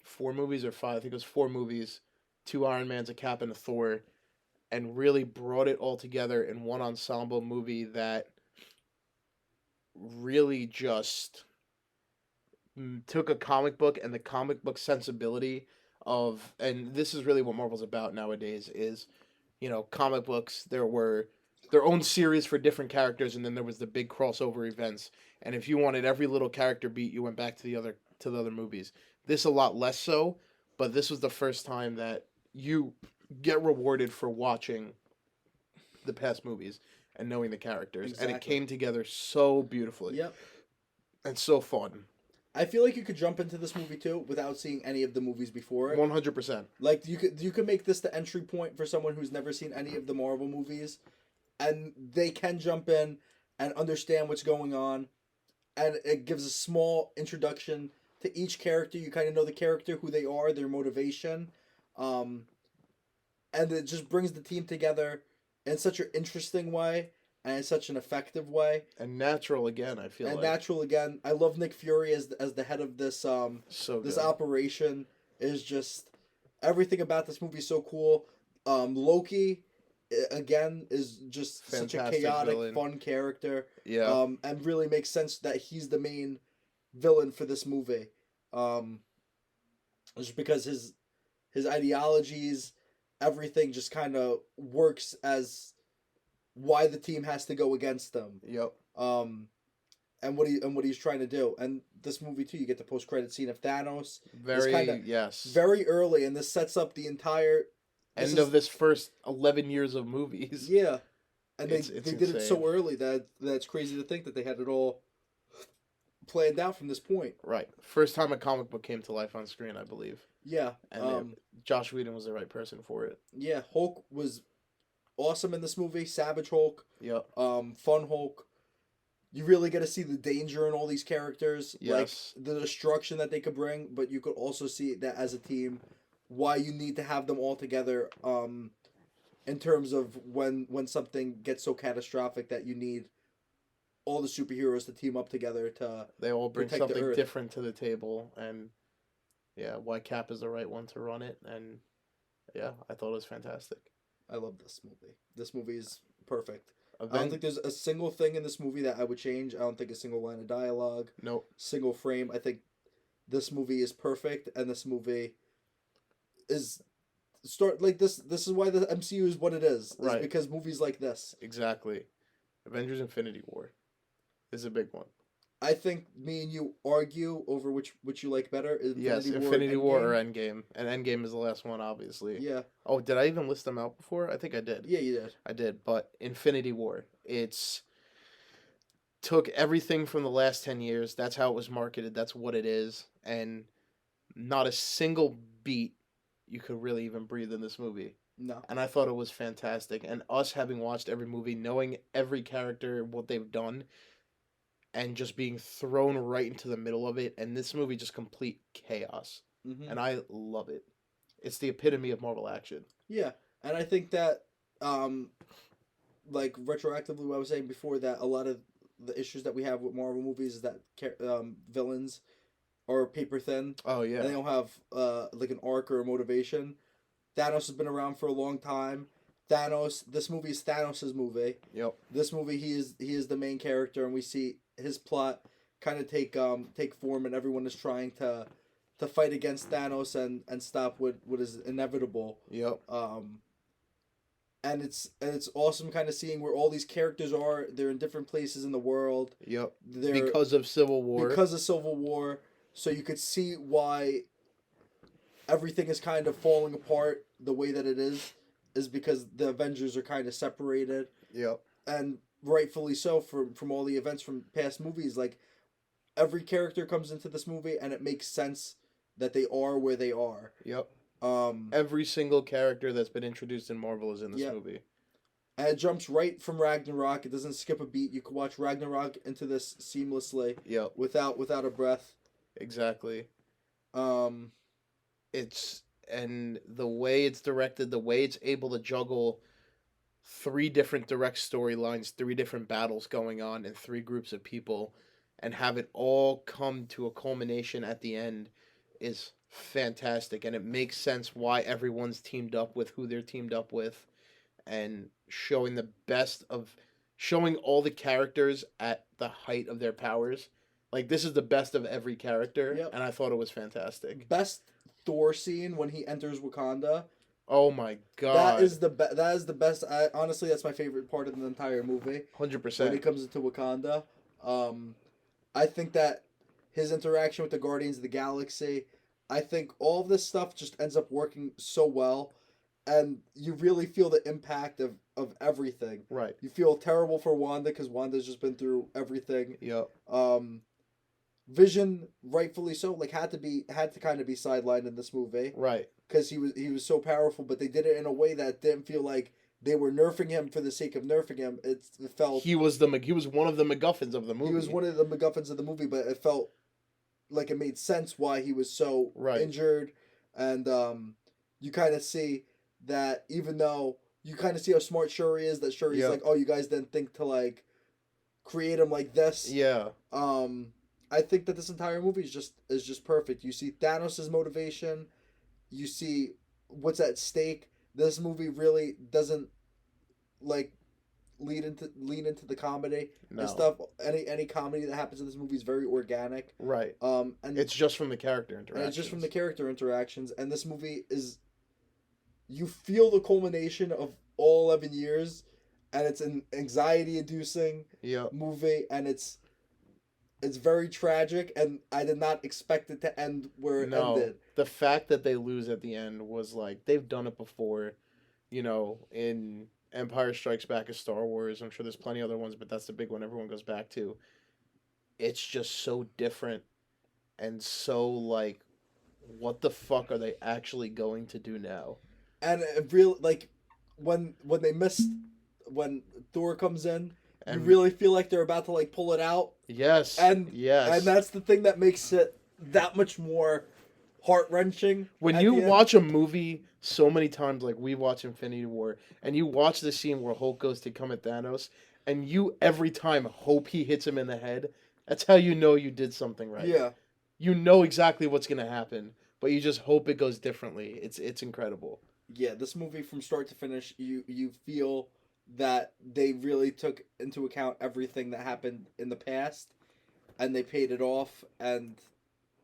4 movies or 5. I think it was 4 movies, 2 Iron Mans, a Cap, and a Thor, and really brought it all together in one ensemble movie that really just took a comic book and the comic book sensibility of, and this is really what Marvel's about nowadays is, comic books, there were their own series for different characters, and then there was the big crossover events. And if you wanted every little character beat, you went back to the other movies. This a lot less so, but this was the first time that you get rewarded for watching the past movies and knowing the characters. Exactly. And it came together so beautifully. Yep. And so fun. I feel like you could jump into this movie too without seeing any of the movies before it. 100%. Like you could make this the entry point for someone who's never seen any of the Marvel movies, and they can jump in and understand what's going on, and it gives a small introduction to each character. You kind of know the character, who they are, their motivation, and it just brings the team together in such an interesting way. And in such an effective way. And natural again, I feel like. And natural again. I love Nick Fury as the head of this this operation. Is just everything about this movie is so cool. Loki, again, is just fantastic, such a chaotic, villain. Fun character. Yeah. And really makes sense that he's the main villain for this movie. Just because his ideologies, everything just kind of works as why the team has to go against them. Yep. And what he's trying to do. And this movie too, you get the post-credit scene of Thanos. Very early, and this sets up the entire end of this first 11 years of movies. Yeah. And they did it so early that's crazy to think that they had it all planned out from this point. Right. First time a comic book came to life on screen, I believe. Yeah. And Josh Whedon was the right person for it. Yeah, Hulk was awesome in this movie. Savage Hulk. Yep. Fun Hulk. You really get to see the danger in all these characters. Yes. Like the destruction that they could bring, but you could also see that as a team, why you need to have them all together. In terms of when something gets so catastrophic that you need all the superheroes to team up together to. They all bring something different to the table, and yeah, why Cap is the right one to run it, and yeah, I thought it was fantastic. I love this movie. This movie is perfect. I don't think there's a single thing in this movie that I would change. I don't think a single line of dialogue. Nope. Single frame. I think this movie is perfect, and this movie is this is why the MCU is what it is. Right. Because movies like this. Exactly. Avengers Infinity War is a big one. I think me and you argue over which you like better. Infinity War or Endgame. And Endgame is the last one, obviously. Yeah. Oh, did I even list them out before? I think I did. Yeah, you did. I did, but Infinity War, it's took everything from the last 10 years. That's how it was marketed. That's what it is. And not a single beat you could really even breathe in this movie. No. And I thought it was fantastic. And us having watched every movie, knowing every character, what they've done, and just being thrown right into the middle of it, and this movie just complete chaos. Mm-hmm. And I love it. It's the epitome of Marvel action. Yeah, and I think that, like retroactively, what I was saying before, that a lot of the issues that we have with Marvel movies is that villains are paper thin. Oh yeah. And they don't have like an arc or a motivation. Thanos has been around for a long time. This movie is Thanos' movie. Yep. This movie, he is the main character, and we see his plot kind of take form, and everyone is trying to fight against Thanos and stop what is inevitable. Yep. And it's awesome kind of seeing where all these characters are. They're in different places in the world. Yep. They're because of Civil War. Because of Civil War, so you could see why everything is kind of falling apart the way that it is because the Avengers are kind of separated. Yep. And rightfully so from all the events from past movies. Like, every character comes into this movie and it makes sense that they are where they are. Yep. Every single character that's been introduced in Marvel is in this movie. And it jumps right from Ragnarok. It doesn't skip a beat. You can watch Ragnarok into this seamlessly. Yep. Without a breath. Exactly. And the way it's directed, the way it's able to juggle 3 different direct storylines, 3 different battles going on, and 3 groups of people, and have it all come to a culmination at the end is fantastic. And it makes sense why everyone's teamed up with who they're teamed up with, and showing all the characters at the height of their powers. Like, this is the best of every character, and I thought it was fantastic. Best Thor scene when he enters Wakanda. Oh my god. That is the best. Honestly, that's my favorite part of the entire movie. 100%. When he comes into Wakanda. I think that his interaction with the Guardians of the Galaxy, I think all of this stuff just ends up working so well, and you really feel the impact of everything. Right. You feel terrible for Wanda because Wanda's just been through everything. Yep. Vision, rightfully so, like had to kind of be sidelined in this movie. Right. Because he was so powerful, but they did it in a way that didn't feel like they were nerfing him for the sake of nerfing him. It felt he was one of the MacGuffins of the movie. He was one of the MacGuffins of the movie, but it felt like it made sense why he was so injured, and you kind of see that even though you kind of see how smart Shuri is, that Shuri's like, oh, you guys didn't think to like create him like this. Yeah. I think that this entire movie is just perfect. You see Thanos' motivation. You see what's at stake. This movie really doesn't like lean into the comedy and stuff. Any comedy that happens in this movie is very organic. Right. And it's just from the character interactions. And it's just from the character interactions. And this movie is, you feel the culmination of all 11 years, and it's an anxiety-inducing movie, and it's very tragic, and I did not expect it to end where it ended. The fact that they lose at the end was like, they've done it before, in Empire Strikes Back as Star Wars. I'm sure there's plenty of other ones, but that's the big one everyone goes back to. It's just so different, and so like, what the fuck are they actually going to do now? And when Thor comes in, you really feel like they're about to like pull it out. Yes. And that's the thing that makes it that much more heart-wrenching. When you watch a movie so many times, like we watch Infinity War, and you watch the scene where Hulk goes to come at Thanos, and you every time hope he hits him in the head, that's how you know you did something right. Yeah. You know exactly what's going to happen, but you just hope it goes differently. It's incredible. Yeah, this movie from start to finish, you feel that they really took into account everything that happened in the past, and they paid it off, and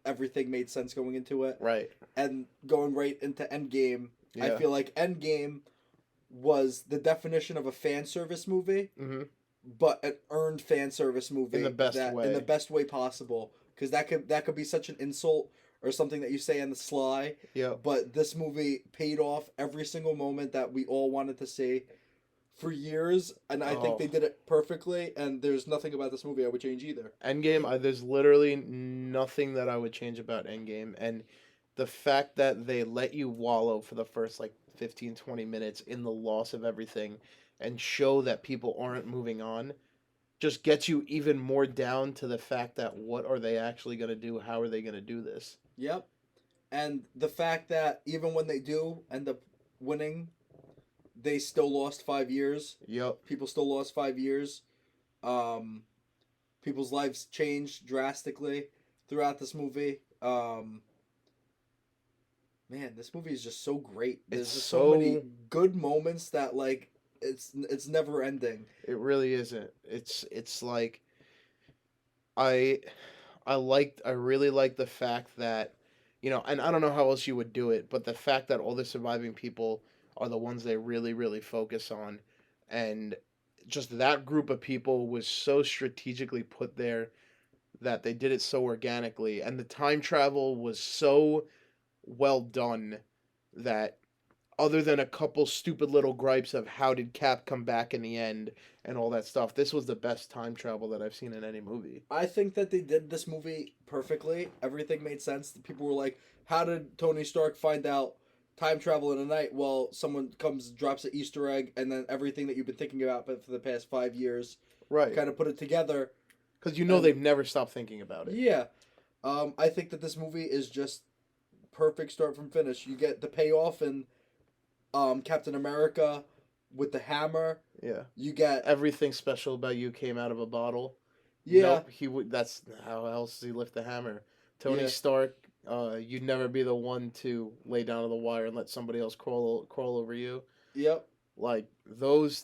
everything made sense going into it. Right. And going right into Endgame, I feel like Endgame was the definition of a fan service movie, but an earned fan service movie in the best way. In the best way possible, because that could be such an insult or something that you say on the sly. Yeah. But this movie paid off every single moment that we all wanted to see for years, and I think they did it perfectly, and there's nothing about this movie I would change either. Endgame, there's literally nothing that I would change about Endgame, and the fact that they let you wallow for the first 15, 20 minutes in the loss of everything and show that people aren't moving on just gets you even more down to the fact that what are they actually going to do? How are they going to do this? Yep. And the fact that even when they do end up winning, they still lost 5 years. Yep. People still lost 5 years. People's lives changed drastically throughout this movie. Um, Man, this movie is just so great. It's There's just so many so good moments that like it's never ending. it really isn't. It's like I I really like the fact that, and I don't know how else you would do it, but the fact that all the surviving people are the ones they really, really focus on, and just that group of people was so strategically put there that they did it so organically, and the time travel was so well done that other than a couple stupid little gripes of how did Cap come back in the end and all that stuff, this was the best time travel that I've seen in any movie. I think that they did this movie perfectly. Everything made sense. People were like, "How did Tony Stark find out time travel in a night?" Well, someone comes, drops an Easter egg, and then everything that you've been thinking about for the past 5 years, Right. kind of put it together. Because And they've never stopped thinking about it. yeah, I think that this movie is just perfect start from finish. You get the payoff in Captain America with the hammer. Yeah. You get Everything special about you came out of a bottle. yeah. Nope, he would. That's how else does he lift the hammer? Tony Yeah. Stark. You'd never be the one to lay down on the wire and let somebody else crawl over you. Yep. Like those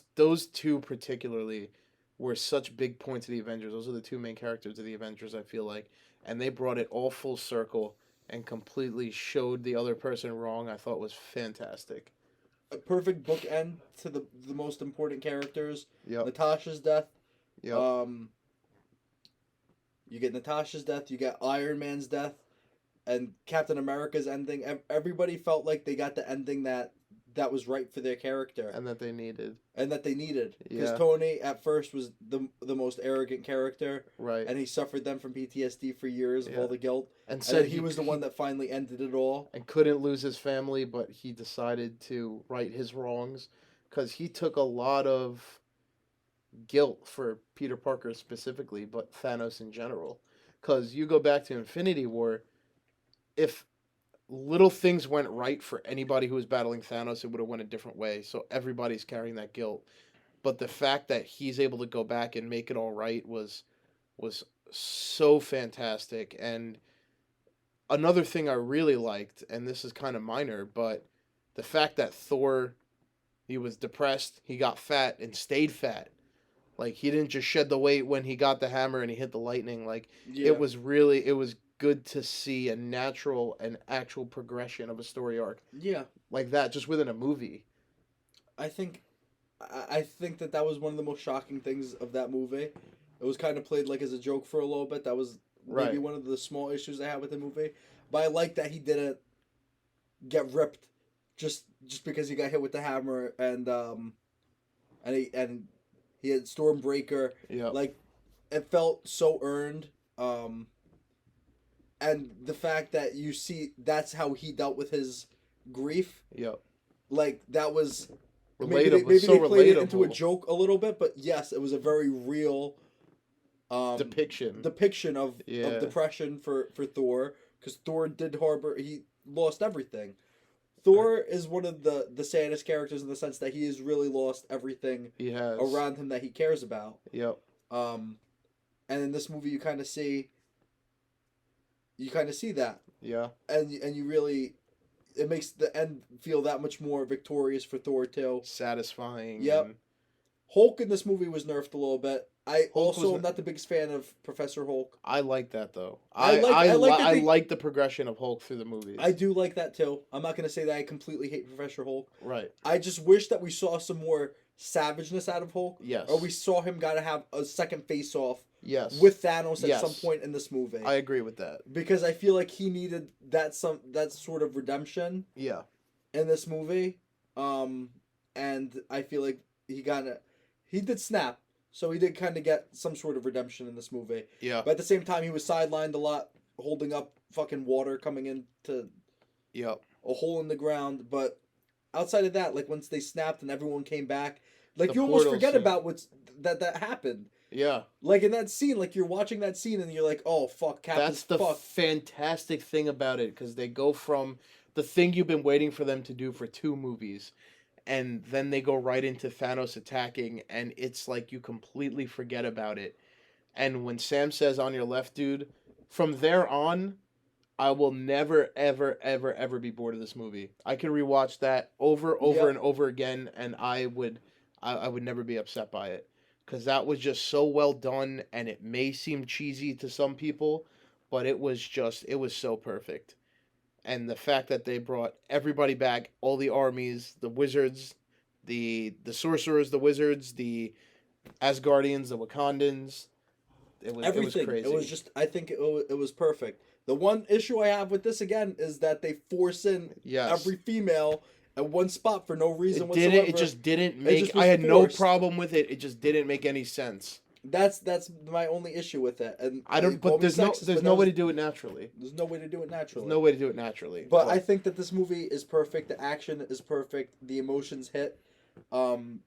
two particularly were such big points of the Avengers. Those are the two main characters of the Avengers, I feel like, and they brought it all full circle and completely showed the other person wrong. I thought was fantastic. A perfect bookend to the most important characters. Yep. Natasha's death. Yep. You get Natasha's death. You get Iron Man's death, and Captain America's ending. Everybody felt like they got the ending that was right for their character and that they needed. Because Yeah. Tony at first was the most arrogant character, Right. and he suffered them from PTSD for years of Yeah. all the guilt. And And said then he was the one that finally ended it all. and couldn't lose his family, but he decided to right his wrongs because he took a lot of guilt for Peter Parker specifically, but Thanos in general. Because you go back to Infinity War, if little things went right for anybody who was battling Thanos, it would have went a different way. So everybody's carrying that guilt. But the fact that he's able to go back and make it all right was so fantastic. And another thing I really liked, and this is kind of minor, but the fact that Thor, he was depressed, he got fat and stayed fat. Like he didn't just shed the weight when he got the hammer and he hit the lightning. Like Yeah. it was good to see a natural and actual progression of a story arc Yeah. like that just within a movie. I think that was one of the most shocking things of that movie. It was kind of played like as a joke for a little bit. That was maybe Right. one of the small issues I had with the movie. But I like that he didn't get ripped just because he got hit with the hammer and he had Stormbreaker. Yeah. Like it felt so earned. And the fact that you see that's how he dealt with his grief. Yep. Like that was Relatable. maybe so they played it into a relatable. joke a little bit, but yes, it was a very real Depiction. of Yeah. depression for Thor, because Thor did harbor, he lost everything. Thor is one of the saddest characters in the sense that he has really lost everything He has. around him that he cares about. Yep. And in this movie you kind of see that. Yeah. And you really, it makes the end feel that much more victorious for Thor too. Satisfying. Yep. and- Hulk in this movie was nerfed a little bit. I Hulk also was am not the biggest fan of Professor Hulk. I like that though. I I like like the progression of Hulk through the movies. I do like that too. I'm not gonna say that I completely hate Professor Hulk. Right. I just wish that we saw some more savageness out of Hulk, Yes. or we saw him gotta have a second face off Yes. with Thanos at Yes. some point in this movie. I agree with that. Because I feel like he needed that sort of redemption Yeah. in this movie. And I feel like he did snap. So he did kind of get some sort of redemption in this movie. Yeah. But at the same time, he was sidelined a lot, holding up fucking water coming into Yep. a hole in the ground. But outside of that, like once they snapped and everyone came back, like The you almost portal forget scene. about that happened. Yeah. Like in that scene, like you're watching that scene and you're like, oh fuck, Cap That's is the fucked. fantastic thing about it, because they go from the thing you've been waiting for them to do for 2 movies, and then they go right into Thanos attacking, and it's like you completely forget about it. And when Sam says "on your left, dude," from there on, I will never, ever, ever, ever be bored of this movie. I could rewatch that over Yep. and over again, and I would never be upset by it. Because that was just so well done, and it may seem cheesy to some people, but it was so perfect. And the fact that they brought everybody back, all the armies, the wizards, the sorcerers, the wizards, the Asgardians, the Wakandans, Everything. It was crazy. It was just. I think it was perfect. The one issue I have with this again is that they force in every female at one spot for no reason whatsoever. It just didn't make. I had forced. no problem with it. It just didn't make any sense. That's my only issue with it. And I don't. But there's no way to do it naturally. There's no way to do it naturally. There's no way to do it naturally. But I think that this movie is perfect. The action is perfect. The emotions hit, and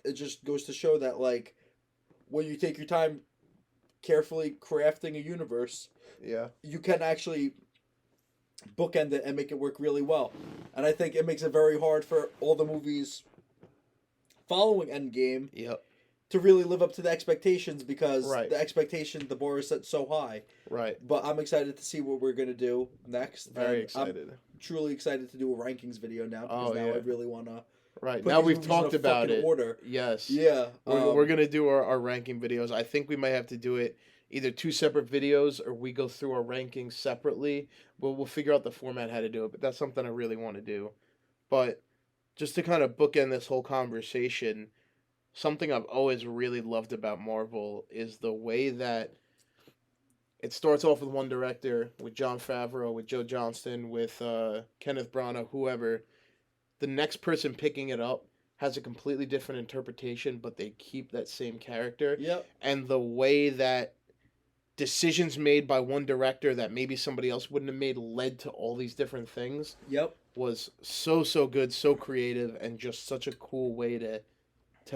it just goes to show that like, when you take your time, carefully crafting a universe, you can actually bookend it and make it work really well. And I think it makes it very hard for all the movies following Endgame. To really live up to the expectations, because the bar is set so high. Right. But I'm excited to see what we're going to do next. Very excited. I'm truly excited to do a rankings video now, because now I really want to. Right. Now we've talked about it. Order. Yes. Yeah. We're going to do our ranking videos. I think we might have to do it either 2 separate videos, or we go through our rankings separately. We'll figure out the format how to do it, but that's something I really want to do. But just to kind of bookend this whole conversation, something I've always really loved about Marvel is the way that it starts off with one director, with Jon Favreau, with Joe Johnston, with Kenneth Branagh, whoever. The next person picking it up has a completely different interpretation, but they keep that same character. Yep. And the way that decisions made by one director that maybe somebody else wouldn't have made led to all these different things. Yep. Was so good, so creative, and just such a cool way to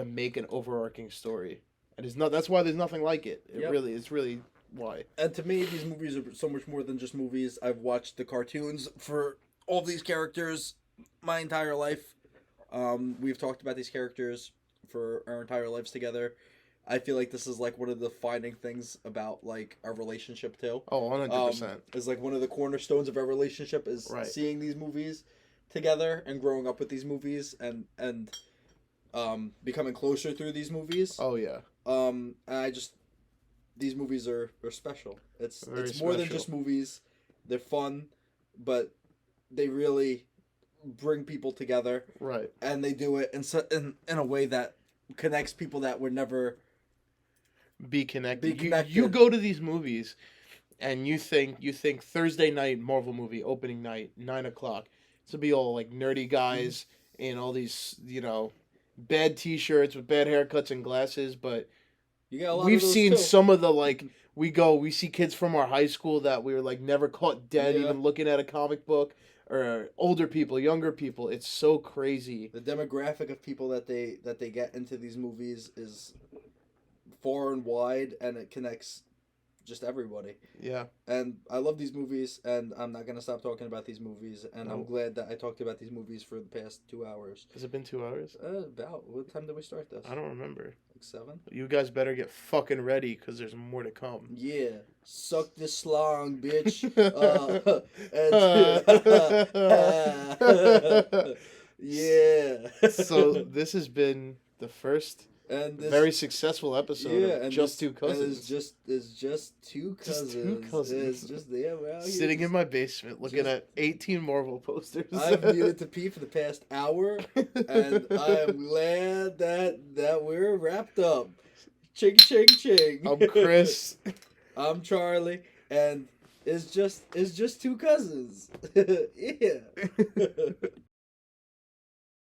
make an overarching story. And that's why there's nothing like it. It's really why. And to me, these movies are so much more than just movies. I've watched the cartoons for all these characters my entire life. We've talked about these characters for our entire lives together. I feel like this is like one of the defining things about like our relationship too. Oh, 100%. Is like one of the cornerstones of our relationship is seeing these movies together and growing up with these movies and becoming closer through these movies. Oh yeah. And these movies are special. It's more than just movies. They're fun, but they really bring people together. Right. And they do it in a way that connects people that would never be connected. You go to these movies and you think Thursday night Marvel movie opening night 9:00. It's gonna be all like nerdy guys in all these bad T-shirts with bad haircuts and glasses, but we've seen some of the we see kids from our high school that we were like never caught dead even looking at a comic book, or older people, younger people. It's so crazy. The demographic of people that they get into these movies is far and wide, and it connects just everybody. Yeah. And I love these movies, and I'm not going to stop talking about these movies, and I'm glad that I talked about these movies for the past 2 hours. Has it been 2 hours? About. What time did we start this? I don't remember. Like 7? You guys better get fucking ready, because there's more to come. Yeah. Suck this slong, bitch. Yeah. So this has been the first... And this very successful episode of Just Two Cousins. It's just two cousins. It's just sitting in my basement looking at 18 Marvel posters. I've needed to pee for the past hour, and I am glad that we're wrapped up. Ching ching ching. I'm Chris. I'm Charlie, and it's just two cousins. Yeah.